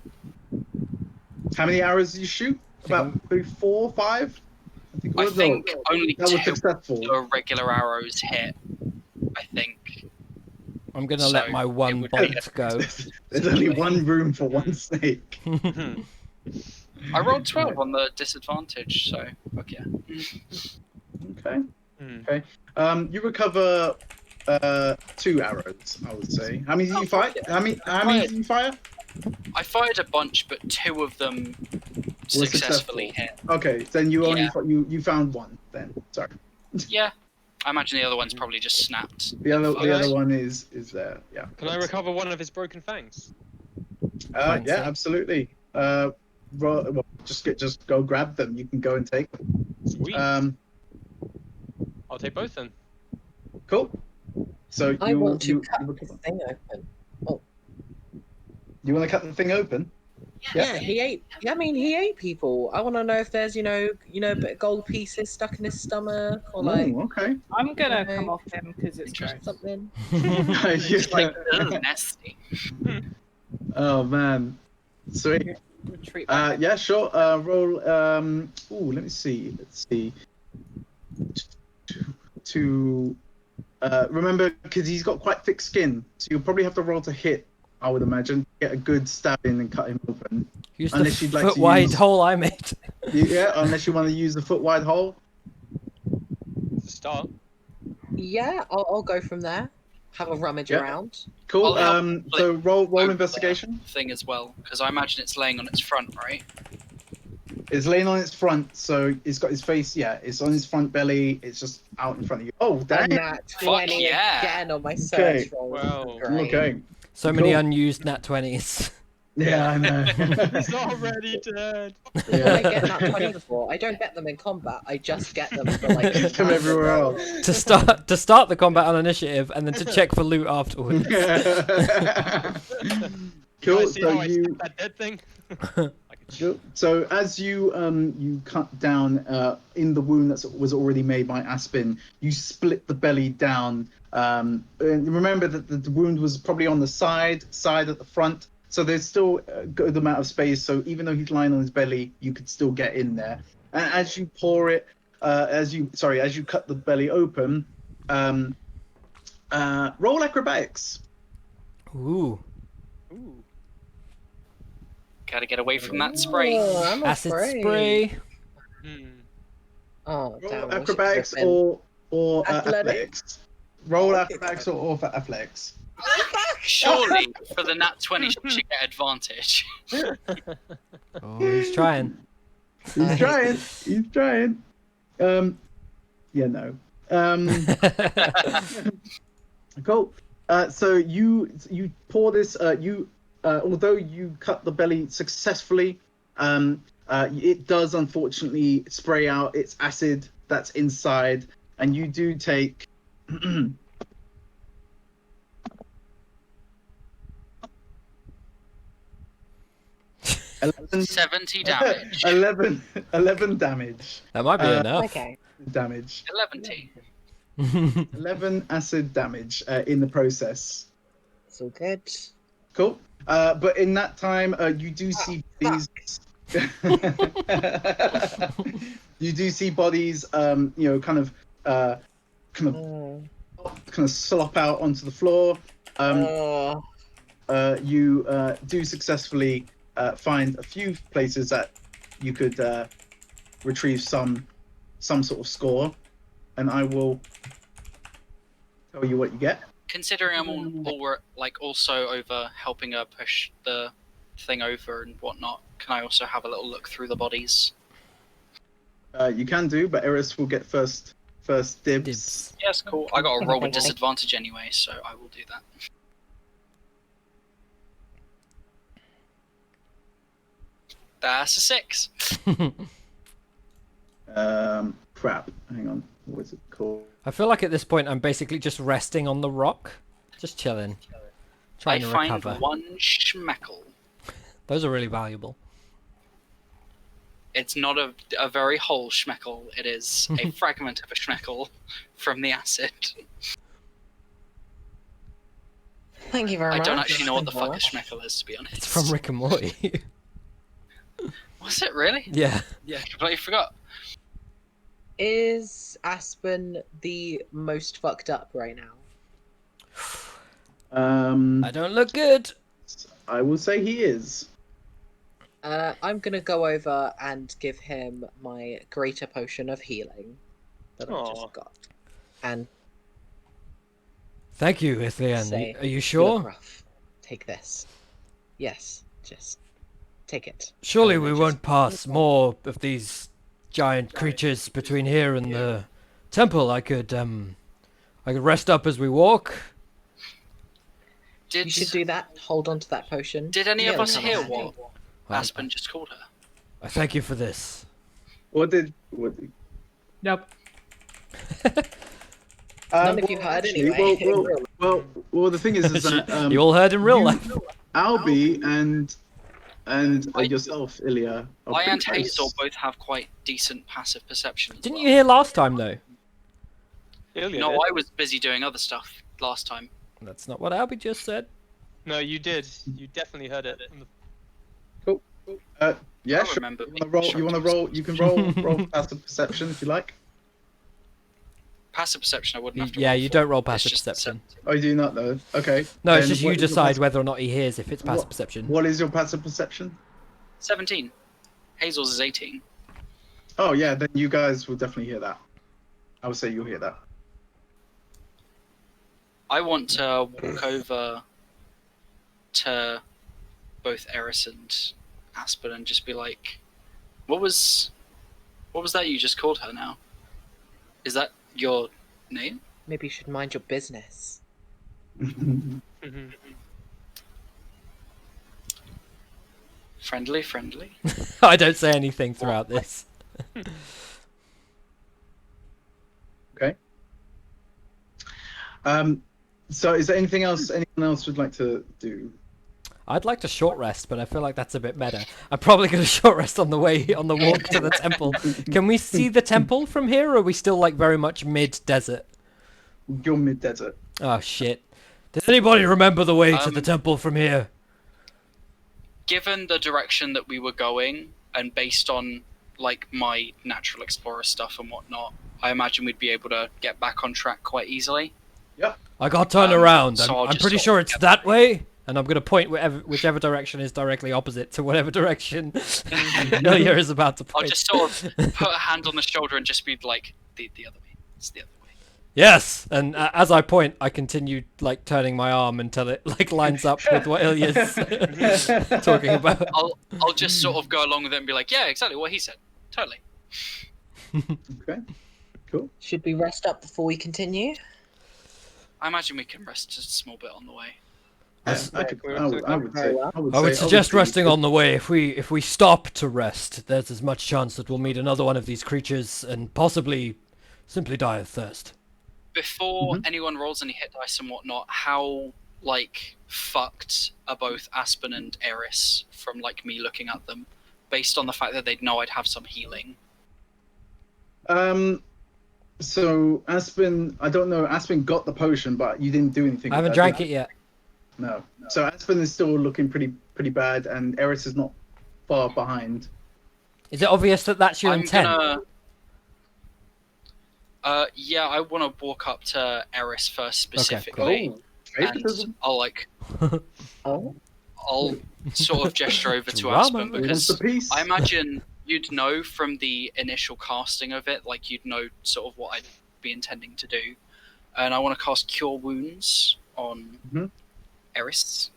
A: How many arrows did you shoot? About 4, 5?
C: I think only
A: that was
C: 2
A: successful.
C: the regular arrows hit. I think.
B: I'm gonna
C: So,
B: let my
C: it
B: one
C: would
B: bolt
C: be
B: go.
A: There's only one room for one snake.
C: I rolled 12 on the disadvantage, so fuck yeah.
A: Okay. Okay. You recover 2 arrows, I would say. How many did you fire? How many did you fire?
C: I fired a bunch, but 2 of them successfully hit.
A: Okay, then you only
C: Yeah.
A: you found 1 then. Sorry.
C: Yeah. I imagine the other one's probably just snapped.
A: The other
C: Fuck.
A: one is there. Yeah.
F: Can I recover one of his broken fangs?
B: Fancy.
A: Yeah, absolutely. Just go grab them. You can go and take them.
F: Sweet. I'll take both then.
A: Cool. So
G: I want to cut
A: you
G: this thing open.
A: You want to cut the thing open?
G: Yeah, he ate. I mean, he ate people. I want to know if there's, a bit of gold pieces stuck in his stomach, or like
A: Oh, okay.
E: I'm gonna
G: Okay.
E: come off him because it's gross.
G: something.
C: It's like, ugh, nasty.
A: Oh man, sweet.
E: Retreat back.
A: Yeah, sure. Roll. Let me see. Let's see. To remember, because he's got quite thick skin, so you'll probably have to roll to hit. I would imagine, get a good stab in and cut him open.
B: Use
A: Unless
B: the
A: you'd like
B: foot
A: to
B: wide
A: use-
B: hole I made.
A: Yeah, unless you want to use the foot wide hole.
F: Start.
G: Yeah, I'll go from there. Have a rummage
A: Yeah.
G: around.
A: Cool.
C: I'll help
A: So roll
C: over
A: investigation.
C: the thing as well, because I imagine it's laying on its front, right?
A: It's laying on its front, so it's got his face. Yeah, it's on his front belly. It's just out in front of you. Oh,
G: And
A: dang.
G: that
C: Fuck
G: 20
C: yeah.
G: again on my search roll.
F: Wow.
G: Great.
A: Okay.
B: So many
A: Cool.
B: unused nat 20s.
A: Yeah, I know.
F: He's already dead.
G: What do I get that 20 for? I don't get them in combat. I just get them for like
A: From everywhere else.
B: to start the combat on initiative and then to check for loot afterwards.
F: You
A: Cool.
F: guys see
A: So
F: how I
A: you.
F: stabbed that dead thing?
A: Cool. So as you cut down in the wound that was already made by Aspen, you split the belly down. And remember that the wound was probably on the side at the front. So there's still a good amount of space. So even though he's lying on his belly, you could still get in there. And as you pour it, as you cut the belly open, roll acrobatics.
B: Ooh.
F: Ooh.
C: Gotta get away from that spray.
G: Oh, I'm
B: Acid
G: afraid.
B: spray.
F: Hmm.
G: Oh,
A: Roll
G: damn, I
A: acrobatics
G: should've been-
A: or
G: Athletics?
A: athletics. Roll
G: Oh,
A: acrobatics or for athletics.
C: Surely, for the nat 20, she should get advantage.
B: Oh, he's trying.
A: He's trying. He's trying. Yeah, no. Cool. So you pour this. Although you cut the belly successfully, it does unfortunately spray out its acid that's inside, and you do take.
C: 70 damage.
A: 11 damage.
B: That might be enough.
G: Okay.
A: Damage.
C: 11.
A: 11 acid damage in the process.
G: It's all good.
A: Cool. But in that time, you do see these. You do see bodies, kind of slop out onto the floor. You do successfully find a few places that you could retrieve some sort of score, and I will tell you what you get.
C: Considering I'm also over helping her push the thing over and whatnot, can I also have a little look through the bodies?
A: You can do, but Eris will get first dibs.
C: Yes, cool. I got a roll with disadvantage anyway, so I will do that. That's a 6.
A: Crap. Hang on. What was it called?
B: I feel like at this point I'm basically just resting on the rock, just chilling, trying to
C: find
B: recover.
C: 1 schmeckle.
B: Those are really valuable.
C: It's not a very whole schmeckle. It is a fragment of a schmeckle from the acid.
G: Thank you very much.
C: I don't actually know what the fuck a schmeckle is, to be honest.
B: It's from Rick and Morty.
C: Was it really?
B: Yeah.
C: Yeah, completely forgot.
G: Is Aspen the most fucked up right now?
B: I don't look good.
A: I will say he is.
G: I'm gonna go over and give him my greater potion of healing that I just got. And
B: Thank you, Ithlian.
G: say,
B: Are you
G: "You look
B: sure?
G: rough. Take this. Yes, just take it.
B: Surely
G: And
B: we
G: just-
B: won't pass more of these giant creatures between here and the temple. I could rest up as we walk.
C: Did
G: You should do that. Hold on to that potion.
C: Did any of
G: It'll
C: us
G: come
C: hear
G: handy.
C: what Aspen just called her?
B: I thank you for this.
A: What did?
E: Nope.
G: None of you heard
A: actually,
G: anyway.
A: Well, the thing is that
B: You all heard in real life.
A: Albie and yourself, Ilya. are
C: I
A: pretty
C: and
A: close.
C: Hazel both have quite decent passive perception. As
B: Didn't
C: well.
B: you hear last time though?
F: Ilya
C: No,
F: did.
C: I was busy doing other stuff last time.
B: That's not what Albie just said.
F: No, you did. You definitely heard it.
A: Yeah,
C: I
A: sure.
C: remember
A: You want to roll? You can roll passive perception if you like.
C: Passive perception, I wouldn't have to.
B: Yeah,
C: roll
B: you
C: for.
B: don't roll
C: It's
B: passive
C: just
B: perception.
A: Oh, you do not though. Okay.
B: No, it's
A: Then
B: just you
A: what is your
B: decide
A: passive-
B: whether or not he hears if it's passive
A: What-
B: perception.
A: What is your passive perception?
C: 17. Hazel's is 18.
A: Oh yeah, then you guys will definitely hear that. I would say you'll hear that.
C: I want to walk over to both Eris and Aspen and just be like, what was that you just called her now? Is that your name?
G: Maybe you should mind your business.
F: Mhm.
C: Friendly.
B: I don't say anything throughout this.
A: Okay. So is there anything else anyone else would like to do?
B: I'd like to short rest, but I feel like that's a bit meta. I'm probably going to short rest on the walk to the temple. Can we see the temple from here, or are we still like very much mid-desert?
A: You're mid-desert.
B: Oh shit. Does anybody remember the way to the
C: Um,
B: temple from here?
C: Given the direction that we were going, and based on like my natural explorer stuff and whatnot, I imagine we'd be able to get back on track quite easily.
B: I got turned around.
C: so I'll
B: I'm
C: just
B: pretty
C: sort
B: sure
C: of
B: it's
C: get
B: that way. And I'm going to point whichever direction is directly opposite to whatever direction Ilya is about to
C: I'll
B: point.
C: just sort of put a hand on the shoulder and just be like, the other way. It's the other way.
B: Yes, and as I point, I continue like turning my arm until it like lines up with what Ilya's talking about.
C: I'll just sort of go along with it and be like, yeah, exactly what he said. Totally.
A: Okay. Cool.
G: Should we rest up before we continue?
C: I imagine we can rest a small bit on the way.
A: Yeah, I would
G: Very
A: say.
G: well.
A: I would
B: I would
A: say,
B: suggest
A: obviously,
B: resting on the way. If we stop to rest, there's as much chance that we'll meet another one of these creatures and possibly simply die of thirst.
C: Before anyone rolls any hit dice and whatnot, how like fucked are both Aspen and Eris from like me looking at them, based on the fact that they'd know I'd have some healing?
A: So Aspen, I don't know. Aspen got the potion, but you didn't do anything.
B: I haven't
A: with that,
B: drank
A: did
B: it
A: you?
B: yet.
A: No. So Aspen is still looking pretty bad, and Eris is not far behind.
B: Is it obvious that that's your
C: I'm
B: intent?
C: gonna. Yeah, I want to walk up to Eris first specifically, and I'll like,
G: Oh.
C: I'll sort of gesture over to
B: Drama.
C: Aspen
A: Wants
C: because
A: the peace.
C: I imagine you'd know from the initial casting of it, like you'd know sort of what I'd be intending to do, and I want to cast Cure Wounds on Eris.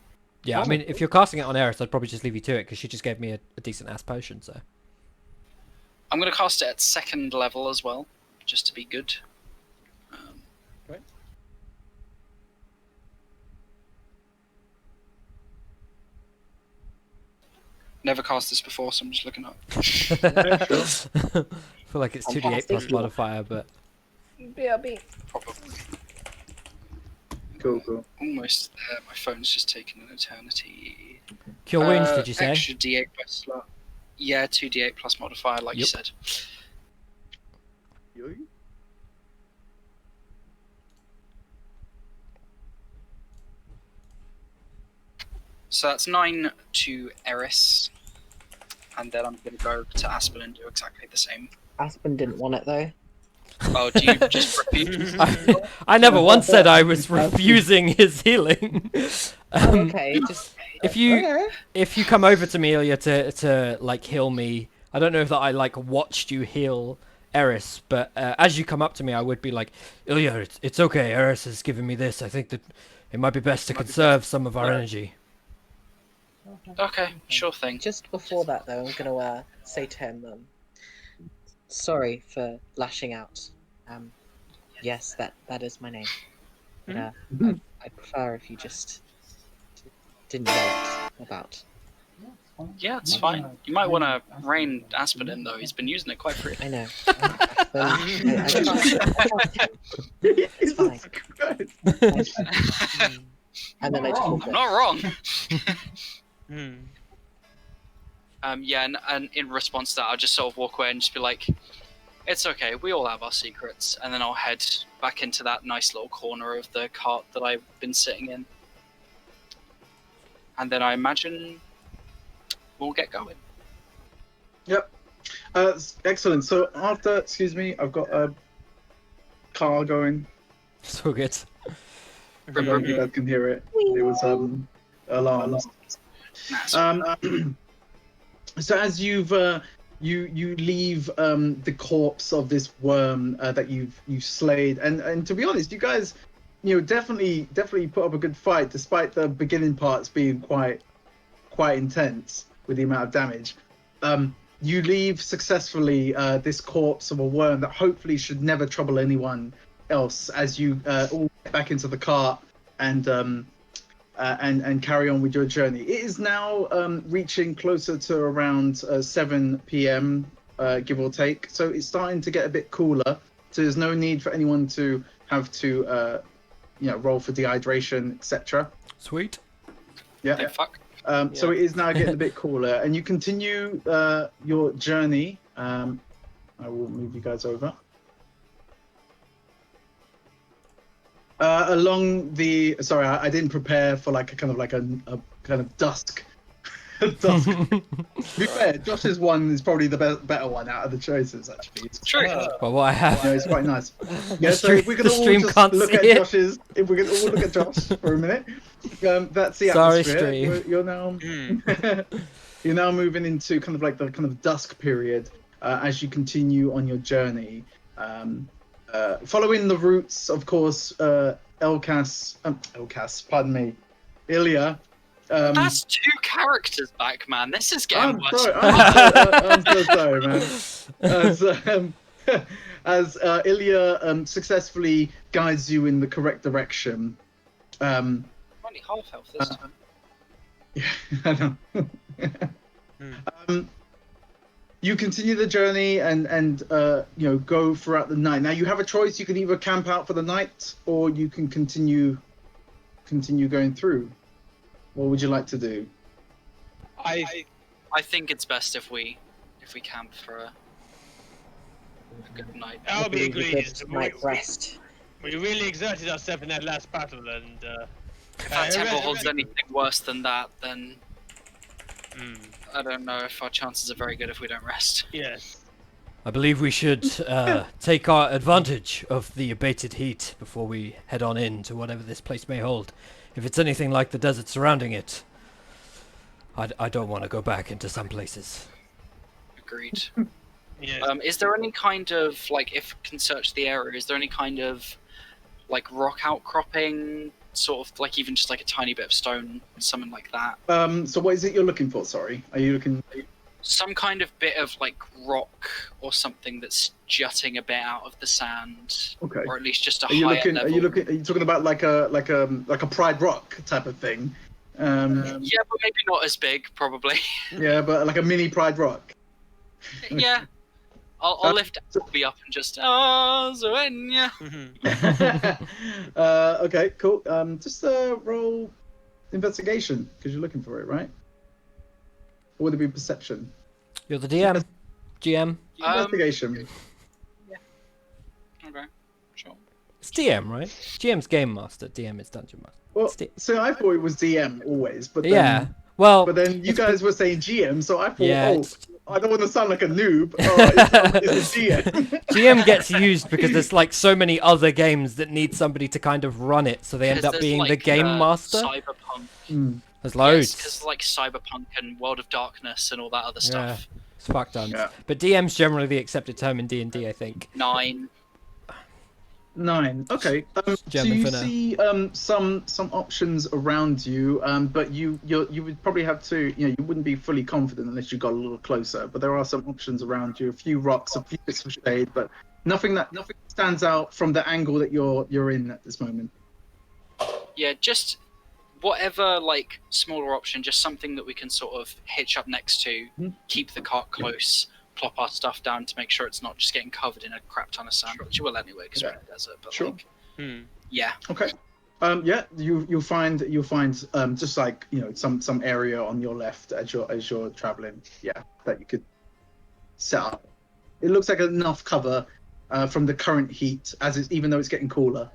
B: Yeah, I mean, if you're casting it on Eris, I'd probably just leave you to it because she just gave me a decent ass potion. So
C: I'm going to cast it at 2nd level as well, just to be good.
A: Okay.
C: Never cast this before, so I'm just looking up.
B: I feel like it's 2d8 plus modifier, but
E: BRB.
C: Probably.
A: Cool.
C: Almost there. My phone's just taken an eternity.
B: cure wounds. Did you say?
C: Extra d8 by slot. Yeah, 2d8 plus modifier, like you
B: Yep.
C: said. So that's 9 to Eris. And then I'm going to go to Aspen and do exactly the same.
G: Aspen didn't want it though.
C: Oh, do you just refuse?
B: I never once said I was refusing his healing.
G: Okay, just
B: If you come over to me, Ilya, to like heal me, I don't know if that I like watched you heal Eris, but as you come up to me, I would be like, Ilya, it's okay. Eris has given me this. I think that it might be best to conserve some of our energy.
C: Okay, sure thing.
G: just before that though, I'm gonna say to him, sorry for lashing out. Yes, that is my name. But I'd prefer if you just didn't yell about.
C: Yeah, it's fine. You might want to rein Aspen in, though. He's been using it quite freely.
G: I know. I trust him. It's fine. And then I just walk
C: I'm
G: away.
C: not wrong. Yeah, and in response to that, I'll just sort of walk away and just be like, it's okay, we all have our secrets. And then I'll head back into that nice little corner of the cart that I've been sitting in. And then I imagine we'll get going.
A: Yep. Excellent. So after, excuse me, I've got a car going.
B: So good.
A: I don't know if you guys can hear it. It was alarms. So as you've you leave the corpse of this worm that you've slayed, and to be honest, you guys, definitely put up a good fight despite the beginning parts being quite intense with the amount of damage. You leave successfully this corpse of a worm that hopefully should never trouble anyone else as you all get back into the cart and carry on with your journey. It is now reaching closer to around 7 p.m. Give or take. So it's starting to get a bit cooler. So there's no need for anyone to have to roll for dehydration, etc.
B: Sweet.
A: Yeah.
C: Fuck.
A: So it is now getting a bit cooler, and you continue your journey. I will move you guys over. Along the I didn't prepare for like a kind of dusk. To be fair, Josh's one is probably the better one out of the choices. Actually, it's
C: True.
B: Well, what I have.
A: it's quite nice. Yeah,
B: The
A: so if we can
B: the
A: all
B: stream
A: just
B: can't
A: look
B: see
A: at
B: it.
A: Josh's, if we can all look at Josh for a minute, that's the
B: Sorry,
A: atmosphere.
B: stream.
A: You're now you're now moving into kind of like the kind of dusk period as you continue on your journey, following the routes, of course. Elkas, pardon me, Ilya.
C: That's 2 characters back, man. This is getting
A: I'm
C: worse.
A: sorry, I'm so sorry, man. as Ilya successfully guides you in the correct direction.
C: I'm only half health this time.
A: Yeah, I know.
F: Hmm.
A: You continue the journey and go throughout the night. Now you have a choice. You can either camp out for the night or you can continue going through. What would you like to do?
C: I think it's best if we camp for a good night.
F: I'll be
G: Maybe we
F: agreed.
G: could night rest.
F: We really exerted ourselves in that last battle, and
C: If that temple
F: rest-
C: holds anything worse than that, then
F: Hmm.
C: I don't know if our chances are very good if we don't rest.
F: Yes.
B: I believe we should take our advantage of the abated heat before we head on in to whatever this place may hold. If it's anything like the desert surrounding it, I don't want to go back into some places.
C: Agreed.
F: Yes.
C: Is there any kind of, like, if we can search the area, is there any kind of, like, rock outcropping, sort of, like, even just, like, a tiny bit of stone, something like that?
A: So what is it you're looking for? Sorry, are you looking?
C: Some kind of bit of, like, rock or something that's jutting a bit out of the sand,
A: Okay.
C: or at least just a
A: Are you
C: higher
A: looking?
C: level.
A: Are you talking about like a Pride Rock type of thing?
C: Yeah, but maybe not as big, probably.
A: Yeah, but like a mini Pride Rock.
C: Yeah. I'll lift Abby up and just Zoenya.
F: Mhm.
A: Okay, cool. Just roll investigation because you're looking for it, right? Or would it be perception?
B: You're the DM, GM.
A: Investigation.
C: Okay, sure.
B: It's DM, right? GM's game master. DM is dungeon master.
A: Well,
B: It's D-
A: so I thought it was DM always, but then,
B: yeah. Well,
A: But then you guys were saying GM, so I thought,
B: Yeah,
A: oh,
B: it's-
A: I don't want to sound like a noob. Oh, it's a GM.
B: GM gets used because there's like so many other games that need somebody to kind of run it, so they end
C: Because
B: up
C: there's,
B: being the
C: like,
B: game master.
C: Cyberpunk.
A: Mm.
B: There's loads.
C: Because like Cyberpunk and World of Darkness and all that other stuff.
B: It's fuck tons.
A: Yeah.
B: But DM's generally the accepted term in D&D, I think.
C: 9.
A: 9. Okay. So
B: German
A: you
B: for now.
A: see some options around you, but you would probably have to, you wouldn't be fully confident unless you got a little closer. But there are some options around you, a few rocks, a few bits of shade, but nothing stands out from the angle that you're in at this moment.
C: Yeah, just whatever like smaller option, just something that we can sort of hitch up next to,
A: Mhm.
C: keep the cart close, plop our stuff down to make sure it's not just getting covered in a crap ton of sand, which it will anyway because we're in a desert. But
A: Sure.
C: like,
F: Hmm.
C: yeah,
A: Okay. Yeah, you'll find just like some area on your left as you're traveling. Yeah, that you could set up. It looks like enough cover from the current heat, even though it's getting cooler.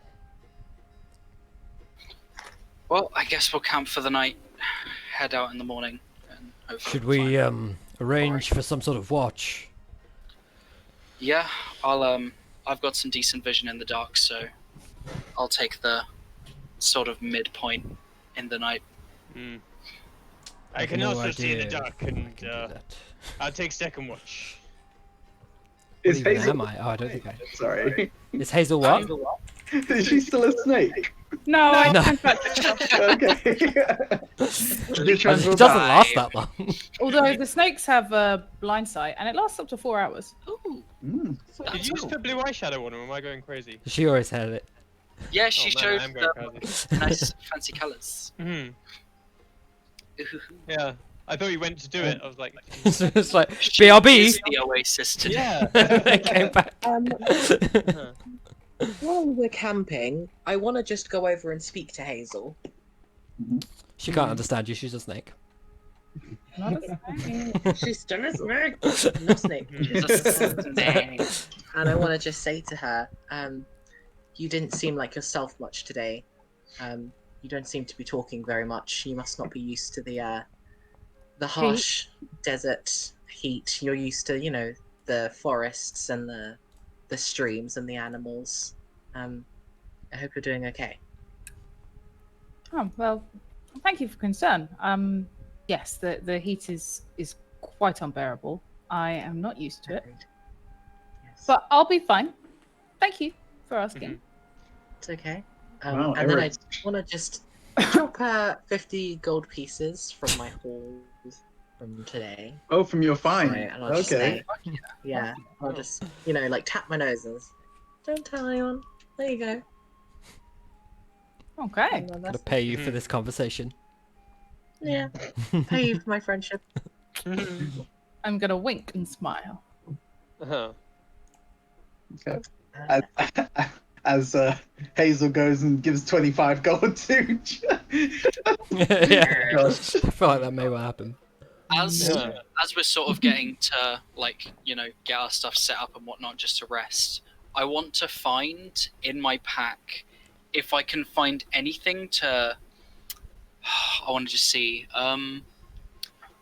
C: well, I guess we'll camp for the night, head out in the morning, and hopefully
B: Should
C: we'll
B: we
C: find-
B: arrange for some sort of watch?
C: Yeah, I've got some decent vision in the dark, so I'll take the sort of midpoint in the night.
F: Hmm.
B: I
F: I
B: have
F: can
B: no
F: also see in the
B: idea
F: dark,
B: if we
F: and
B: can do that.
F: I'll take second watch.
B: What
A: Is
B: even
A: Hazel?
B: am I? Oh, I don't think I.
A: Sorry,
B: Is Hazel what?
A: is she still a snake?
E: No, I
B: No.
E: turned back to myself.
A: Okay. Did
B: It doesn't last that long.
E: Although the snakes have blind sight and it lasts up to 4 hours.
C: Ooh,
A: Mm.
F: Did you just put blue eyeshadow on, or am I going crazy?
B: She always had it.
C: yeah, she
F: Oh, man, I
C: showed
F: am going
C: the
F: crazy.
C: nice fancy colours.
F: Hmm. Yeah. I thought you went to do it. I was like,
B: So it's like
C: She
B: BRB.
C: is the Oasis today.
F: yeah.
B: They came back.
G: While we're camping, I want to just go over and speak to Hazel.
B: She can't understand you. She's a snake.
G: She's still a snake. No snake. And I want to just say to her, you didn't seem like yourself much today. You don't seem to be talking very much. You must not be used to the harsh desert heat. You're used to, the forests and the streams and the animals. I hope you're doing okay.
E: Oh, well, thank you for concern. Yes, the heat is quite unbearable. I am not used to it,
G: Yes.
E: but I'll be fine. Thank you for asking.
G: It's okay.
A: Wow,
G: And then I
A: Eric.
G: want to just drop 50 gold pieces from my haul from today.
A: Oh, from your
G: So,
A: fine.
G: and I'll just
A: Okay.
G: say, yeah, I'll just, you know, like tap my noses. Don't tell anyone. There you go.
E: Okay.
G: And then
B: Gonna
G: that's
B: pay you for this conversation.
G: yeah. Pay you for my friendship.
E: I'm gonna wink and smile.
F: Uh-huh.
A: As Hazel goes and gives 25 gold to.
B: Yeah.
A: Gosh.
B: I feel like that may well happen.
C: As
F: Yeah.
C: as we're sort of getting to like get our stuff set up and whatnot just to rest, I want to find in my pack if I can find anything to. I want to just see.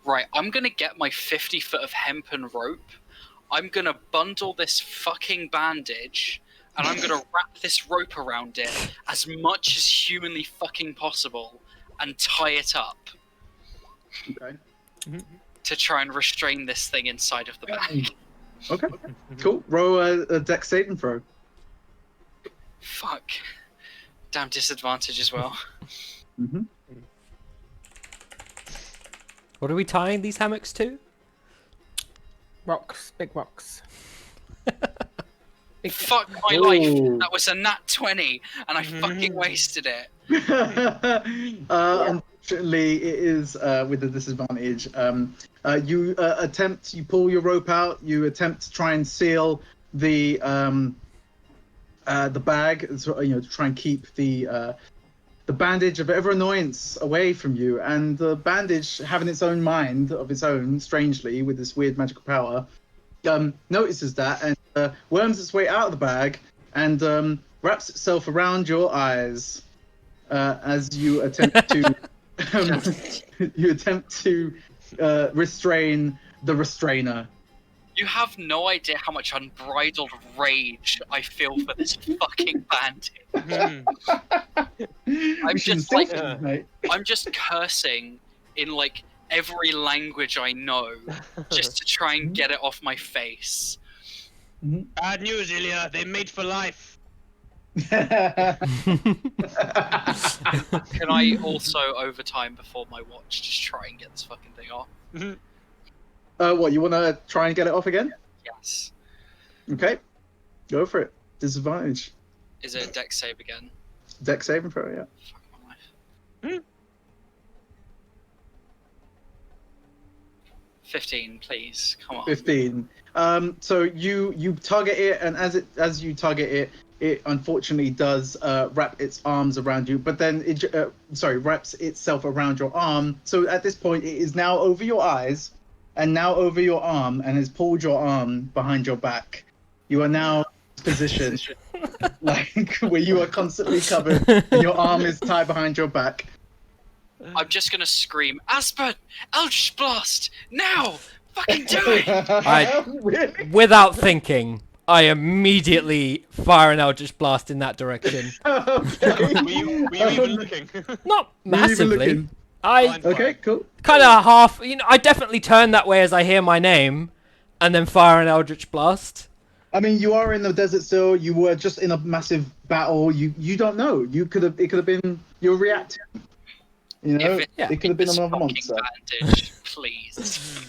C: Right, I'm gonna get my 50 foot of hempen rope. I'm gonna bundle this fucking bandage, and I'm gonna wrap this rope around it as much as humanly fucking possible, and tie it up
A: Okay.
C: to try and restrain this thing inside of the bag.
A: Okay. Cool. Roll a dex saving throw.
C: Fuck. Damn disadvantage as well.
A: Mm-hmm.
B: What are we tying these hammocks to?
E: Rocks, big rocks. Big
C: Fuck my
A: Ooh.
C: life. That was a nat 20, and I fucking wasted it.
A: Unfortunately, it is with a disadvantage. You pull your rope out. You attempt to try and seal the bag, so, to try and keep the bandage of ever annoyance away from you. And the bandage, having its own mind of its own, strangely, with this weird magical power, notices that and worms its way out of the bag and wraps itself around your eyes as you attempt to restrain the restrainer.
C: You have no idea how much unbridled rage I feel for this fucking bandit. I'm just like, I'm just cursing in like every language I know just to try and get it off my face.
F: Bad news, Ilya. They mate for life.
C: Can I also, over time before my watch, just try and get this fucking thing off?
A: What, you want to try and get it off again?
C: Yes.
A: Okay, go for it. Disadvantage.
C: Is it a dex save again?
A: Dex saving throw, yeah.
C: Fuck my life. 15, please. Come on.
A: 15. So you target it, and as you target it, it unfortunately does wrap its arms around you, but then it wraps itself around your arm. So at this point, it is now over your eyes, and now over your arm, and has pulled your arm behind your back. You are now positioned like where you are constantly covered, and your arm is tied behind your back.
C: I'm just gonna scream, Aspen! Eldritch Blast! Now! Fucking do it!
A: Really?
B: Without thinking, I immediately fire an Eldritch Blast in that direction.
A: Okay.
F: Were you even looking?
B: Not
A: Were you even
B: massively.
A: looking?
B: I
A: Okay, cool.
B: kind of half, I definitely turn that way as I hear my name, and then fire an Eldritch Blast.
A: I mean, you are in the desert still. You were just in a massive battle. You don't know. It could have been you're reacting. You know,
C: If
A: it could have been
C: this
A: another
C: fucking
A: monster.
C: bandage, please.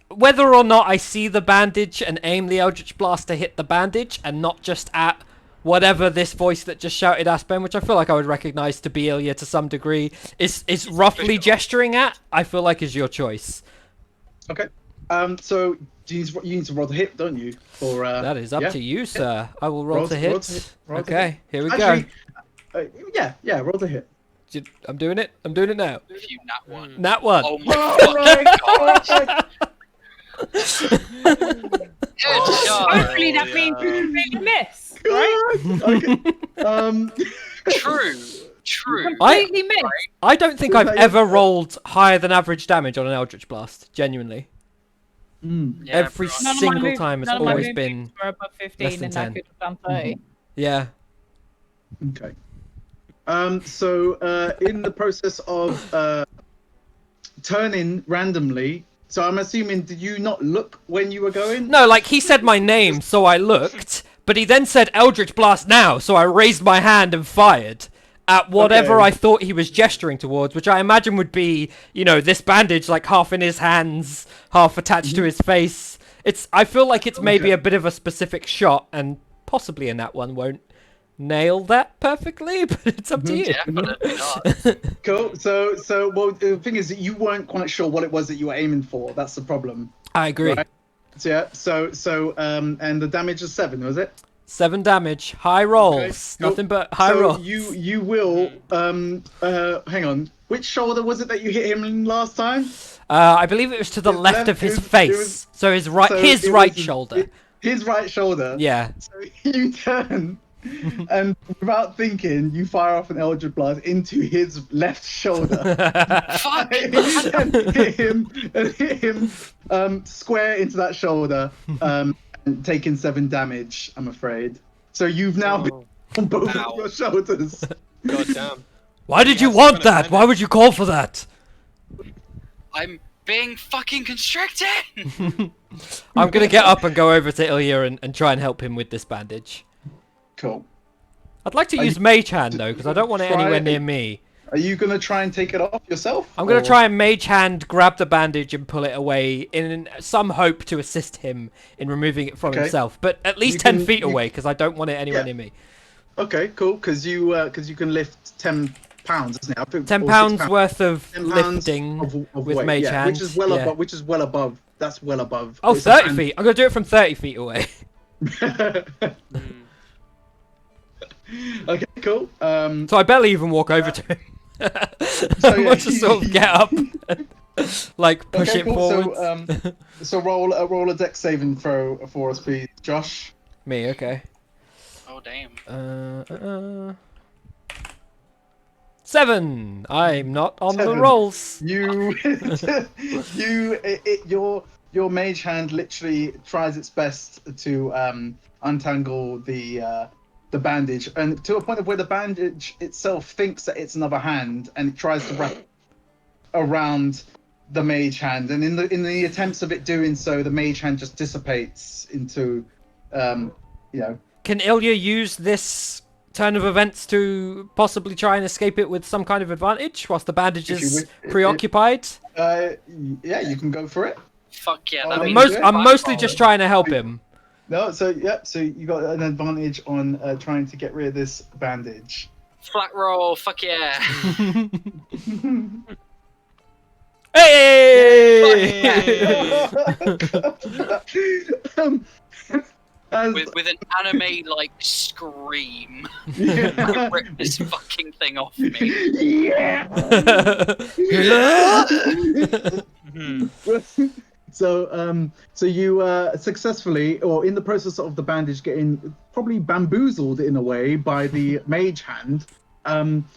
B: Whether or not I see the bandage and aim the Eldritch Blast to hit the bandage and not just at whatever this voice that just shouted Aspen, which I feel like I would recognize to be Ilya to some degree, is roughly gesturing at, I feel like is your choice.
A: Okay. So you need to roll the hit, don't you? For
B: That is up
A: yeah.
B: to you, sir. I will roll to
A: Roll
B: hit.
A: to hit. Roll to
B: Okay,
A: hit.
B: here we
A: Actually,
B: go.
A: yeah, roll the hit.
B: I'm doing it. I'm doing it now.
C: If you nat one.
B: Nat 1.
C: Oh my
A: Oh
C: fucking
A: my
C: god. Good job.
E: Hopefully that means you can really miss, right?
A: Okay.
C: True.
E: Completely miss.
B: I don't think
A: Is
B: I've
A: that your
B: ever
A: fault?
B: rolled higher than average damage on an Eldritch Blast. Genuinely.
C: Yeah,
B: Every
C: bro.
E: None of my
B: single
E: moves-
B: time it's
E: none of my
B: always
E: moves
B: been...
E: were above 15
B: less than
E: and
B: 10.
E: I could have done 30.
B: Yeah.
A: Okay. So in the process of turning randomly, so I'm assuming, did you not look when you were going?
B: No, like, he said my name, so I looked, but he then said Eldritch Blast now, so I raised my hand and fired. at whatever
A: Okay.
B: I thought he was gesturing towards, which I imagine would be, you know, this bandage like half in his hands, half attached to his face. I feel like it's maybe
A: Okay.
B: a bit of a specific shot, and possibly in that one won't nail that perfectly, but it's up to you.
C: Definitely not.
A: Cool. Well, the thing is that you weren't quite sure what it was that you were aiming for. That's the problem.
B: I agree.
A: Right. So, yeah. And the damage is 7, was it?
B: 7 damage, high rolls,
A: Okay, cool.
B: nothing but high
A: so
B: rolls.
A: you will hang on. Which shoulder was it that you hit him in last time?
B: I believe it was to the
A: His
B: left
A: left-
B: of his
A: it was-
B: face,
A: it was-
B: so his right,
A: so
B: his
A: it
B: right
A: was-
B: shoulder.
A: His right shoulder.
B: Yeah.
A: So you turn, and without thinking, you fire off an Eldritch Blast into his left shoulder.
C: Fuck!
A: and hit him square into that shoulder, and taking 7 damage, I'm afraid. So you've now been on both
C: Ow.
A: of your shoulders.
F: God damn.
B: Why did you
F: Yes,
B: want
F: I'm gonna
B: that? Why would you call for that?
C: I'm being fucking constricted!
B: I'm gonna get up and go over to Ilya and try and help him with this bandage.
A: Cool.
B: I'd like to
A: Are
B: use Mage Hand though, because I don't want it
A: try-
B: anywhere near me.
A: Are you gonna try and take it off yourself?
B: I'm gonna
A: or-
B: try and Mage Hand, grab the bandage and pull it away in some hope to assist him in removing it from
A: Okay.
B: himself, but at least
A: You
B: 10
A: can-
B: feet
A: you-
B: away because I don't want it anywhere
A: Yeah.
B: near me.
A: Okay, cool. Because you can lift 10 pounds, isn't it? I think-
B: 10
A: or 6
B: pounds worth of
A: 10 pounds
B: lifting
A: of
B: with
A: weight,
B: Mage
A: yeah,
B: Hand.
A: which is well
B: yeah.
A: above. Which is well above. That's well above.
B: Oh,
A: It's a
B: 30
A: hand-
B: feet. I'm gonna do it from 30 feet away.
A: Okay, cool.
B: So I barely even walk over to him.
A: So,
B: I
A: yeah,
B: want to sort of get up, like push
A: Okay,
B: it
A: cool.
B: forward.
A: So roll a dex saving throw for us, please, Josh.
B: Me, okay.
C: Oh, damn.
B: 7. I'm not on the
A: 7.
B: rolls.
A: You, your mage hand literally tries its best to untangle the bandage, and to a point of where the bandage itself thinks that it's another hand, and it tries to wrap around the mage hand. And in the attempts of it doing so, the mage hand just dissipates into,
B: Can Ilya use this turn of events to possibly try and escape it with some kind of advantage whilst the bandage
A: If you
B: is
A: wish-
B: preoccupied?
A: yeah, you can go for it.
C: Fuck yeah,
A: Oh,
C: that
A: let me
C: means
A: do it.
B: I'm mostly
C: Oh.
B: just trying to help him.
A: No, so you got an advantage on trying to get rid of this bandage.
C: Flat roll, fuck yeah.
B: Hey!
A: As,
C: with an anime like scream.
A: yeah.
C: Rip this fucking thing off me.
A: Yeah. So you successfully, or in the process of the bandage getting probably bamboozled in a way by the mage hand,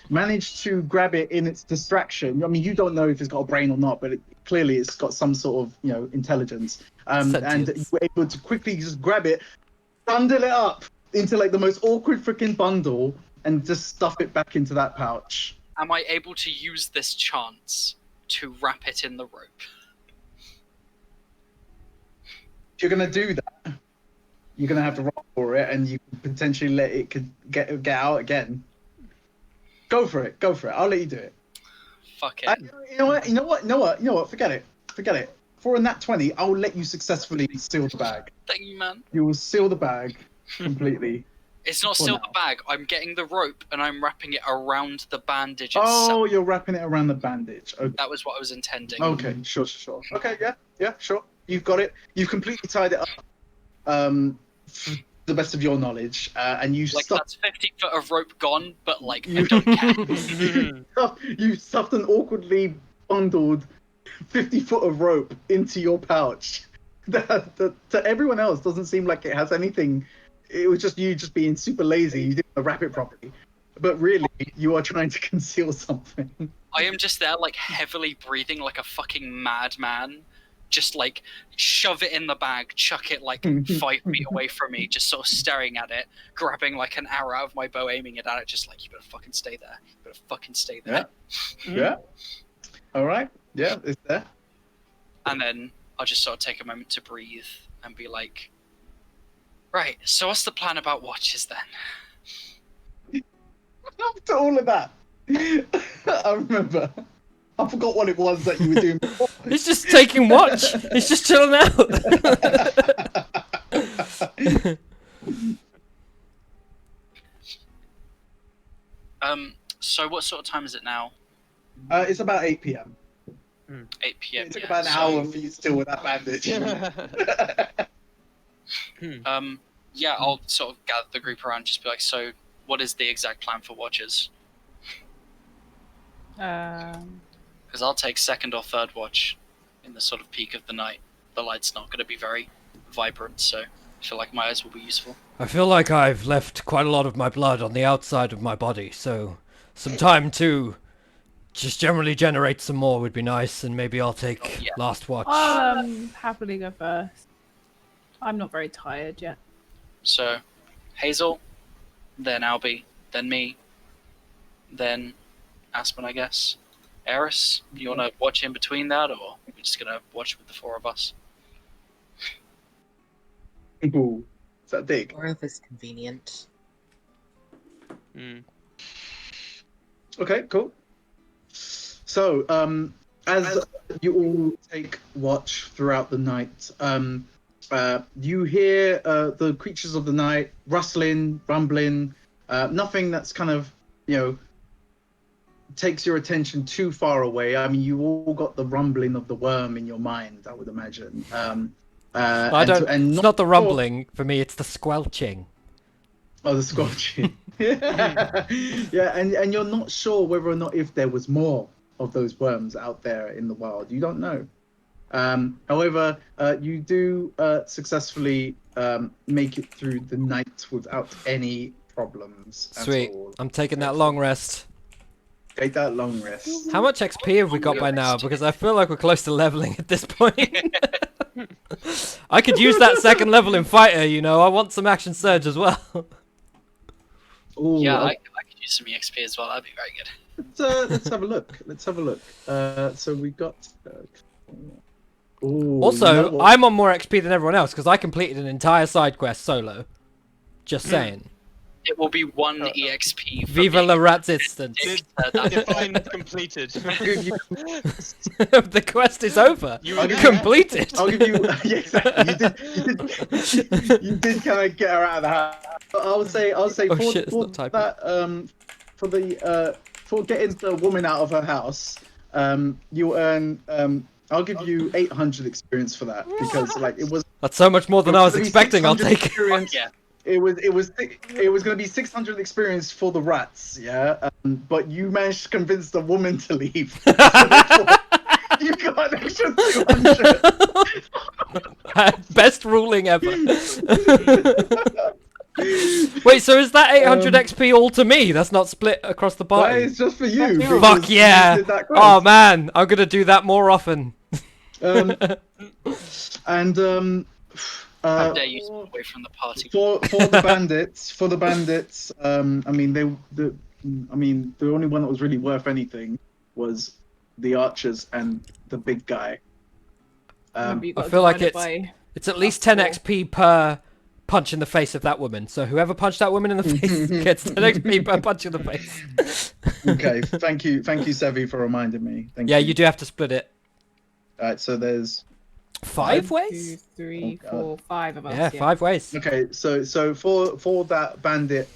A: managed to grab it in its distraction. I mean, you don't know if it's got a brain or not, but clearly it's got some sort of intelligence. And you
B: Sentience.
A: were able to quickly just grab it, bundle it up into like the most awkward freaking bundle, and just stuff it back into that pouch.
C: Am I able to use this chance to wrap it in the rope?
A: If you're gonna do that, you're gonna have to roll for it, and you could potentially let it get out again. Go for it. I'll let you do it.
C: Fuck it.
A: You know what? Forget it. For a nat 20, I'll let you successfully seal the bag.
C: Thank you, man.
A: You will seal the bag completely.
C: It's not
A: For
C: still
A: now.
C: the bag. I'm getting the rope and I'm wrapping it around the bandage itself.
A: Oh, you're wrapping it around the bandage. Okay.
C: That was what I was intending.
A: Okay, sure. Okay, yeah, sure. You've got it. You've completely tied it up. To the best of your knowledge, and you
C: Like,
A: stuffed,
C: that's 50 foot of rope gone, but, like, I
A: You-
C: don't care.
A: you stuffed an awkwardly bundled 50 foot of rope into your pouch. That to everyone else doesn't seem like it has anything. It was just you just being super lazy. You didn't wrap it properly. But really, you are trying to conceal something.
C: I am just there, like, heavily breathing like a fucking madman. Just, like, shove it in the bag, chuck it, like, 5 feet away from me, just sort of staring at it, grabbing, like, an arrow out of my bow, aiming it at it, just like, you better fucking stay there. You better fucking stay there.
A: Yeah. All right. Yeah, it's there.
C: And then I'll just sort of take a moment to breathe and be like, right, so what's the plan about watches then?
A: After all of that, I remember. I forgot what it was that you were doing before.
B: He's just taking watch. He's just chilling out.
C: So what sort of time is it now?
A: It's about 8 p.m.
C: 8 p.m.
A: It took
C: yeah,
A: about an
C: so-
A: hour for you still with that bandage.
C: Yeah, I'll sort of gather the group around, just be like, so what is the exact plan for watches? Because I'll take second or third watch in the sort of peak of the night. The light's not going to be very vibrant, so I feel like my eyes will be useful.
B: I feel like I've left quite a lot of my blood on the outside of my body, so some time to just generally generate some more would be nice, and maybe I'll take
C: Yeah.
B: last watch.
E: I'll happily go first. I'm not very tired yet.
C: So, Hazel, then Albie, then me, then Aspen, I guess. Eris, you want to watch in between that, or we're just going to watch with the four of us?
A: Ooh, is that big?
D: Wherever's convenient.
A: Okay, cool. So, as you all take watch throughout the night, you hear the creatures of the night rustling, rumbling, nothing that's kind of, takes your attention too far away. I mean, you all got the rumbling of the worm in your mind, I would imagine.
B: It's not the rumbling for me, it's the squelching.
A: Oh, the squelching. Yeah, and you're not sure whether or not if there was more of those worms out there in the wild. You don't know. However, you do successfully make it through the night without any problems
B: Sweet.
A: at all.
B: I'm taking that long rest.
A: Take that long rest.
B: How much XP have we got by now? Because I feel like we're close to leveling at this point. I could use that second level in fighter, I want some action surge as well.
A: Ooh,
C: Yeah, I could use some EXP as well. That'd be very good.
A: let's have a look. Let's have a look. So we got. Ooh,
B: Also,
A: you know what?
B: I'm on more XP than everyone else because I completed an entire side quest solo. Just saying.
C: It will be one EXP. For
B: Viva
C: being
B: la resistance.
F: Defined completed.
B: The quest is over.
F: You
A: I'll
F: were
A: give
F: there.
A: you-
B: Completed.
A: I'll give you. Yeah, exactly. You did kind of get her out of the house. But I'll say
B: Oh,
A: for,
B: shit, it's
A: for
B: not typing.
A: that for getting the woman out of her house, you earn I'll give you 800 experience for that because it was.
B: That's so much more than I was expecting. I'll
A: 600
B: take it.
A: experience.
C: Yeah.
A: It was going to be 600 experience for the rats, yeah. But you managed to convince the woman to leave. So therefore, you got an extra 200.
B: Best ruling ever. Wait, so is that 800 XP all to me? That's not split across the
A: That
B: party?
A: is just for you.
E: Fuck
A: because you
B: yeah.
A: did that quest.
B: Oh man, I'm gonna do that more often.
C: How dare you step away from the party?
A: For the bandits, I mean the only one that was really worth anything was the archers and the big guy.
E: Remember, you
B: I
E: got
B: feel like
E: divided by-
B: it's at least 10 XP per punch in the face of that woman. So whoever punched that woman in the face gets 10 XP per punch in the face.
A: Okay, thank you, Sevi, for reminding me. Thank
B: Yeah,
A: you.
B: you do have to split it.
A: All right, so there's
B: 5
E: 2,
B: ways?
E: 3,
A: Oh, God.
E: 4, 5 of us.
B: Yeah, 5 ways.
A: okay. So for that bandit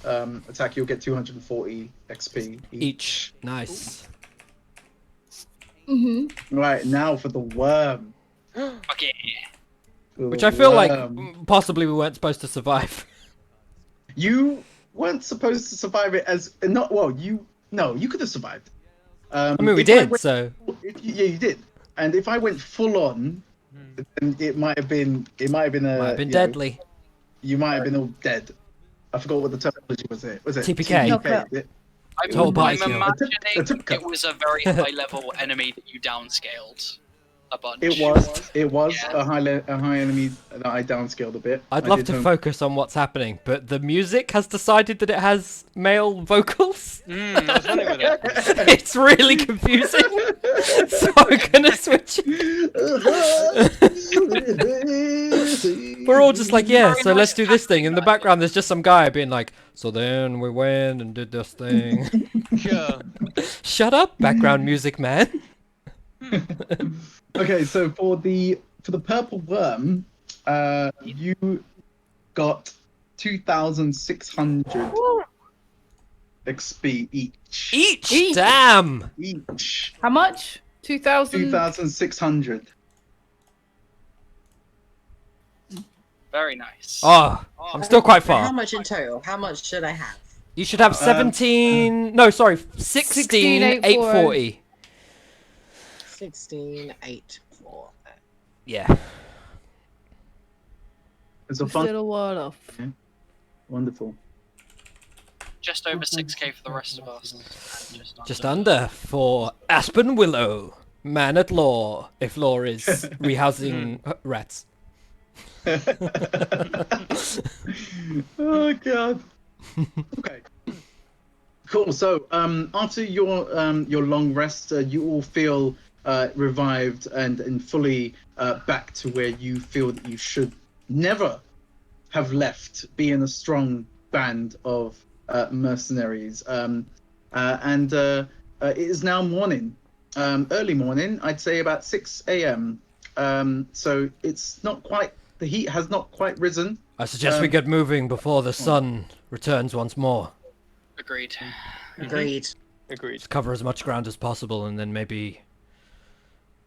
A: attack, you'll get 240 XP
B: Each. Nice.
A: Right now for the worm.
C: Okay.
B: Which I feel like
A: Worm.
B: possibly we weren't supposed to survive.
A: You weren't supposed to survive it as not well. You could have survived.
B: I mean, we
A: if I
B: did,
A: went-
B: so...
A: Yeah, you did. And if I went full on, then it might have been a.
B: Might have been
A: you know,
B: deadly.
A: you might have been all dead. I forgot what the terminology was. Was it
B: TPK?
A: TPK?
B: Total body
C: I'm
B: kill.
C: imagining
A: A tip
C: it was a very high level enemy that you downscaled a bunch.
A: It was
C: Yeah.
A: a high enemy that I downscaled a bit.
B: I'd
A: I
B: love
A: did
B: to
A: home-
B: focus on what's happening, but the music has decided that it has male vocals.
F: I was wondering what that was.
B: It's really confusing. So I'm gonna switch. We're all just like, yeah,
C: Very
B: so let's
C: nice
B: do this thing. In the
C: captain,
B: background, there's just some guy being like, so then we went and did this thing.
F: Sure.
B: Shut up, background music man.
A: Okay, so for the purple worm, you got 2,600 XP each.
B: Each? Damn!
A: Each.
E: How much? 2,000.
A: 2,600.
C: Very nice.
B: Oh, I'm still quite
D: How
B: far.
D: much in total? How much should I have?
B: You should have 17... No, sorry, 16, 840.
D: 16, 8, 4.
B: Yeah.
A: It's a fun.
E: Still a while off.
A: Wonderful.
C: Just over 6k for the rest of us. And
B: Just under for Aspen Willow, man at law, if law is rehousing rats.
A: Oh god. Okay. Cool. So, after your long rest, you all feel revived and fully back to where you feel that you should never have left, being a strong band of mercenaries. And it is now morning, early morning. I'd say about 6 a.m. So it's not quite. The heat has not quite risen.
B: I suggest we get moving before the sun returns once more.
C: Agreed.
D: Agreed.
F: Agreed.
B: Just cover as much ground as possible, and then maybe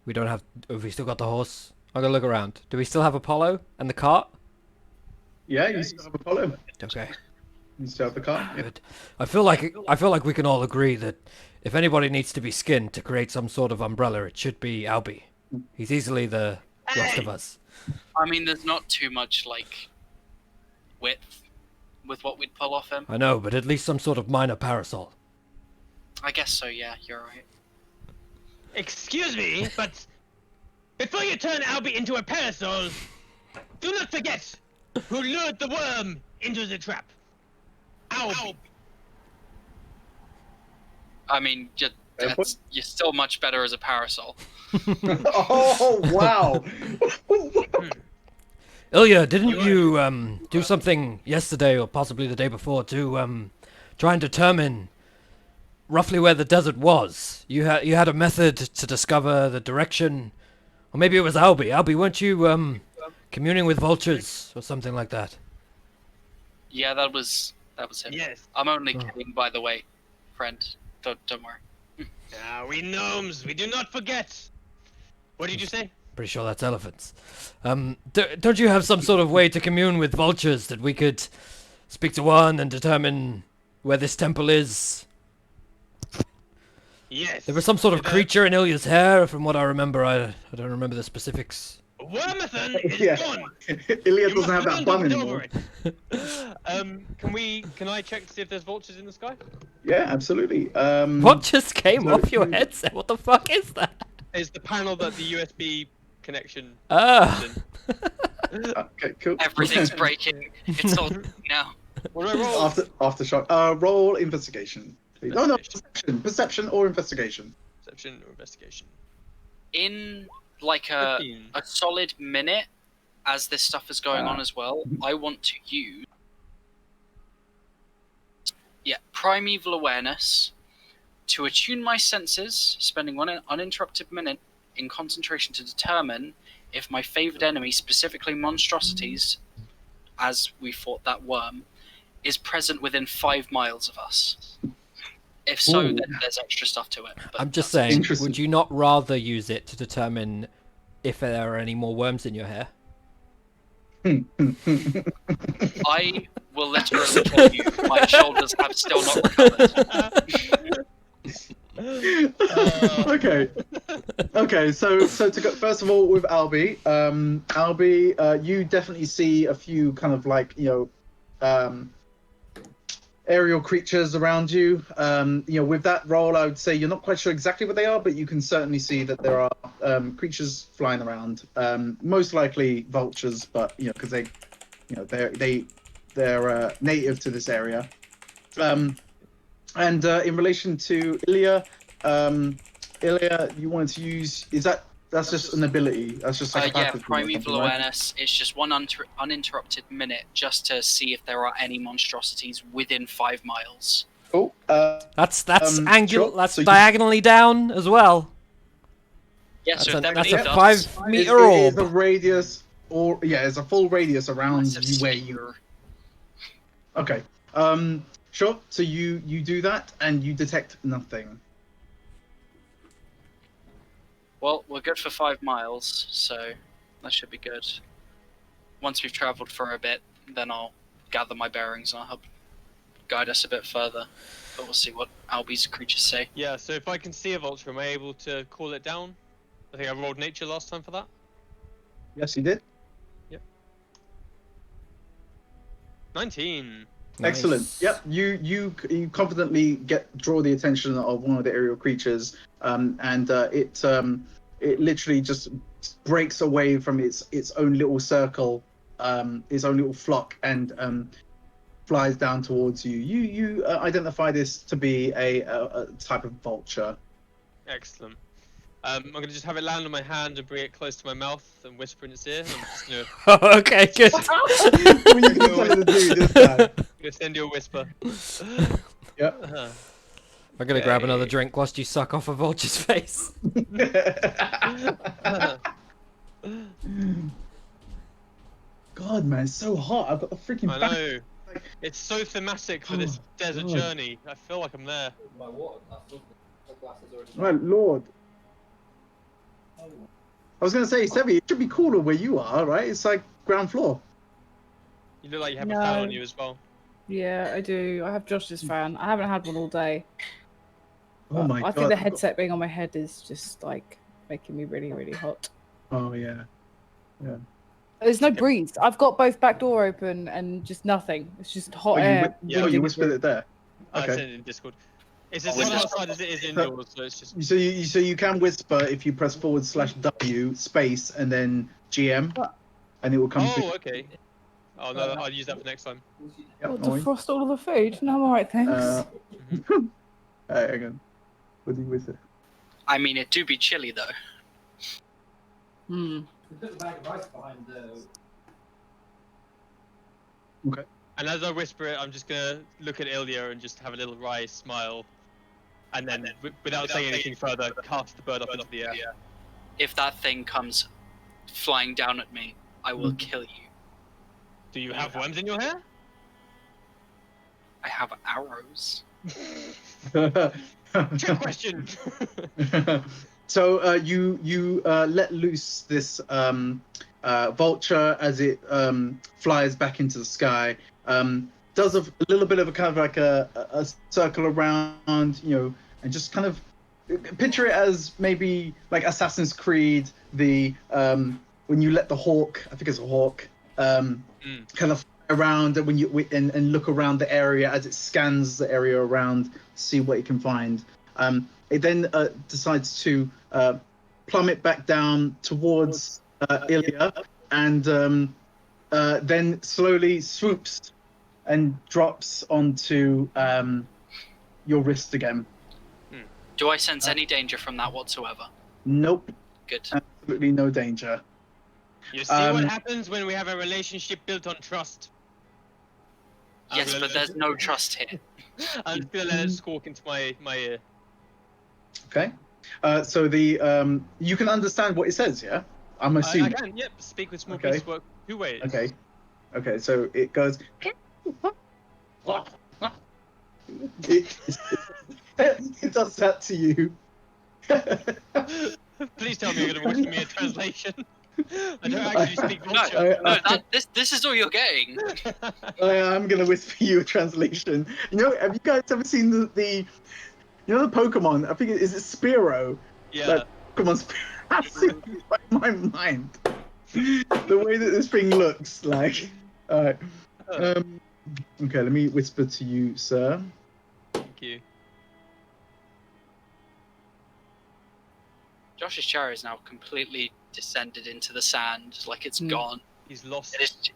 B: we don't have. Have we still got the horse? I'm gonna look around. Do we still have Apollo and the cart?
A: Yeah, you still have Apollo.
B: Okay.
A: You still have the car. Yeah.
B: Good. I feel like we can all agree that if anybody needs to be skinned to create some sort of umbrella, it should be Albie. He's easily the worst of us.
C: I mean, there's not too much, like, width with what we'd pull off him.
B: I know, but at least some sort of minor parasol.
C: I guess so, yeah, you're right.
F: Excuse me, but before you turn Albie into a parasol, do not forget who lured the worm into the trap. Albie.
C: I mean, you're still much better as a parasol.
A: Oh wow!
B: Ilya, didn't you do something yesterday or possibly the day before to try and determine roughly where the desert was? You had a method to discover the direction, or maybe it was Albie. Albie, weren't you communing with vultures or something like that?
C: Yeah, that was him.
F: Yes.
C: I'm only kidding, by the way, friend. Don't worry.
F: We gnomes, we do not forget. What did you say?
B: Pretty sure that's elephants. Don't you have some sort of way to commune with vultures that we could speak to one and determine where this temple is?
F: Yes.
B: There was some sort of creature in Ilya's hair, from what I remember. I don't remember the specifics.
F: Wormathon is
A: Yeah.
F: gone.
A: Ilya
F: You
A: doesn't have
F: must
A: that bun
F: hand
A: anymore.
F: over it. Can I check to see if there's vultures in the sky?
A: Yeah, absolutely.
B: What just came
A: so
B: off your
A: you-
B: headset? What the fuck is that?
F: Is the panel that the USB connection
B: Ah.
F: is in.
A: Okay, cool.
C: Everything's breaking. It's all now.
F: What do I roll?
A: Aftershock. Roll investigation. Please. Oh no, perception or investigation.
F: Perception or investigation?
C: In like a
F: 15.
C: solid minute, as this stuff is going on as well, I want to use primeval awareness to attune my senses, spending one uninterrupted minute in concentration to determine if my favored enemy, specifically monstrosities, as we fought that worm, is present within 5 miles of us. If so,
A: Ooh.
C: then there's extra stuff to it. But
B: I'm just
C: that's-
B: saying,
A: Interesting.
B: would you not rather use it to determine if there are any more worms in your hair?
C: I will literally tell you, my shoulders have still not recovered.
A: Okay. So to go first of all with Albie, you definitely see a few kind of like aerial creatures around you. With that roll, I would say you're not quite sure exactly what they are, but you can certainly see that there are creatures flying around. Most likely vultures, but because they're native to this area. And in relation to Ilya, you wanted to use, is that That's just an ability. That's just like a
C: Yeah,
A: passive thing or
C: primeval
A: something, right?
C: awareness. It's just one uninterrupted minute just to see if there are any monstrosities within 5 miles.
A: Cool.
B: That's
A: Sure.
B: That's
A: So you-
B: diagonally down as well.
C: Yeah,
B: That's
C: so
B: a,
C: if they're
B: that's
C: beneath
B: a
C: us,
B: 5-meter
A: It is a
B: orb.
A: radius, or yeah, it's a full radius around
C: massive
A: you where you.
C: sphere.
A: Okay. Sure. So you do that and you detect nothing.
C: Well, we're good for 5 miles, so that should be good. Once we've travelled for a bit, then I'll gather my bearings and I'll help guide us a bit further. But we'll see what Albie's creatures say.
F: Yeah, so if I can see a vulture, am I able to call it down? I think I rolled nature last time for that.
A: Yes, you did.
F: 19.
A: Excellent.
B: Nice.
A: Yep. You confidently draw the attention of one of the aerial creatures, and it literally just breaks away from its own little circle, its own little flock, and flies down towards you. You identify this to be a type of vulture.
F: Excellent. I'm gonna just have it land on my hand and bring it close to my mouth and whisper in its ear. And I'm just gonna,
B: Okay, good.
A: What are you gonna tell it to do this time?
F: gonna send you a whisper.
A: Yep.
B: I'm gonna grab another
F: Okay.
B: drink whilst you suck off a vulture's face.
A: God, man, it's so hot. I've got the freaking.
F: I know. It's so thematic for this desert
A: God.
F: journey. I feel like I'm there.
A: My lord. I was gonna say, Sebi, it should be cooler where you are, right? It's like ground floor.
F: You look like you have a fan
E: No.
F: on you as well.
E: Yeah, I do. I have Josh's fan. I haven't had one all day.
A: Oh
E: but
A: my
E: I
A: god.
E: think the headset being on my head is just like making me really, really hot.
A: Oh yeah.
E: There's no breeze. I've got both back door open and just nothing. It's just hot
A: Oh,
E: air.
F: yeah,
A: you
E: winding
A: whispered
E: through.
A: it there.
F: I
A: Okay.
F: sent it in Discord. It's as
C: Oh,
F: hot
C: Windows.
F: outside as it is indoors, so it's just.
A: So you can whisper if you press /W space and then GM, and it will come through.
F: Oh, okay. Oh no, I'll use that for next time.
A: Yep,
E: What,
A: no worries.
E: defrost all of the food? No, I'm alright, thanks.
A: Again. What do you whisper?
C: I mean, it do be chilly though.
E: Hmm.
A: Okay.
F: And as I whisper it, I'm just gonna look at Ilya and just have a little wry smile, and then, without saying anything further, cast the bird up into the air.
C: If that thing comes flying down at me, I will kill you.
F: Do you have worms in your hair?
C: I have arrows.
F: Trick question.
A: So you let loose this vulture as it flies back into the sky. Does a little bit of a kind of like a circle around, and just kind of picture it as maybe like Assassin's Creed, the when you let the hawk, I think it's a hawk, kind of fly around and and look around the area as it scans the area around, see what it can find. It then decides to plummet back down towards Ilya, and then slowly swoops and drops onto your wrist again.
C: Do I sense any danger from that whatsoever?
A: Nope,
C: Good.
A: absolutely no danger.
F: You see what
A: Um,
F: happens when we have a relationship built on trust. I'm
C: Yes,
F: gonna
C: but there's no trust here.
F: I'm just gonna let it squawk into my ear.
A: Okay. So the you can understand what it says, yeah? I'm
F: I
A: assuming.
F: can, yep. Speak with small
A: Okay.
F: beasts work 2 ways.
A: Okay. Okay. So it goes. It does that to you.
F: Please tell me you're gonna whisper me a translation. I don't actually speak
C: No,
F: vulture.
C: no, this is all you're getting.
A: I am gonna whisper you a translation. Have you guys ever seen the the Pokemon? I think is it Spearow?
F: Yeah.
A: Like, Pokemon Spearow. That's in my mind. The way that this thing looks like. Alright. Okay, let me whisper to you, sir.
F: Thank you.
C: Josh's chair is now completely descended into the sand, like it's gone.
F: He's lost.
C: It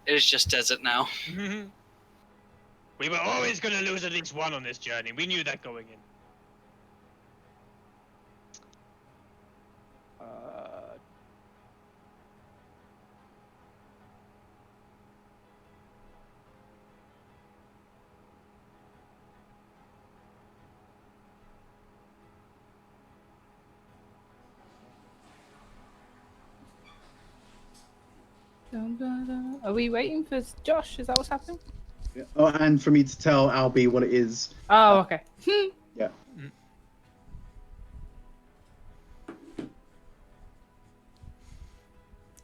C: is just desert now.
F: We were always gonna lose at least one on this journey. We knew that going in.
E: Dun, dun, dun. Are we waiting for Josh? Is that what's happening?
A: Yeah. Oh, and for me to tell Albie what it is.
E: Oh, okay.
A: Yeah.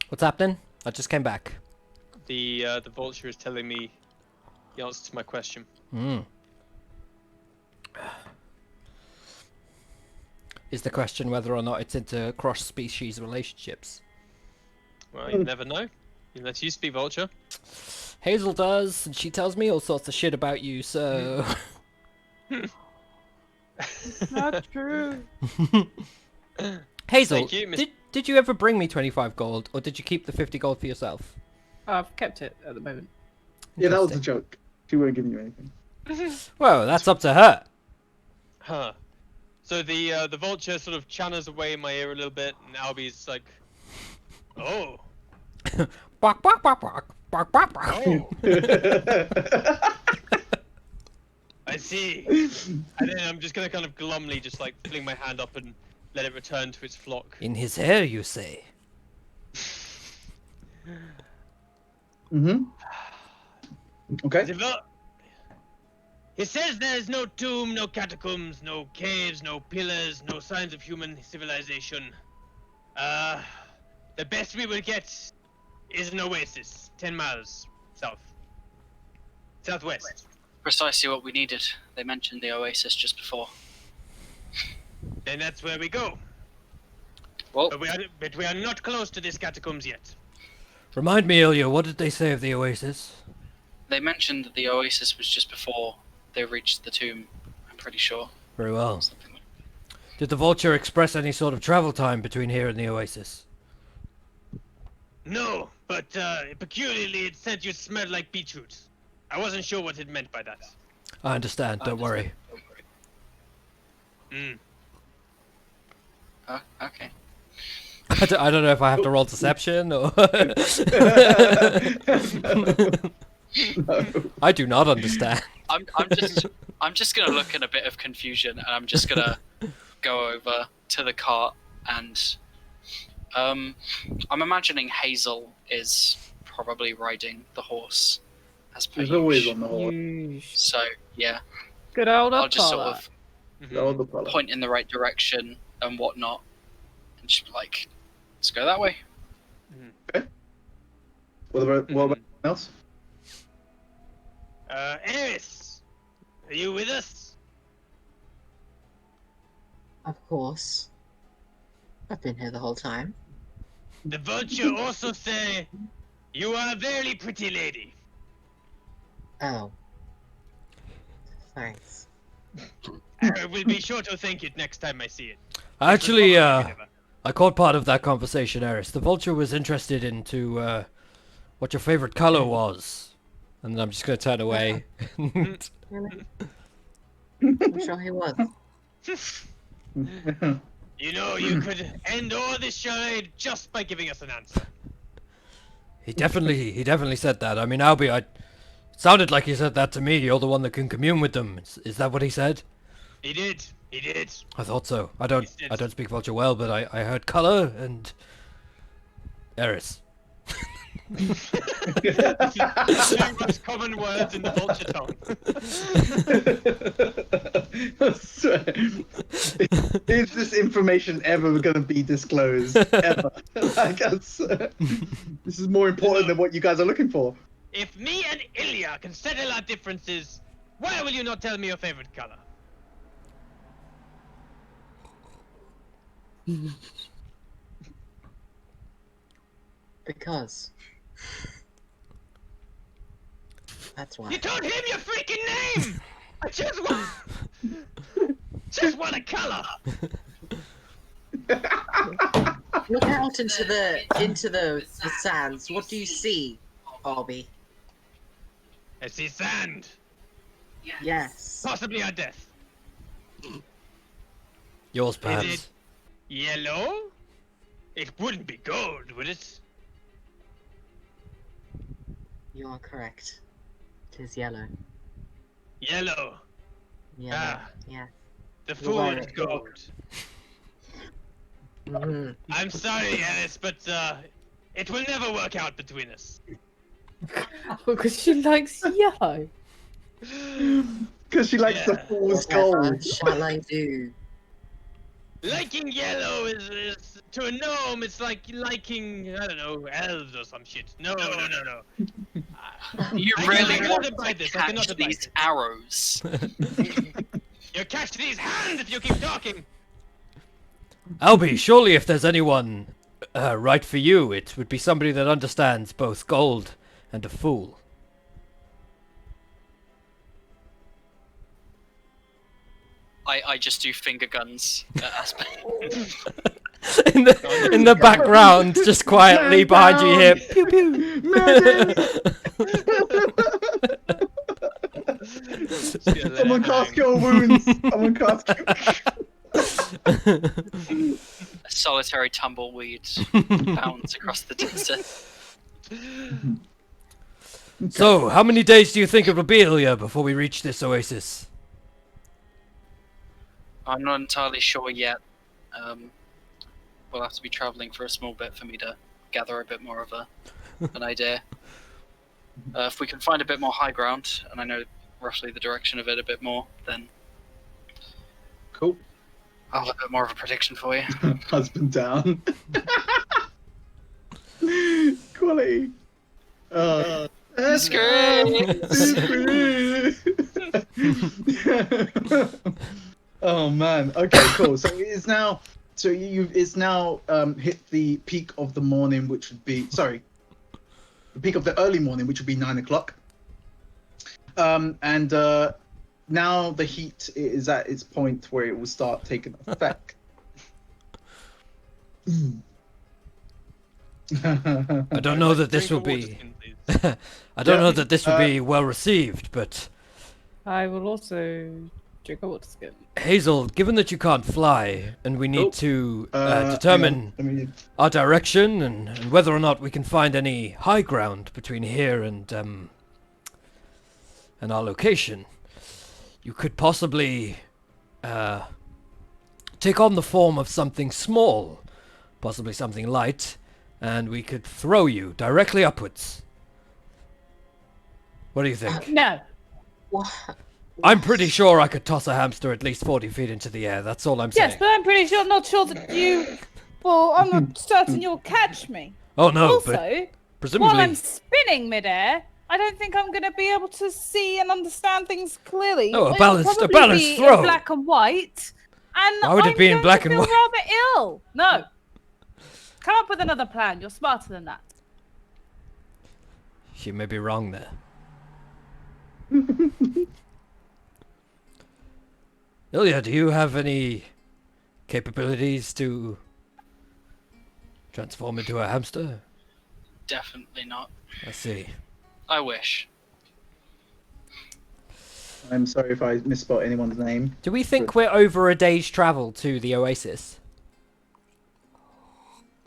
B: What's happening? I just came back.
F: The vulture is telling me the answer to my question.
B: Hmm. Is the question whether or not it's into cross-species relationships?
F: Well, you never know. Unless you speak vulture.
B: Hazel does, and she tells me all sorts of shit about you, so...
E: Not true.
B: Hazel,
F: Thank you, Miss-
B: did you ever bring me 25 gold, or did you keep the 50 gold for yourself?
E: I've kept it at the moment.
A: Yeah, that was a
B: Interesting.
A: joke. She weren't giving you anything.
B: Well, that's up to her.
F: Huh. So the vulture sort of channels away in my ear a little bit, and Albie's like, "Oh,
B: Bark, bark, bark, bark, bark, bark, bark.
F: oh, I see." And then I'm just gonna kind of glumly just like fling my hand up and let it return to its flock.
B: In his hair, you say?
A: Mm-hmm. Okay.
F: The vul- He says there is no tomb, no catacombs, no caves, no pillars, no signs of human civilization. The best we will get is an oasis, 10 miles southwest.
C: Precisely what we needed. They mentioned the oasis just before.
F: Then that's where we go.
C: Well,
F: But we are not close to these catacombs yet.
B: Remind me, Ilya, what did they say of the oasis?
C: they mentioned that the oasis was just before they reached the tomb. I'm pretty sure.
B: Very well.
C: Something like
B: Did the vulture express any sort of travel time between here and the oasis?
F: No, but peculiarly it said you smelled like beetroot. I wasn't sure what it meant by that.
B: I understand, don't worry.
C: Don't worry.
F: Mm.
C: Okay.
B: I don't know if I have to roll deception or...
A: No.
B: I do not understand.
C: I'm just gonna look in a bit of confusion, and I'm just gonna go over to the cart, and I'm imagining Hazel is probably riding the horse as per
A: She's always
C: usual.
A: on the horse.
E: Yeesh.
C: So yeah,
E: Good old
C: I'll just sort
E: Apollo.
C: of
A: Oh, the problem.
C: point in the right direction and whatnot, and just be like, let's go that way.
A: What about anyone else?
F: Eris, are you with us?
G: Of course. I've been here the whole time.
F: The vulture also say you are a very pretty lady.
G: Oh. Thanks.
F: I will be sure to thank it next time I see it.
B: Actually,
F: Probably never.
B: I caught part of that conversation, Eris. The vulture was interested into what your favorite color was. And I'm just going to turn away.
G: Really? I'm sure he was.
F: You know, you could end all this charade just by giving us an answer.
B: He definitely said that. I mean, Albie, it sounded like he said that to me. You're the one that can commune with them. Is that what he said?
F: He did. He did.
B: I thought so. I
F: Yes,
B: don't speak vulture well, but I heard color and Eris.
F: Two most common words in the vulture tongue.
A: Is this information ever going to be disclosed? Ever? This is more important than what you guys are looking for.
F: If me and Ilya can settle our differences, why will you not tell me your favorite color?
G: Because. That's why.
F: You told him your freaking name! I just want a color!
G: Look out into the sands. What do you see, Bobby?
F: I see sand.
G: Yes.
F: Possibly our death.
B: Yours,
F: Is
B: perhaps.
F: it yellow? It wouldn't be gold, would it?
G: You are correct. It is yellow.
F: Yellow.
G: Yellow.
F: Ah.
G: Yeah.
F: The
G: You're
F: fool
G: right.
F: is gold.
G: Mhm.
F: I'm sorry, Alice, but It will never work out between us.
E: Because she likes yellow.
A: Because she likes the
F: Yeah.
A: fool's
G: Whatever
A: gold.
G: shall I do?
F: Liking yellow is to a gnome. It's like liking, I don't know, elves or some shit. No.
C: You
F: I
C: really
F: cannot
C: want to
F: abide this. I cannot
C: catch
F: abide
C: these
F: this.
C: arrows.
F: You catch these hands if you keep talking.
B: Albie, surely if there's anyone right for you, it would be somebody that understands both gold and a fool.
C: I just do finger guns at Aspen.
B: in the background, just quietly behind you here. Pew pew.
A: Someone cast Cure Wounds. Someone cast
C: A solitary tumbleweed bounds across the desert.
B: So, how many days do you think it will be, Ilya, before we reach this oasis?
C: I'm not entirely sure yet. We'll have to be traveling for a small bit for me to gather a bit more of an idea. If we can find a bit more high ground, and I know roughly the direction of it a bit more, then
A: Cool.
C: I'll have a bit more of a prediction for you.
A: Husband down. Quality. Oh man. Okay, cool. So it is now. So it's now hit the peak of the morning, which would be the peak of the early morning, which would be 9 o'clock. And now the heat is at its point where it will start taking effect.
B: I don't know that this will be. I don't know that this will be well received, but
E: I will also drink a water skin.
B: Hazel, given that you can't fly and we need
A: Nope.
B: to
A: Hang
B: determine
A: on, let me-
B: our direction and whether or not we can find any high ground between here and our location, you could possibly take on the form of something small, possibly something light, and we could throw you directly upwards. What do you think?
E: No.
G: What?
B: I'm pretty sure I could toss a hamster at least 40 feet into the air. That's all I'm saying.
E: Yes, but I'm pretty sure, not sure that you. Well, I'm not certain you'll catch me.
B: Oh no,
E: Also,
B: but presumably.
E: while I'm spinning midair, I don't think I'm going to be able to see and understand things clearly.
B: Oh, a
E: It'll
B: balanced-
E: probably
B: balanced
E: be
B: throw.
E: In black and white. And
B: Why would it
E: I'm
B: be in
E: going
B: black
E: to
B: and
E: feel
B: white?
E: rather ill. No. Come up with another plan. You're smarter than that.
B: She may be wrong there. Ilya, do you have any capabilities to transform into a hamster?
C: Definitely not.
B: I see.
C: I wish.
A: I'm sorry if I misspelled anyone's name.
B: Do we think we're over a day's travel to the oasis?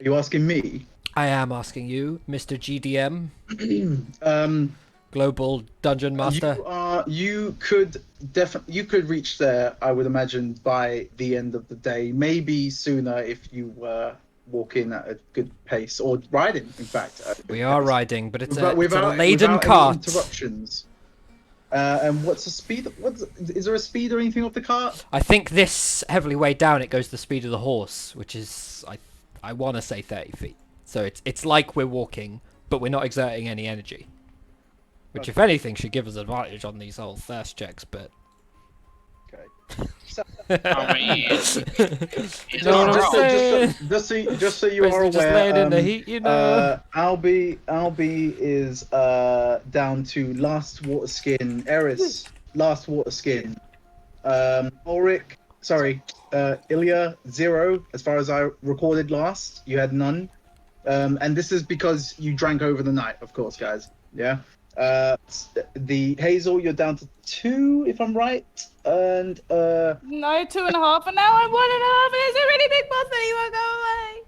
A: Are you asking me?
B: I am asking you, Mr. GDM, Global Dungeon Master.
A: You could reach there, I would imagine, by the end of the day. Maybe sooner if you were walking at a good pace, or riding, in fact. At a good
B: We are
A: pace.
B: riding, but it's
A: Without-
B: a
A: without-
B: laden
A: without any
B: cart.
A: interruptions. And what's the speed? Is there a speed or anything of the cart?
B: I think this heavily weighed down, it goes the speed of the horse, which is, I want to say 30 feet. So it's like we're walking, but we're not exerting any energy. Which, if anything, should give us advantage on these whole thirst checks, but...
A: Okay.
C: I mean,
B: No, what I'm saying?
A: Just so you
B: Basically
A: are
B: just
A: aware,
B: laying in the heat, you know.
A: Albie is down to last water skin. Eris, last water skin. Ulrich, Ilya, 0. As far as I recorded last, you had none. And this is because you drank over the night, of course, guys. Yeah. The Hazel, you're down to 2, if I'm right. And
E: No, 2.5, and now I'm 1.5, and it's a really big moth and he won't go away.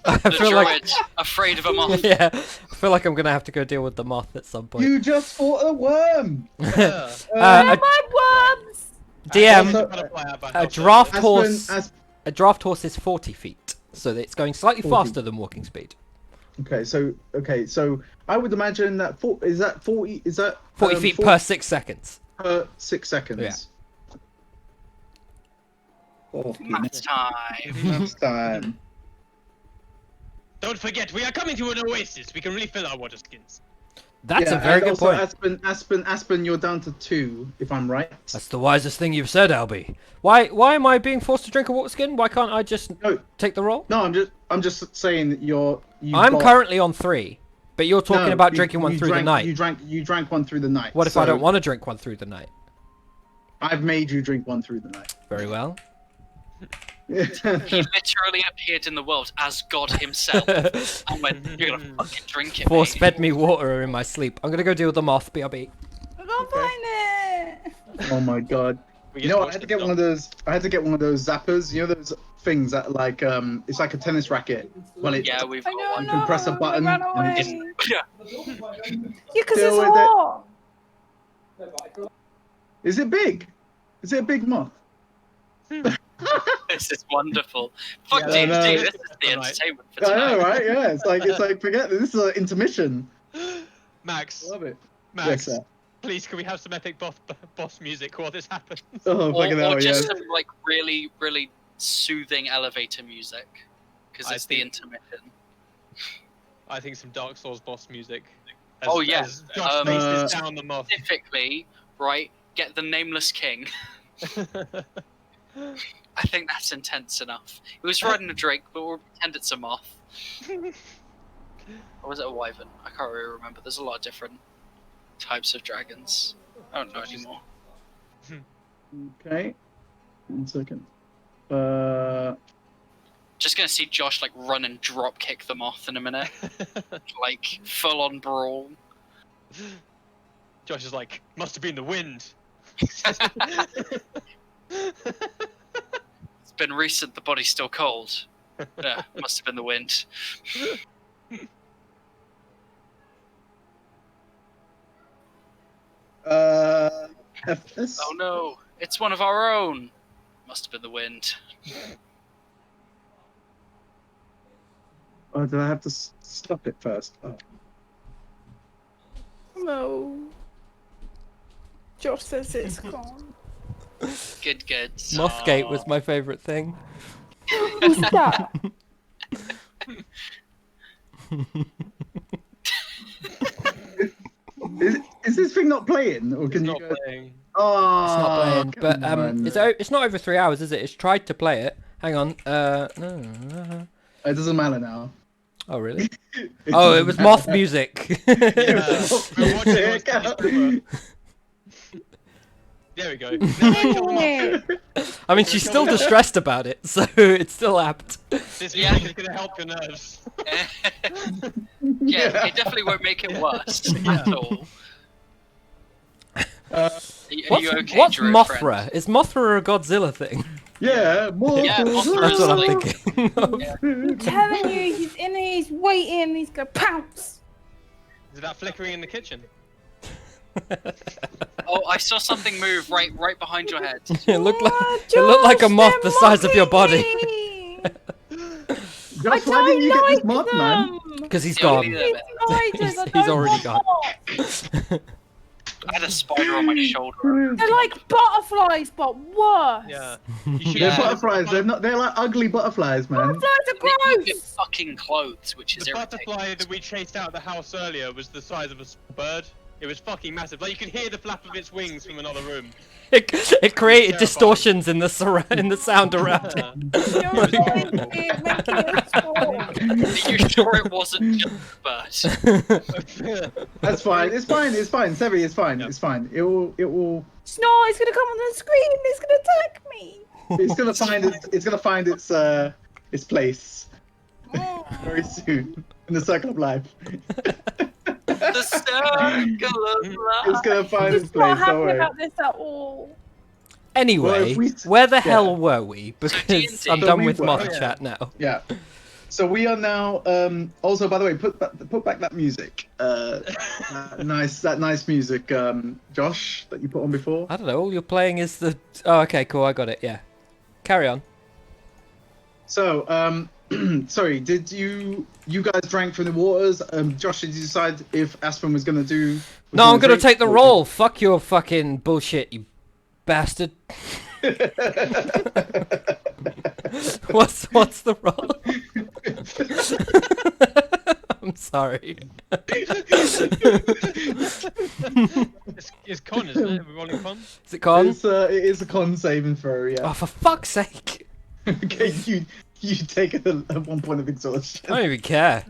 B: I
C: the
B: feel like,
C: druid, afraid of a moth.
B: yeah, I feel like I'm gonna have to go deal with the moth at some point.
A: you just fought a worm.
E: My worms!
B: DM,
A: Also-
B: a draft horse,
A: Aspen,
B: a draft horse is 40 feet, so that it's going slightly
A: 40.
B: faster than walking speed.
A: Okay, so I would imagine that 40 is that 40 is that
B: 40 feet per 6 seconds.
A: per 6 seconds.
B: Yeah.
C: Maths time.
A: Maths time.
F: Don't forget, we are coming to an oasis. We can refill our water skins.
B: That's
A: Yeah,
B: a very
A: and
B: good
A: also
B: point.
A: Aspen, you're down to 2, if I'm right.
B: That's the wisest thing you've said, Albie. Why am I being forced to drink a water skin? Why can't I just
A: No,
B: take the roll?
A: no, I'm just saying that
B: I'm currently on 3, but you're talking about drinking one through the
A: drank,
B: night.
A: You drank one through the night.
B: What if I
A: so
B: don't want to drink one through the night?
A: I've made you drink one through the night.
B: Very well.
C: He literally appeared in the world as God himself. And went, you're gonna fucking drink it,
B: Force
C: mate.
B: fed me water in my sleep. I'm gonna go deal with the moth. BRB.
E: I can't find it.
A: Oh my god.
F: We
A: You
F: get
A: know,
F: to
A: I
F: watch
A: had to
F: them
A: get one of those. I had to get one of those zappers. You know those things that like it's like a tennis racket. Well, it,
C: Yeah, we've
E: I
C: got
E: don't
C: one.
A: You can press a
E: know,
A: button
E: Run
A: and
E: away.
A: just-
C: Yeah.
E: Yeah, because
A: Deal
E: it's
A: with it.
E: hot.
A: Is it big? Is it a big moth?
C: This is wonderful. Fuck
F: Yeah,
C: D&D,
A: I know.
C: this is the entertainment for
A: I
C: tonight.
A: know, right? Yeah, it's like forget this. This is an intermission.
F: Max,
A: Love it.
F: Max,
A: Yes, sir.
F: please can we have some epic boss music while this happens?
A: Oh,
C: Or,
A: fucking
C: or
A: hell,
C: just
A: yeah.
C: some like really, really soothing elevator music. Because
F: I
C: it's the
F: think-
C: intermission.
F: I think some Dark Souls boss music.
C: Oh, yeah.
F: As Josh faces down the moth.
C: Specifically, right, get the Nameless King. I think that's intense enough. It was riding a drake, but we'll pretend it's a moth. Or was it a wyvern? I can't really remember. There's a lot of different types of dragons. I don't know anymore.
A: Okay. 1 second.
C: Just gonna see Josh like run and drop kick the moth in a minute. Like full on brawl.
F: Josh is like, must have been the wind.
C: It's been recent, the body's still cold. Yeah, must have been the wind.
A: FS.
C: Oh no, it's one of our own. Must have been the wind.
A: Oh, did I have to stop it first? Oh.
E: No. Josh says it's gone.
C: Good, good.
B: Mothgate was my favourite thing.
E: Who's that?
A: Is this thing not playing, or can you?
F: Not
A: Go...
F: playing.
A: Oh,
B: It's not playing, but
A: come on.
B: it's not over 3 hours, is it? It's tried to play it. Hang on. No.
A: It doesn't matter now.
B: Oh really? Oh, it was moth music.
F: Yeah, we're watching it on camera. There we go. Now I kill the moth.
B: I mean, she's still distressed about it, so it's still apt.
F: This
C: Yeah.
F: music is gonna help your nerves.
C: Yeah, it definitely won't make it worse at all. Are you okay,
B: What's
C: Drew,
B: Mothra?
C: friend?
B: Is Mothra a Godzilla thing?
A: Yeah, more.
C: Yeah, Mothra
B: That's
C: is
B: what I'm
C: like-
B: thinking. of.
E: I'm telling you, he's in here, he's waiting, he's gonna pounce.
F: Is that flickering in the kitchen?
C: Oh, I saw something move right behind your head.
B: It looked like
E: Oh,
B: it looked like a
E: Josh,
B: moth
E: they're
B: the size of your
E: mocking
B: body.
E: me.
A: Josh,
E: I
A: why didn't you
E: don't
A: get this
E: like
A: moth, man?
E: them.
B: Because he's
C: The only
B: gone.
C: bit-
E: Spiders, I
B: He's
E: don't
B: already
E: want
B: gone.
E: moths.
C: I had a spider on my shoulder.
E: They're like butterflies, but worse.
F: Yeah. You should
A: They're
C: Yeah.
A: butterflies. They're not. They're like ugly butterflies, man.
E: Butterflies are
C: You get
E: gross.
C: fucking clothes, which is
F: The
C: irritating.
F: butterfly that we chased out of the house earlier was the size of a bird. It was fucking massive. Like you could hear the flap of its wings from another room.
B: It created
F: Terrifying.
B: distortions in the in the sound around it.
F: Yeah.
E: You're annoying me, making it sport.
C: Are you sure it wasn't just a bird?
A: That's fine. It's fine. It's fine. Sevi, it's fine.
F: Yeah.
A: It's fine. It will.
E: Snore, he's gonna come on the screen, he's gonna attack me.
A: It's gonna find its. It's gonna find its place very soon in the circle of life.
C: The circle of
A: It's
C: life.
A: gonna find its
E: He's not
A: place.
E: happy
A: Don't worry.
E: about this at all.
B: Anyway,
A: Well, if we-
B: where the
A: yeah.
B: hell were we? Because
C: D&D.
B: I'm
A: So
B: done
A: we
B: with
A: were-
B: moth
A: yeah.
B: chat now.
A: Yeah. So we are now. Also, by the way, put back that music. That nice music, Josh, that you put on before.
B: I don't know. All you're playing is the. Oh, okay, cool. I got it. Yeah. Carry on.
A: So, sorry, did you guys drank from the waters? Josh, did you decide if Aspen was gonna do? was
B: No, I'm gonna
A: drink,
B: take the
A: or-
B: roll. Fuck your fucking bullshit, you bastard. What's the roll? I'm sorry.
F: It's con, isn't it? We're rolling con.
B: Is it con?
A: it is a con saving throw, yeah.
B: Oh, for fuck's sake!
A: Okay, you take a 1 point of exhaustion.
B: I don't even care.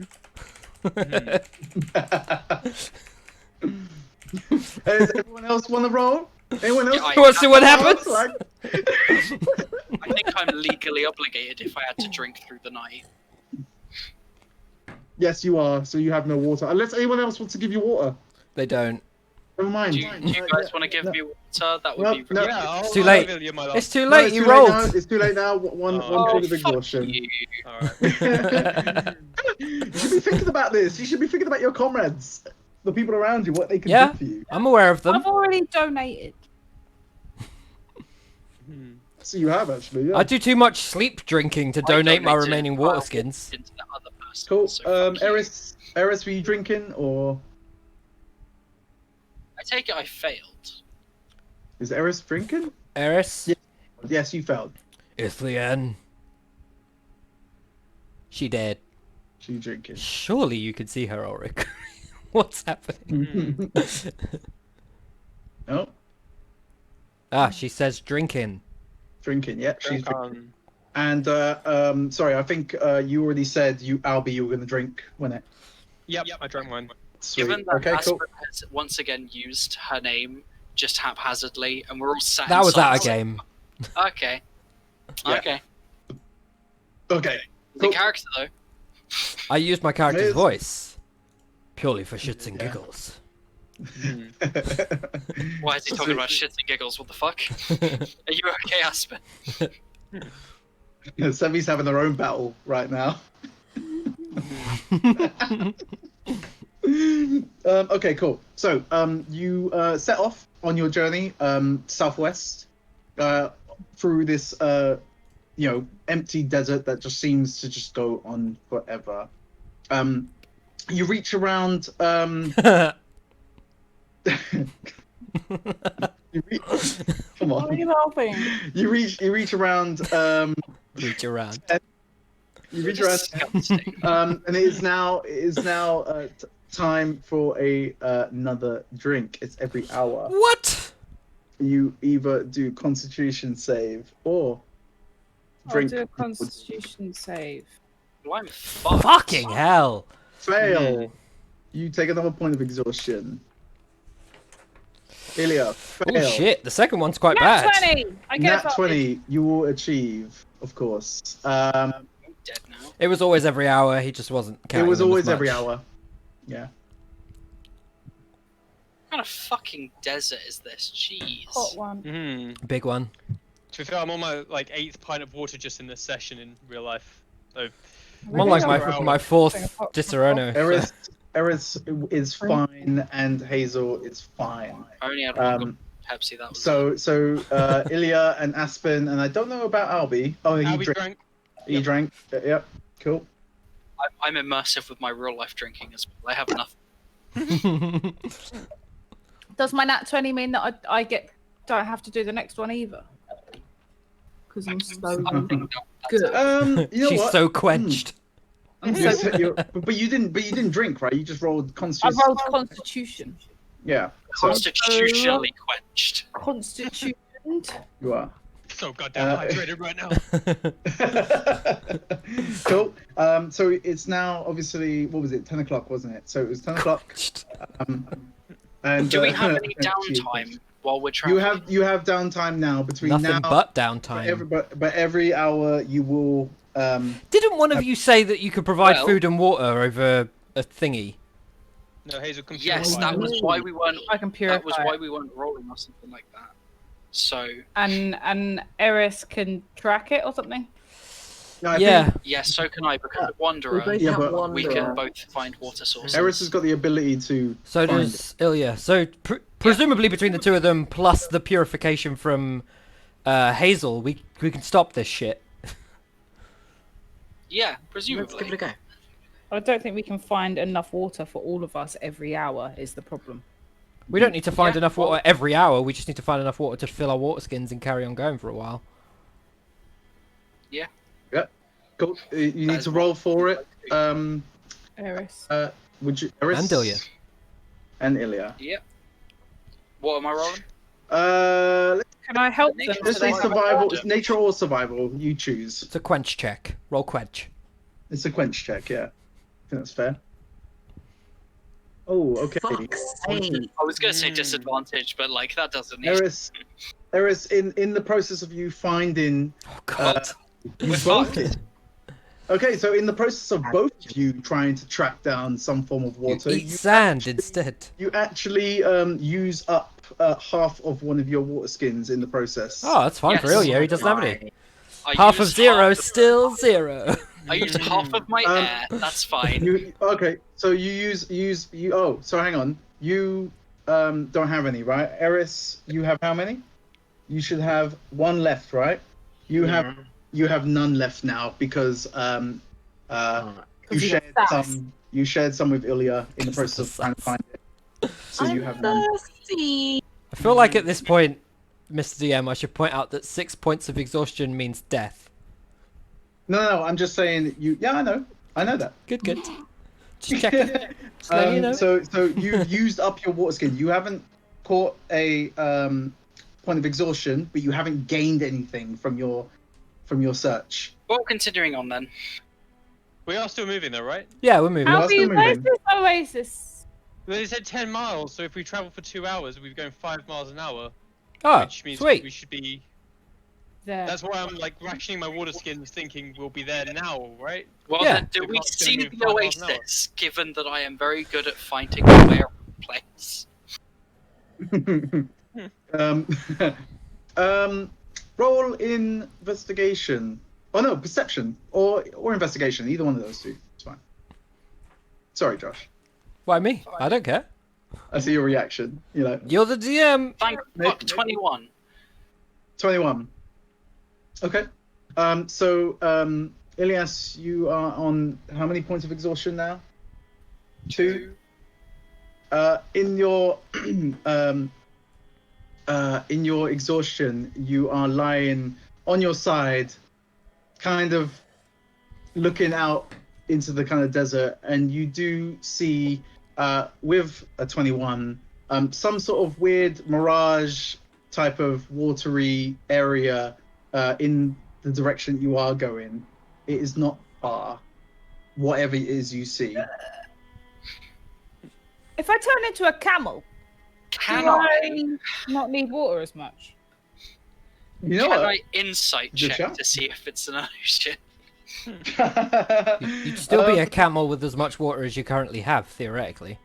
A: Does everyone else want to roll? Anyone else?
C: Yeah, I-
B: Want to see what happens?
A: Like-
C: I think I'm legally obligated if I had to drink through the night.
A: Yes, you are. So you have no water. Unless anyone else wants to give you water.
B: They don't.
A: Never mind.
C: Do you guys want to give me water? That would
A: No,
C: be
A: no.
C: really
F: Yeah, I'll,
B: It's too
F: I'll
B: late.
F: reveal you my last.
B: It's too
A: No,
B: late.
A: it's
B: You
A: too late
B: rolled.
A: now. It's too late now. One
F: Oh,
A: point of
C: fuck
A: exhaustion.
C: you.
F: Alright.
A: You should be thinking about this. You should be thinking about your comrades, the people around you, what they can
B: Yeah.
A: do for you.
B: I'm aware of them.
E: I've already donated.
F: Hmm.
A: So you have actually. Yeah.
B: I do too much sleep drinking to
C: I
B: donate my
C: donated
B: remaining
C: 12
B: water skins.
C: into the other person,
A: Cool.
C: so fuck you.
A: Eris, were you drinking or
C: I take it I failed.
A: is Eris drinking?
B: Eris,
A: Yeah. Yes, you failed.
B: Ithlian. She dead.
A: She drinking.
B: Surely you could see her, Ulrich. What's happening?
A: Oh,
B: Ah, she says drinking.
A: drinking. Yeah, she's
F: Drink
A: drinking.
F: on.
A: And sorry, I think you already said Albie, you were gonna drink, wasn't it?
F: Yep, I drank mine.
A: Sweet.
C: Given that
A: Okay,
C: Aspen
A: cool.
C: has once again used her name just haphazardly, and we're all sat
B: That was out of
C: inside,
B: game.
C: Okay.
A: Yeah.
C: Okay.
A: Okay.
C: The
A: Cool.
C: character though.
B: I used my character's
A: Amazing.
B: voice. Purely for shits and
A: Yeah.
B: giggles.
F: Hmm.
C: Why is he talking about shits and giggles? What the fuck? Are you okay, Aspen?
A: Sevi's having their own battle right now. Okay, cool. So, you set off on your journey southwest through this, empty desert that just seems to just go on forever. You reach around. Come
E: What are
A: on.
E: you laughing?
A: You reach around.
B: Reach around.
A: You reach around.
C: Disgusting.
A: And it is now time for another drink. It's every hour.
B: What?
A: You either do Constitution save or
E: I'll
A: drink.
E: do a Constitution save.
C: Well, I'm fucked.
B: Fucking hell.
A: Fail. You take another point of exhaustion. Ilya, fail.
B: Oh shit, the second one's quite
E: Nat
B: bad.
E: 20! I get
A: Nat
E: advantage.
A: 20, you will achieve, of course.
C: I'm dead now.
B: It was always every hour, he just wasn't
A: It
B: counting
A: was
B: them as
A: always every
B: much.
A: hour. Yeah.
C: What kind of fucking desert is this? Jeez.
E: Hot one.
F: Hmm.
B: Big one.
F: To be fair, I'm on my 8th pint of water just in this session in real life. So
B: More like
F: Really?
B: my fourth Disaronno.
A: Eris is fine, and Hazel is fine.
C: I only had one
A: Um,
C: Pepsi. That was
A: So Ilya and Aspen, and I don't know about Albie. Oh, he
F: Albie
A: drank.
F: drank.
A: He drank. Yep. Cool.
C: I'm immersive with my real life drinking as well. I have nothing.
E: Does my Nat 20 mean that I don't have to do the next one either? Because I'm so
C: Something
E: good.
A: You know
B: She's
A: what?
B: so quenched.
E: I'm
A: You're
E: so
A: so- you're- but you didn't drink, right? You just rolled
E: I
A: Constitution.
E: rolled Constitution.
A: Yeah. So
C: Constitutionally quenched.
E: Constitution.
A: you are.
F: So goddamn
A: Uh,
F: hydrated right now.
A: Cool. So it's now obviously, what was it? 10 o'clock, wasn't it? So it was 10 o'clock. And
C: Do we have any
A: geez.
C: downtime while we're traveling?
A: You have downtime now between
B: Nothing
A: now.
B: but
A: but
B: downtime.
A: but every hour you will.
B: Didn't one of you say that you could provide
C: Well-
B: food and water over a thingy?
F: No, Hazel can
C: Yes,
F: purify
C: that
F: it.
C: was why we weren't.
E: I can purify
C: That was why
E: it.
C: we weren't rolling or something like that. So
E: And Eris can track it or something?
A: No, I
B: Yeah.
A: think
C: yes, so can I because of Wanderer.
G: both
A: Yeah,
G: have
A: but-
G: one
C: We
G: door.
C: can both find water sources.
A: Eris has got the ability to.
B: So
A: find
B: does Ilya. So presumably between the two of them, plus the purification from Hazel, we can stop this shit.
C: Yeah,
D: Let's
C: presumably.
D: give it a go.
E: I don't think we can find enough water for all of us every hour. Is the problem?
B: We don't need to find
C: Yeah,
B: enough
C: well-
B: water every hour. We just need to find enough water to fill our water skins and carry on going for a while.
A: Cool. You need
C: is
A: to
C: what-
A: roll for it.
E: Eris.
A: Would you? Eris?
B: And Ilya.
A: And Ilya.
C: Yep. What am I rolling?
E: Can I help them?
C: Nature
A: Let's
E: so they
A: say
E: have a
A: survival.
E: water?
A: It's nature or survival. You choose.
B: It's a quench check. Roll quench.
A: It's a quench check. Yeah, I think that's fair. Oh, okay.
D: Fuck's sake.
C: I was going to say
F: Hmm.
C: disadvantage, but like that doesn't need.
A: Eris, in the process of you finding,
B: Oh God.
A: you
C: We're
A: both.
C: fucked.
A: Okay, so in the process of both of you trying to track down some form of
B: You
A: water,
B: eat sand instead.
A: you actually use up half of one of your water skins in the process.
B: Oh, that's fine for
C: Yes.
B: Ilya. He doesn't have any.
C: I
B: Half of
C: used
B: zero,
C: half of-
B: still zero.
C: I used half of my
A: Um,
C: air. That's fine.
A: Okay, so you use you. Oh, so hang on. You don't have any, right? Eris, you have how many? You should have one left, right? You have none left now because you
E: Because he got
A: shared
E: sass.
A: some. You shared some with Ilya in the process of trying to find it. So you have none.
D: thirsty.
B: I feel like at this point, Mr. DM, I should point out that 6 points of exhaustion means death.
A: No, I'm just saying. Yeah, I know that.
B: Good, good. Just checking. Just letting you know.
A: So you used up your water skin. You haven't caught a point of exhaustion, but you haven't gained anything from your search.
C: Well, continuing on then.
F: We are still moving though, right?
B: Yeah, we're moving.
A: How-
E: How
A: still
E: many where's
A: moving.
E: this oasis?
F: They said 10 miles, so if we travel for 2 hours, we're going 5 miles an hour,
B: Oh,
F: which means
B: sweet.
F: we should be.
E: There.
F: That's why I'm like rationing my water skins, thinking we'll be there now, right?
C: Well,
B: Yeah.
C: then, do
F: The
C: we
F: car's gonna
C: see
F: move
C: the
F: 5 miles an hour.
C: oasis? Given that I am very good at finding my way around the place.
A: Roll investigation. Oh no, perception or investigation. Either one of those two. It's fine. Sorry, Josh.
B: Why me? I don't care.
A: I see your reaction. You know,
B: You're the DM.
C: Thank fuck, 21.
A: 21. Okay. Ilias, you are on how many points of exhaustion now? 2. In your exhaustion, you are lying on your side, kind of looking out into the kind of desert, and you do see, with a 21, some sort of weird mirage type of watery area in the direction you are going. It is not far, whatever it is you see.
E: If I turn into a camel,
C: Can
E: do
C: I?
E: I not need water as much?
A: You know
C: Can
A: what?
C: I insight
A: Good
C: check
A: shout.
C: to see if it's an ocean?
B: You'd still be a camel with as much water as you currently have, theoretically.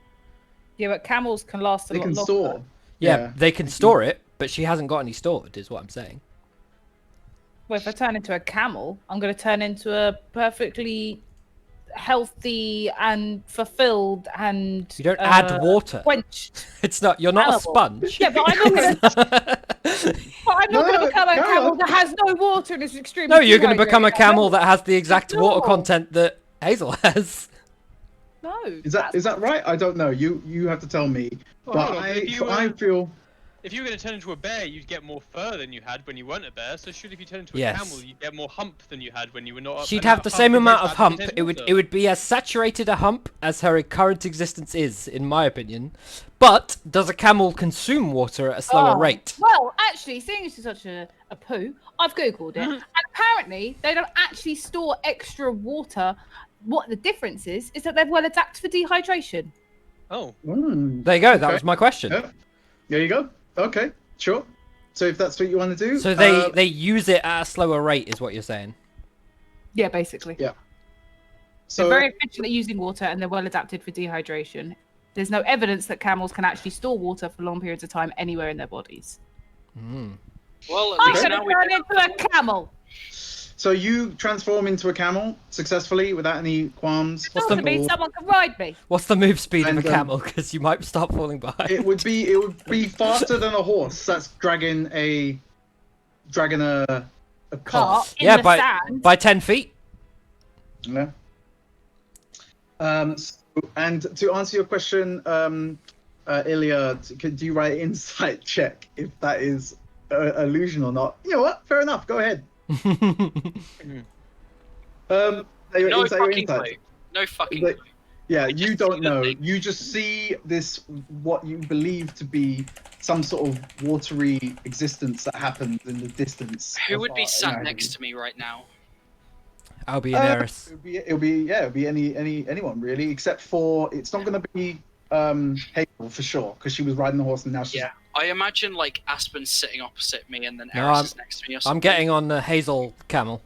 E: Yeah, but camels can last a
A: They
E: lot
A: can
E: longer.
A: store.
B: Yeah, they can store it, but she hasn't got any stored, is what I'm saying.
E: Well, if I turn into a camel, I'm going to turn into a perfectly healthy and fulfilled and
B: You don't add water.
E: quenched.
B: It's not. You're not a
E: Animal.
B: sponge.
E: Yeah, but I'm not going to. But I'm not going
A: No,
E: to become a
A: carry
E: camel
A: on.
E: that has no water and is extremely.
B: No, you're going to become a
E: dehydrated.
B: camel that has the exact water
E: No.
B: content that Hazel has.
E: No.
A: Is that right? I don't know. You have to tell me.
F: Well,
A: But
F: hold on, if you,
A: I feel
F: If you were going to turn into a bear, you'd get more fur than you had when you weren't a bear. So surely if you turn into a
B: Yes.
F: camel, you'd get more hump than you had when you were not.
B: She'd
F: and
B: have
F: that
B: the
F: hump
B: same
F: would
B: amount
F: make
B: of
F: that
B: hump.
F: contain
B: It would
F: water.
B: be as saturated a hump as her current existence is, in my opinion. But does a camel consume water at a slower
E: Oh,
B: rate?
E: Well, actually, seeing as she's such a poo, I've googled it, and apparently they don't actually store extra water. What the difference is that they're well adapted for dehydration.
F: Oh,
B: There you go. That
A: Okay.
B: was my question.
A: Yeah. There you go. Okay, sure. So if that's what you want to do,
B: So they use it at a slower rate, is what you're saying.
E: Yeah, basically.
A: Yeah.
E: They're very efficient at using water, and they're well adapted for dehydration. There's no evidence that camels can actually store water for long periods of time anywhere in their bodies.
C: Well, at
E: I'm
C: least
E: going to
C: now we
E: turn
C: know.
E: into a camel.
A: So you transform into a camel successfully without any qualms.
E: It also means someone can ride me.
B: What's the move speed of
A: And,
B: a camel? Because you might start falling behind.
A: It would be faster than a horse. That's dragging a cart.
E: Cart in
B: yeah,
E: the
B: by
E: sand.
B: by 10 feet.
A: Yeah. And to answer your question, Ilya, could you write insight check if that is illusion or not? You know what? Fair enough. Go ahead.
C: No
A: Your
C: fucking
A: insight.
C: clue. No fucking
A: Like-
C: clue.
A: Yeah,
C: I
A: you
C: just
A: don't
C: see the
A: know.
C: thing.
A: You just see this, what you believe to be some sort of watery existence that happens in the distance.
C: Who would be
A: afar,
C: sat
A: you know,
C: next to me right now?
B: Albie and Eris.
A: It'll be anyone really, except for it's not going to be Hazel for sure because she was riding the horse and now she's.
C: Yeah. I imagine like Aspen sitting opposite me and then
B: No,
C: Eris
B: I'm-
C: is next to me or something.
B: I'm getting on the Hazel camel.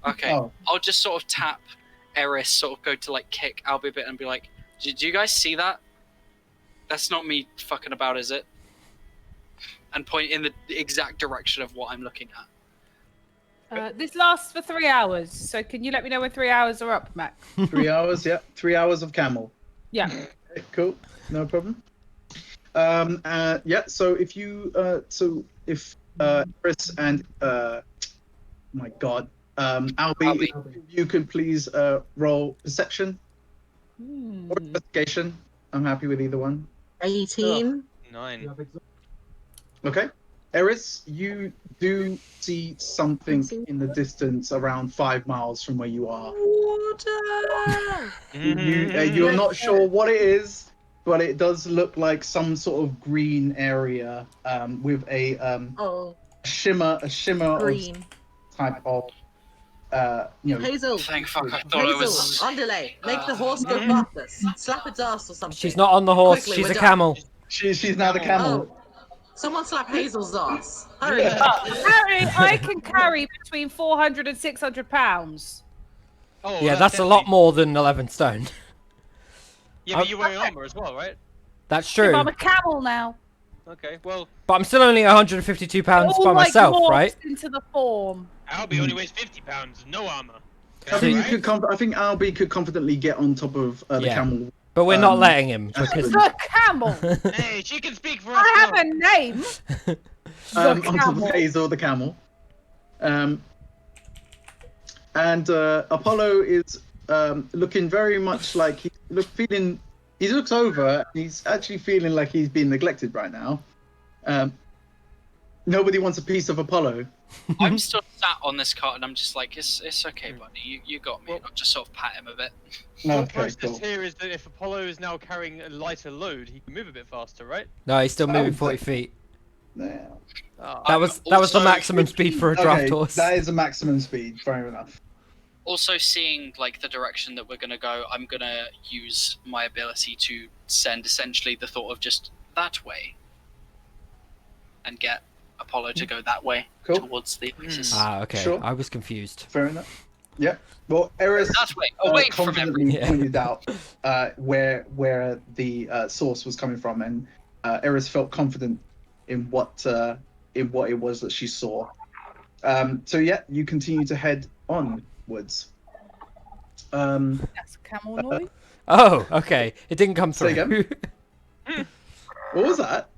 C: Okay.
A: Oh.
C: I'll just sort of tap Eris, sort of go to like kick Albie a bit and be like, do you guys see that? That's not me fucking about, is it? And point in the exact direction of what I'm looking at.
E: This lasts for 3 hours, so can you let me know when 3 hours are up, Mac?
A: 3 hours, yeah, 3 hours of camel.
E: Yeah.
A: Okay, cool, no problem. Yeah. So if you, Chris and my God, Albie, if you could please roll perception or investigation. I'm happy with either one.
G: 18.
F: 9.
A: Okay. Eris, you do see something in the distance around 5 miles from where you are.
G: Water!
A: You're not sure what it is, but it does look like some sort of green area with a
G: Oh,
A: shimmer
G: green.
A: of type of
G: Hazel.
C: Thank fuck, I thought it
G: Hazel,
C: was...
G: underlay. Make the horse go faster. Slap its ass or something.
B: She's not on the horse.
G: Quickly,
B: She's
G: we're
B: a
G: done.
B: camel.
A: she's now the camel.
G: Oh, someone slap Hazel's ass. Hurry.
E: Apparently, I can carry between 400 and 600 pounds.
F: Oh,
B: Yeah, that's a lot more than 11 stone.
F: Yeah, but you're wearing armor as well, right?
B: That's
E: But
B: true.
E: I'm a camel now.
F: Okay, well,
B: But I'm still only 152 pounds
E: All
B: by
E: like
B: myself,
E: morphs
B: right?
E: into the form.
F: Albie only weighs 50 pounds, no armor.
A: I think
F: Right?
A: I think Albie could confidently get on top of the
B: Yeah.
A: camel.
B: But we're not letting him because
E: The camel.
F: Hey, she can speak for
E: I have
F: herself.
E: a name.
A: On
E: The
A: top of
E: camel.
A: Hazel the camel. And Apollo is looking very much like he looks over and he's actually feeling like he's being neglected right now. Nobody wants a piece of Apollo.
C: I'm still sat on this cart and I'm just like, it's okay, buddy. You got me.
F: Well-
C: I'll just sort of pat him a bit.
F: One
A: Okay,
F: process
A: cool.
F: here is that if Apollo is now carrying a lighter load, he can move a bit faster, right?
B: no, he's still moving
A: Oh,
B: 40 feet.
A: Yeah.
F: Oh.
B: That was the
C: also-
B: maximum speed for a draft
A: Okay,
B: horse.
A: that is a maximum speed. Fair enough.
C: Also, seeing like the direction that we're gonna go, I'm gonna use my ability to send essentially the thought of just that way, and get Apollo to go that way
A: Cool.
C: towards the oasis.
B: Ah, okay.
A: Sure.
B: I was confused.
A: Fair enough. Yeah. Well, Eris
C: That way, away from
A: confidently
C: everything.
B: Yeah.
A: pointed out where the source was coming from, and Eris felt confident in what it was that she saw. So yeah, you continue to head onwards.
E: That's a camel noise.
B: Oh, okay. It didn't come
A: Say
B: through.
A: again? What was that?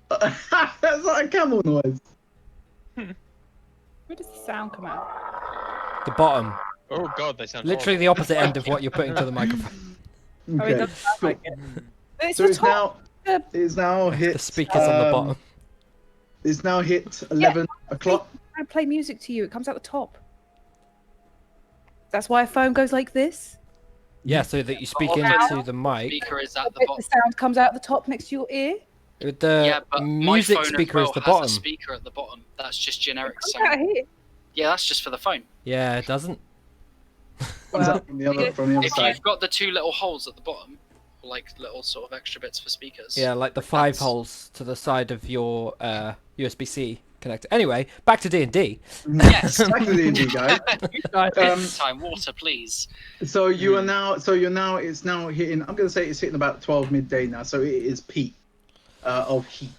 A: That's not a camel noise.
E: Where does the sound come out?
B: The bottom.
F: Oh god, they sound
B: Literally the opposite end of what you're putting to the microphone.
E: Oh, it
A: Okay.
E: doesn't sound like it. It's
A: So
E: the
A: it's
E: top.
A: now hit.
B: The speaker's on the bottom.
A: It's now hit 11 o'clock.
E: I play music to you. It comes out the top. That's why a phone goes like this.
B: Yeah, so that you speak
C: Often
B: into the mic.
C: Speaker is at the
E: The
C: bottom.
E: sound comes out the top next to your ear.
B: The
C: Yeah, but my
B: music
C: phone
B: speaker
C: as well
B: is the
C: has
B: bottom.
C: a speaker at the bottom. That's just generic
E: It comes out
C: sound.
E: here.
C: Yeah, that's just for the phone.
B: Yeah, it doesn't.
A: Comes out from the other
C: If
A: side.
C: you've got the two little holes at the bottom, like little sort of extra bits for speakers.
B: Yeah, like the 5
C: That's-
B: holes to the side of your USB-C connector. Anyway, back to D&D.
C: Yes.
A: Back to the D&D, guys.
C: Time water, please.
A: So you're now. It's now hitting. I'm gonna say it's hitting about 12 midday now. So it is peak of heat.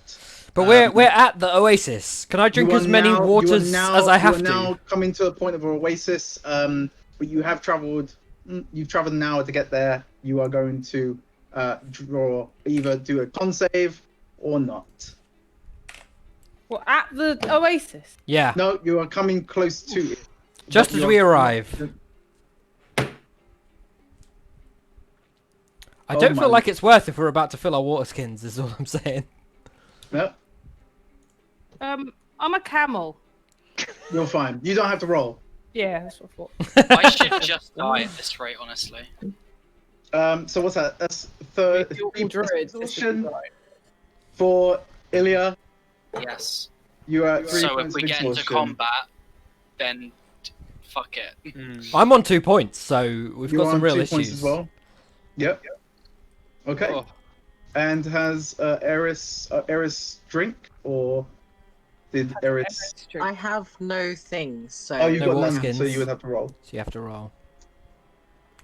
B: But we're at the oasis. Can I drink
A: You are
B: as many
A: now-
B: waters
A: you are now-
B: as I have
A: you are now
B: to?
A: coming to a point of an oasis. But you have travelled. You've travelled an hour to get there. You are going to either do a con save or not.
E: Well, at the oasis.
B: Yeah.
A: No, you are coming close to it.
B: Just
A: But
B: as
A: you
B: we
A: are-
B: arrive. I don't
A: Oh
B: feel
A: my-
B: like it's worth if we're about to fill our water skins. Is all I'm saying.
A: No,
E: I'm a camel.
A: you're fine. You don't have to roll.
E: Yeah, that's what I thought.
C: I should just die at this rate, honestly.
A: So what's that? That's third.
E: With your druids, this would be
A: Exhaustion
E: right.
A: for Ilya.
C: Yes.
A: You are at 3
C: So
A: points
C: if we
A: of
C: get into
A: exhaustion.
C: combat, then fuck it.
B: I'm on 2 points, so we've
A: You're
B: got some
A: on
B: real
A: 2
B: issues.
A: points as well. Yep. Okay.
F: Oh.
A: And has Eris drink, or did Eris?
G: I have no things, so.
A: Oh, you
B: No
A: got
B: water
A: none,
B: skins.
A: so you would have to roll.
B: So you have to roll.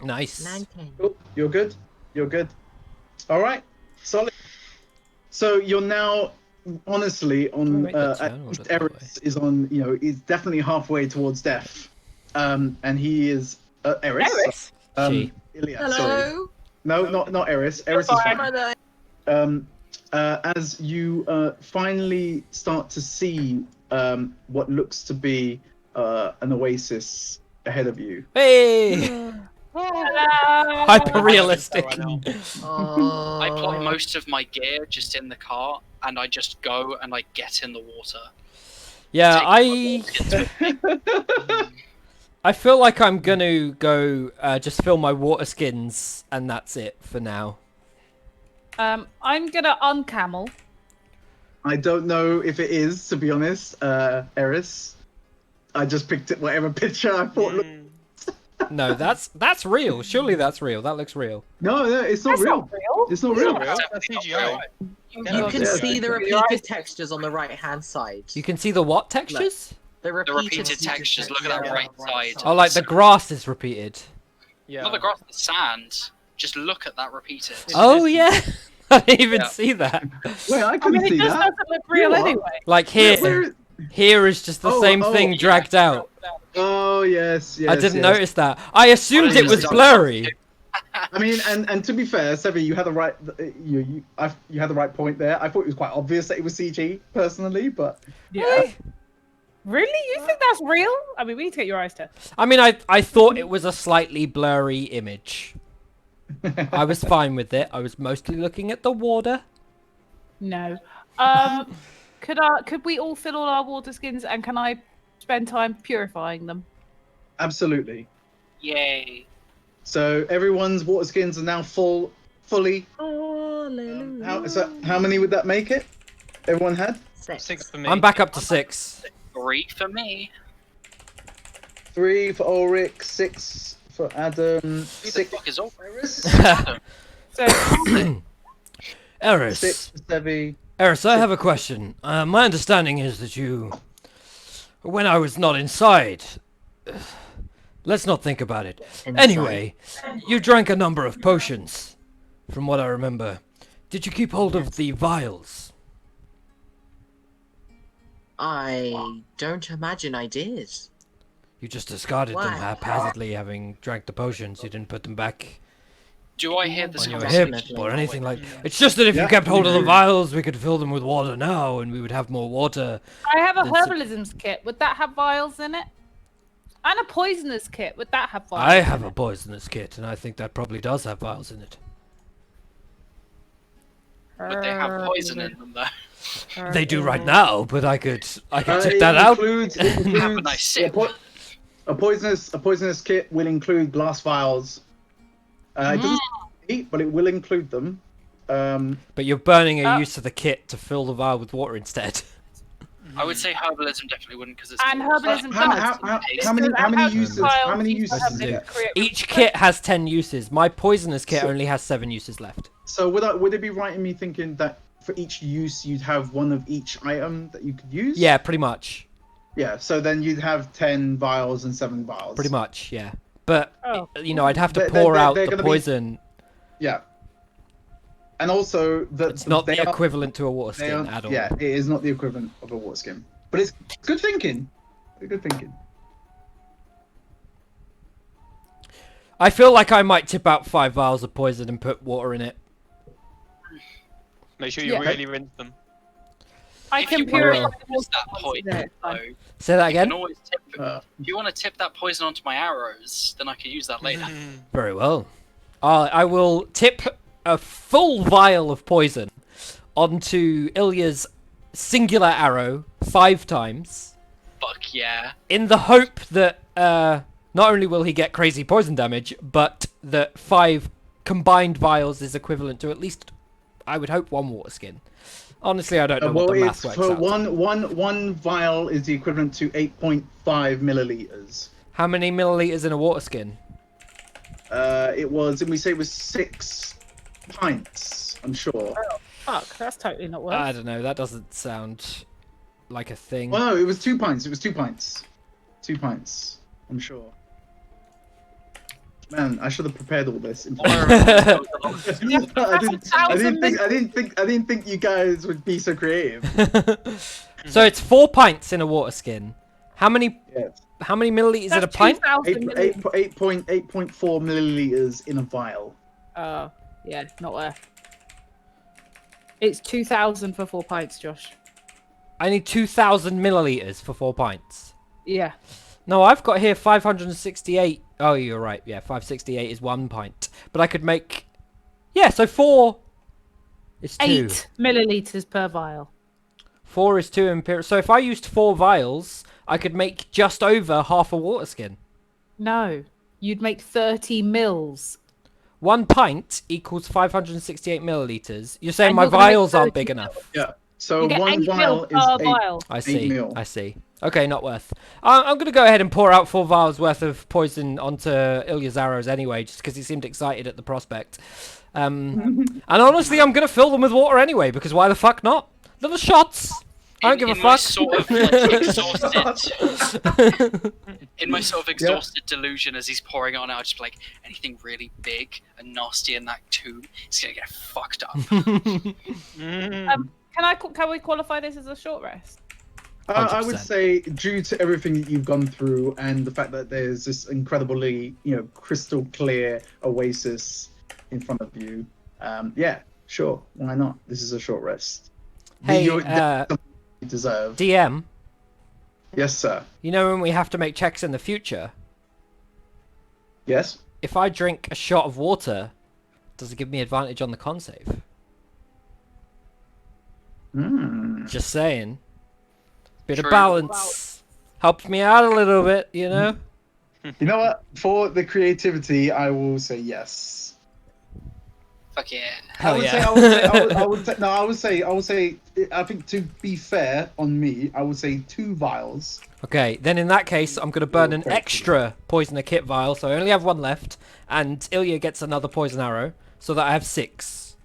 B: Nice.
G: 19.
A: Cool. You're good. You're good. All right. Solid. So you're now, honestly, on
B: Wait, the
A: at
B: turn order
A: least
B: that way.
A: Eris is on. You know, he's definitely halfway towards death. And he is Eris.
E: Eris?
B: She.
A: Ilya, sorry.
G: Hello.
A: No, not Eris. Eris is
E: fine.
A: fine. As you finally start to see what looks to be an oasis ahead of you.
B: Hey!
E: Hello.
B: Hyper realistic.
F: I know.
G: Oh.
C: I put most of my gear just in the car, and I just go and I get in the water.
B: Yeah,
C: Take my skins with me.
B: I feel like I'm gonna go just fill my water skins, and that's it for now.
E: I'm gonna uncamel.
A: I don't know if it is, to be honest, Eris. I just picked it, whatever picture I thought looked.
B: No, that's real. Surely that's real. That looks real.
A: No, it's not
E: That's
A: real.
E: not real.
A: It's not real.
F: Real?
C: It's
F: That's
C: definitely
F: CGI.
C: not real.
G: You
A: Yeah,
G: can
A: yeah.
G: see the
E: Your
G: repeated
E: eyes-
G: textures on the right hand side.
B: You can see the what textures?
G: The
C: The repeated textures, look at that
G: yeah.
C: right side.
B: Oh, like the grass is repeated.
F: Yeah.
C: Not the grass, the sand. Just look at that repeated.
B: Oh yeah, I didn't even
C: Yeah.
B: see that.
A: Wait, I
E: I
A: couldn't
E: mean, it
A: see
E: just
A: that.
E: doesn't look real
A: What?
E: anyway.
B: Like here, here is just the
A: Oh,
B: same
A: oh,
B: thing
C: yeah.
B: dragged out.
A: Oh yes, yes.
B: I didn't
A: yes.
B: notice that. I assumed it was blurry.
A: I mean, and to be fair, Sebi, you had the right you had the right point there. I thought it was quite obvious that it was CG personally, but
E: Yeah. Really? You think that's real? I mean, we need to get your eyes tested.
B: I mean, I thought it was a slightly blurry image. I was fine with it. I was mostly looking at the water.
E: No. Could we all fill all our water skins, and can I spend time purifying them?
A: absolutely.
C: Yay.
A: So everyone's water skins are now fully. How many would that make it? Everyone had
F: 6 for me.
B: I'm back up to 6.
C: 3 for me.
A: 3 for Ulrich, 6 for Adam,
C: Who the
A: 6
C: fuck is all?
A: for Eris,
E: So,
A: 6
B: Eris,
A: for Sebi.
B: Eris, I have a question. My understanding is that you, when I was not inside, let's not think about it. Anyway, you drank a number of potions, from what I remember. Did you keep hold of the vials?
G: I don't imagine I did.
B: You just discarded them
G: Why?
B: haphazardly, having drank the potions. You didn't put them back
C: Do I hear the
B: on your
C: sound?
B: hip
G: Definitely.
B: or anything like. It's just that if you
A: Yeah.
B: kept hold of the vials, we could fill them with water now, and we would have more water.
E: I have a
B: That's-
E: herbalisms kit. Would that have vials in it? And a poisonous kit. Would that have vials?
B: I have a poisonous kit, and I think that probably does have vials in it.
C: Would they have poison in them though?
B: They do right now, but I could check
A: It
B: that out.
A: includes, it
C: Have a
A: includes
C: nice sip.
A: a poisonous kit will include glass vials. It doesn't eat, but it will include them.
B: But you're burning a use of the kit to fill the vial with water instead.
C: I would say herbalism definitely wouldn't because it's
E: And
C: more
E: herbalism
C: like-
E: does.
A: how many
E: Because
A: uses?
E: vials
A: How many
E: used to
A: uses?
E: have
A: does it
E: this
A: get?
E: create-
B: Each kit has 10 uses. My poisonous kit only has 7 uses left.
A: So would it be right in me thinking that for each use you'd have one of each item that you could use?
B: Yeah, pretty much.
A: Yeah. So then you'd have 10 vials and 7 vials.
B: Pretty much, yeah. But,
E: Oh.
B: you know, I'd have to
A: They're-
B: pour
A: they're-
B: out
A: they're
B: the
A: gonna be-
B: poison.
A: Yeah. And also
B: It's not
A: they
B: the
A: are-
B: equivalent to a water
A: they
B: skin
A: are-
B: at all.
A: Yeah, it is not the equivalent of a water skin. But it's good thinking. Good thinking.
B: I feel like I might tip out 5 vials of poison and put water in it.
F: Make sure you
E: Yeah.
F: really rinse them.
E: I
C: If
E: can
C: you
E: purify
C: want
E: the
C: to use that
E: water
C: poison,
E: once a day,
C: though,
E: it's
B: Say that
C: you
B: again?
C: can always tip. If you want to tip that poison onto my arrows, then I could use that later.
B: Very well. I will tip a full vial of poison onto Ilya's singular arrow 5 times.
C: Fuck yeah.
B: In the hope that not only will he get crazy poison damage, but that 5 combined vials is equivalent to at least, I would hope, 1 water skin. Honestly, I don't know what the math works
A: for
B: out.
A: one vial is the equivalent to 8.5 milliliters.
B: How many milliliters in a water skin?
A: It was, and we say it was 6 pints. I'm sure.
E: Fuck, that's totally not worth.
B: I don't know. That doesn't sound like a thing.
A: Well, no, it was 2 pints. It was 2 pints. 2 pints. I'm sure. Man, I should have prepared all this. I didn't think you guys would be so creative.
B: So it's 4 pints in a water skin. How many?
A: Yes.
B: How many milliliters in a
E: That's
B: pint?
E: 2,000 milliliters.
A: 8.4 milliliters in a vial.
E: Oh, yeah, not worth. It's 2,000 for 4 pints, Josh.
B: I need 2,000 milliliters for 4 pints.
E: Yeah.
B: No, I've got here 568. Oh, you're right. Yeah, 568 is 1 pint. But I could make... Yeah, so 4 is 2.
E: 8 milliliters per vial.
B: 4 is 2 imperial. So if I used 4 vials, I could make just over half a water skin.
E: No, you'd make 30 mils.
B: 1 pint equals 568 milliliters. You're saying
E: And
B: my
E: you're gonna make
B: vials aren't
E: 30
B: big enough.
A: Yeah. So
E: You get
A: 1
E: 8
A: vial
E: mil
A: is
E: per
A: 8.
E: vial.
B: I see.
A: mil.
B: I see. Okay, not worth. I'm going to go ahead and pour out 4 vials worth of poison onto Ilya's arrows anyway, just because he seemed excited at the prospect. And honestly, I'm going to fill them with water anyway, because why the fuck not? Little shots. I don't give a
C: my
B: fuck.
C: sort of like, in my sort of exhausted delusion as he's pouring it on, I'll just be like, anything really big and nasty in that tube is gonna get fucked up.
E: Can we qualify this as a short rest?
A: I would
B: 100%.
A: say, due to everything that you've gone through and the fact that there's this incredibly, crystal clear oasis in front of you, yeah, sure, why not? This is a short rest.
B: Hey,
A: You deserve.
B: DM,
A: Yes, sir.
B: you know when we have to make checks in the future,
A: Yes.
B: if I drink a shot of water, does it give me advantage on the con save? Just saying. Bit of
C: True.
B: balance. Helps me out a little bit, you know?
A: You know what? For the creativity, I will say yes.
C: Fuck yeah.
B: Hell yeah.
A: I would say, I think to be fair on me, I would say 2 vials.
B: Okay, then in that case, I'm going to burn an extra poisoner kit vial, so I only have 1 left, and Ilya gets another poison arrow, so that I have 6.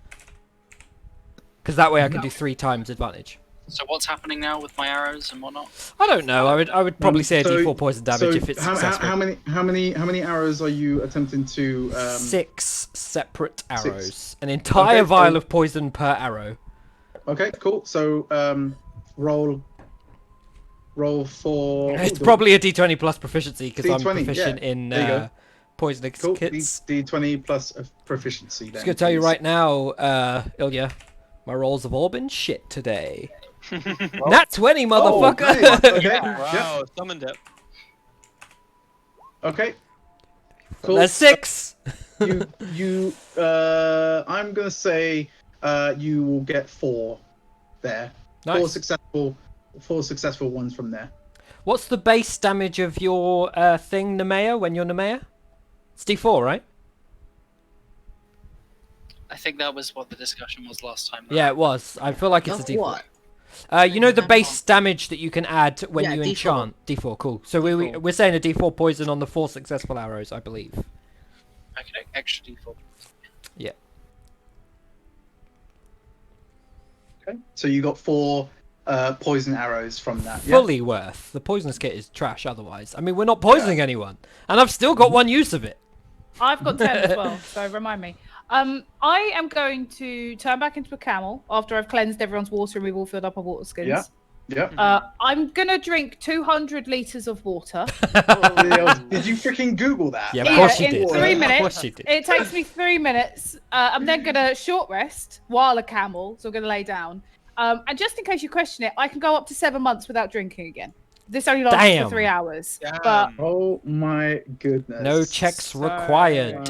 B: Because that way I can do 3 times advantage.
C: So what's happening now with my arrows and whatnot?
B: I don't know. I would probably say a
A: So-
B: D4 poison damage
A: So
B: if it's
A: how
B: successful.
A: how many arrows are you attempting to?
B: 6 separate arrows. An entire
A: Okay,
B: vial
A: so-
B: of poison per arrow.
A: Okay, cool. So roll for.
B: It's probably a D20 plus proficiency because I'm
A: D20,
B: proficient
A: yeah.
B: in
A: There you go.
B: poison
A: Cool.
B: kits.
A: D20 plus a proficiency.
B: Just gonna tell you right now, Ilya, my rolls have all been shit today. Nat 20, motherfucker!
A: nice. Okay.
F: Wow, summoned it.
A: Okay. Cool.
B: There's 6.
A: I'm gonna say you will get 4 there.
B: Nice.
A: 4 successful ones from there.
B: What's the base damage of your thing, Nemea, when you're Nemea? It's D4, right?
C: I think that was what the discussion was last time.
B: Yeah, it was. I feel like it's a
D: Of
B: D4.
D: what?
B: You know the base damage that you can add when
D: Yeah,
B: you
D: D4.
B: enchant? D4, cool. So
D: D4.
B: we're saying a D4 poison on the 4 successful arrows, I believe.
C: Okay, extra default.
B: Yeah.
A: Okay. So you got 4 poison arrows from that. Yeah?
B: Fully worth. The poisonous kit is trash otherwise. I mean, we're not poisoning anyone. And I've still got 1 use of it.
E: I've got 10 as well, so remind me. I am going to turn back into a camel after I've cleansed everyone's water and we've all filled up our water skins.
A: Yeah. Yeah.
E: I'm gonna drink 200 liters of water.
A: Did you freaking Google that?
B: Yeah, of course you
E: in
B: did.
E: 3 minutes.
B: Of course you did.
E: It takes me 3 minutes. I'm then gonna short rest while a camel, so I'm gonna lay down. And just in case you question it, I can go up to 7 months without drinking again. This only lasts
B: Damn.
E: for 3 hours.
F: Damn.
E: But
A: Oh my goodness.
B: No checks
E: So-
B: required.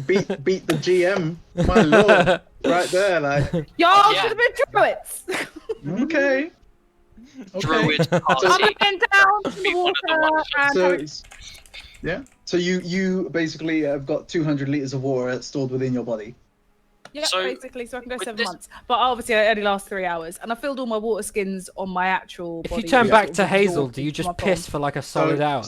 A: Beat the GM, my lord, right there. Like,
E: y'all
C: Yeah.
E: should have been druids.
A: okay.
C: Druid
E: I'm
C: party.
E: looking down to the
C: Be one of the
E: water
C: ones.
E: and
A: So,
E: having-
A: yeah. So you basically have got 200 liters of water stored within your body.
E: yeah,
C: So,
E: basically, so I can go
C: with
E: 7
C: this-
E: months. But obviously, it only lasts 3 hours, and I filled all my water skins on my actual.
B: If you
E: body,
B: turn
E: which
B: back
E: sort
B: to
E: of
B: Hazel,
E: absorbed
B: do you
E: into
B: just
E: my
B: piss
E: form.
B: for like a solid hour?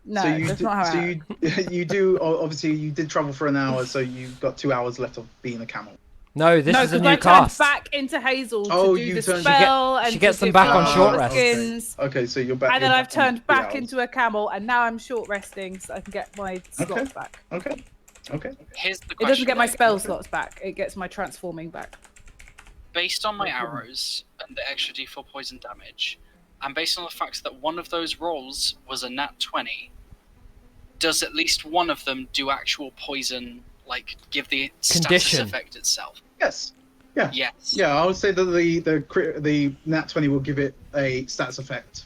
E: No,
A: so you
E: that's
A: do,
E: not how
A: so
E: it
A: you do obviously you did travel for an hour, so you've got 2 hours left of being a camel.
B: No, this
E: No,
B: is a
E: because
B: new
E: I turned
B: cast.
E: back into Hazel to
A: Oh,
E: do
A: you
E: the
A: turned-
E: spell, and
B: she gets
E: to
B: them
E: do
B: back
E: all
B: on
E: my
B: short
E: water
B: rest.
E: skins.
A: Okay, so you're back.
E: And then
A: you're
E: I've
A: back on
E: turned
A: 3
E: back
A: hours.
E: into a camel, and now I'm short resting, so I can get my slots back.
A: Okay.
C: Here's the
E: It
C: question.
E: doesn't get my
C: though.
E: spell slots back. It gets my transforming back.
C: Based on my arrows and the extra d4 poison damage, and based on the fact that one of those rolls was a nat 20, does at least one of them do actual poison, like give the status
B: Condition.
C: effect itself?
A: Yes. Yeah.
C: Yes.
A: Yeah, I would say that the nat 20 will give it a stats effect.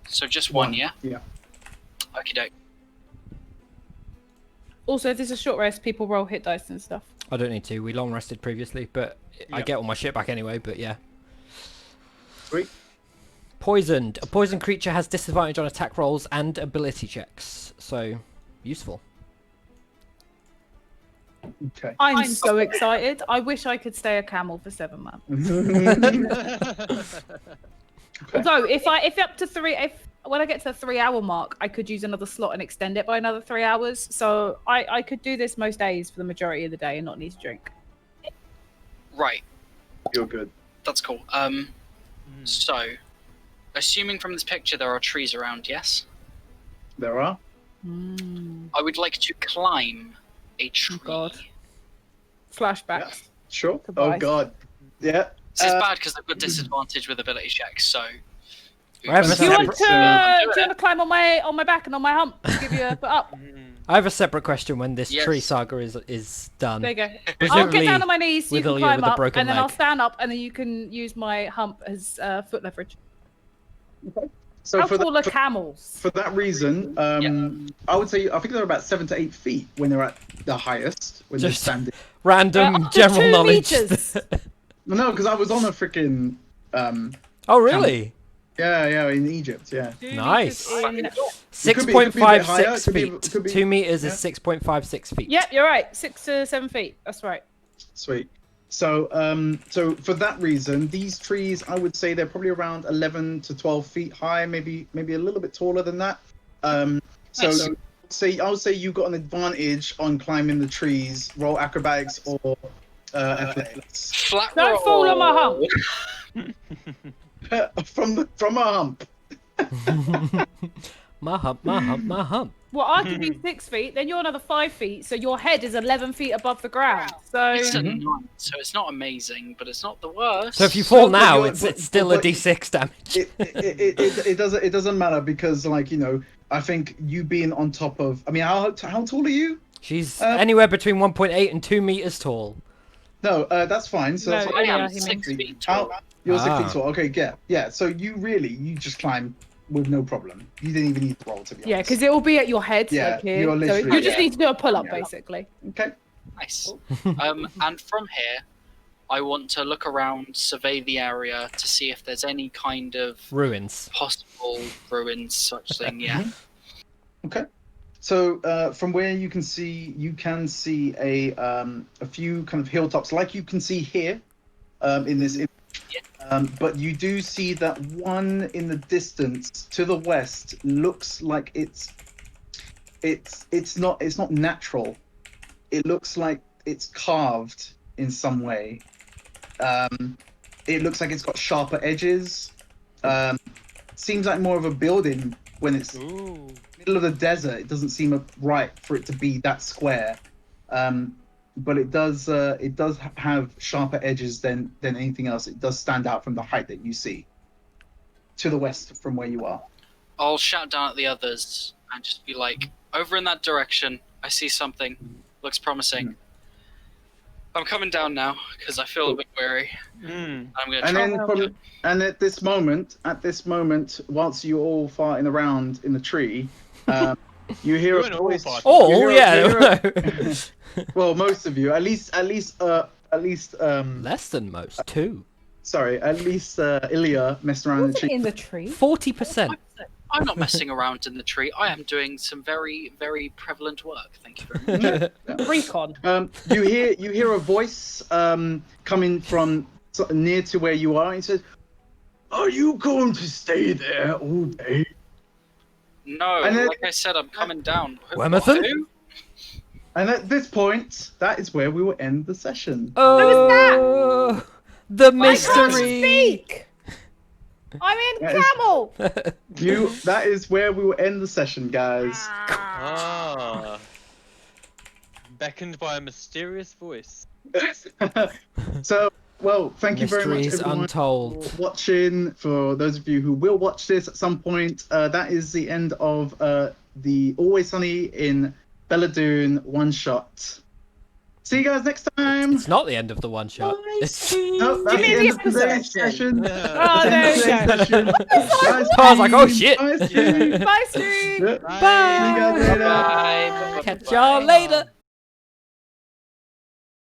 C: So just one, yeah?
A: Yeah.
C: Okie doke.
E: Also, if there's a short rest, people roll hit dice and stuff.
B: I don't need to. We long rested previously, but I
F: Yeah.
B: get all my shit back anyway. But yeah.
A: Sweet.
B: Poisoned. A poisoned creature has disadvantage on attack rolls and ability checks. So useful.
A: Okay.
E: I'm so excited. I wish I could stay a camel for 7 months. Although, if up to 3, when I get to the 3 hour mark, I could use another slot and extend it by another 3 hours. So I could do this most days for the majority of the day and not need to drink.
C: Right.
A: You're good.
C: That's cool. So, assuming from this picture there are trees around, yes?
A: There are.
C: I would like to climb a tree.
E: God. Flashbacks.
A: Sure.
E: Goodbye.
A: Oh god. Yeah.
C: This is bad because I've got disadvantage with ability checks, so.
B: I have a
E: Do you want
B: separate-
E: to climb on my back and on my hump to give you a foot up?
B: I have a separate question when this
C: Yes.
B: tree saga is done.
E: There you go. I'll get
B: Presumably
E: down on my knees, so you
B: with
E: can
B: Ilya
E: climb
B: with a
E: up,
B: broken
E: and then I'll
B: leg.
E: stand up, and then you can use my hump as foot leverage.
A: So
E: How
A: for
E: tall are
A: that,
E: camels?
A: for that reason, I would say I think they're about 7 to 8 feet when they're at the highest when they're
B: Just-
A: standing.
B: Random
E: Up to
B: general
E: 2
B: knowledge.
E: meters.
A: No, because I was on a freaking
B: Oh really?
A: yeah in Egypt. Yeah.
E: 2
B: Nice.
E: meters in-
A: It could be a bit higher,
B: 6.56
A: it could be-
B: feet.
A: it could be-
B: 2 meters is
A: yeah.
B: 6.56 feet.
E: Yep, you're right. 6 to 7 feet. That's right.
A: Sweet. So so for that reason, these trees I would say they're probably around 11 to 12 feet high, maybe a little bit taller than that. So
C: Nice.
A: I would say you got an advantage on climbing the trees. Roll acrobatics or athletics
C: Flat
E: Don't
C: roll.
E: fall on my hump.
A: from a hump.
B: My hump, my hump, my hump.
E: Well, I could be 6 feet, then you're another 5 feet, so your head is 11 feet above the ground. So
C: It's a 9, so it's not amazing, but it's not the worst.
B: So if you fall
A: but
B: now,
A: you're-
B: it's
A: but-
B: still a
A: but-
B: d6 damage.
A: It doesn't matter because like I think you being on top of how tall are you?
B: She's
A: Uh,
B: anywhere between 1.8 and 2 meters tall.
A: No, that's fine. So
E: No,
A: that's
C: I am
E: Yeah, he
C: 6
E: means-
C: feet tall.
A: you're 6
B: Ah.
A: feet tall. Okay, yeah. So you just climb with no problem. You didn't even need to roll to be honest.
E: yeah, because it will be at your head,
A: Yeah,
E: like here.
A: you're
E: So
A: literally-
E: you just
C: Yeah.
E: need to do a pull up,
A: Yeah.
E: basically.
A: Okay.
C: Nice. And from here, I want to look around, survey the area to see if there's any kind of
B: Ruins.
C: possible ruins, such thing. Yeah.
A: Okay. So from where you can see a few kind of hilltops, like you can see here in this image. But you do see that one in the distance to the west looks like it's not natural. It looks like it's carved in some way. It looks like it's got sharper edges. Seems like more of a building when it's
F: Ooh.
A: middle of the desert. It doesn't seem right for it to be that square. But it does have sharper edges than anything else. It does stand out from the height that you see to the west from where you are.
C: I'll shout down at the others and just be like, over in that direction, I see something. Looks promising. I'm coming down now because I feel a bit weary.
F: Mm.
C: I'm gonna
A: And
C: try.
A: then at this moment, whilst you're all farting around in the tree, you hear
F: We
A: a
F: weren't all
A: voice.
F: farting.
B: Oh,
A: you hear-
B: yeah.
A: you hear a-
B: no.
A: well, most of you, at least,
B: Less than most, too.
A: sorry, at least Ilya messed around in the
E: Wasn't
A: tree.
E: in the tree.
B: 40%.
C: I'm not messing around in the tree. I am doing some very, very prevalent work. Thank you very much.
E: Recon.
A: You hear a voice coming from near to where you are. He says, "Are you going to stay there all day?"
C: No,
A: And then-
C: like I said, I'm coming down.
B: Wemmerton?
C: Who?
A: And at this point, that is where we will end the session.
B: Oh, the
E: I can't
B: mystery.
E: speak. I'm in
A: That is-
E: camel.
A: That is where we will end the session, guys.
F: Ah. Beckoned by a mysterious voice.
A: So, well, thank you very much,
B: Mysteries
A: everyone,
B: untold.
A: for watching. For those of you who will watch this at some point, that is the end of the Always Sunny in Bela'Dun one-shot. See you guys next time.
B: It's not the end of the one shot. It's...
A: No, that's
E: You mean
A: the end of
E: the
A: today's session.
E: Oh,
A: That's the end
E: there
A: of
E: we
A: today's
E: go.
A: session. Nice
B: I was like, oh,
A: stream.
B: shit.
A: Nice stream.
E: Bye, stream.
A: Yeah.
B: Bye.
A: See you guys later.
C: Bye.
B: Catch y'all later.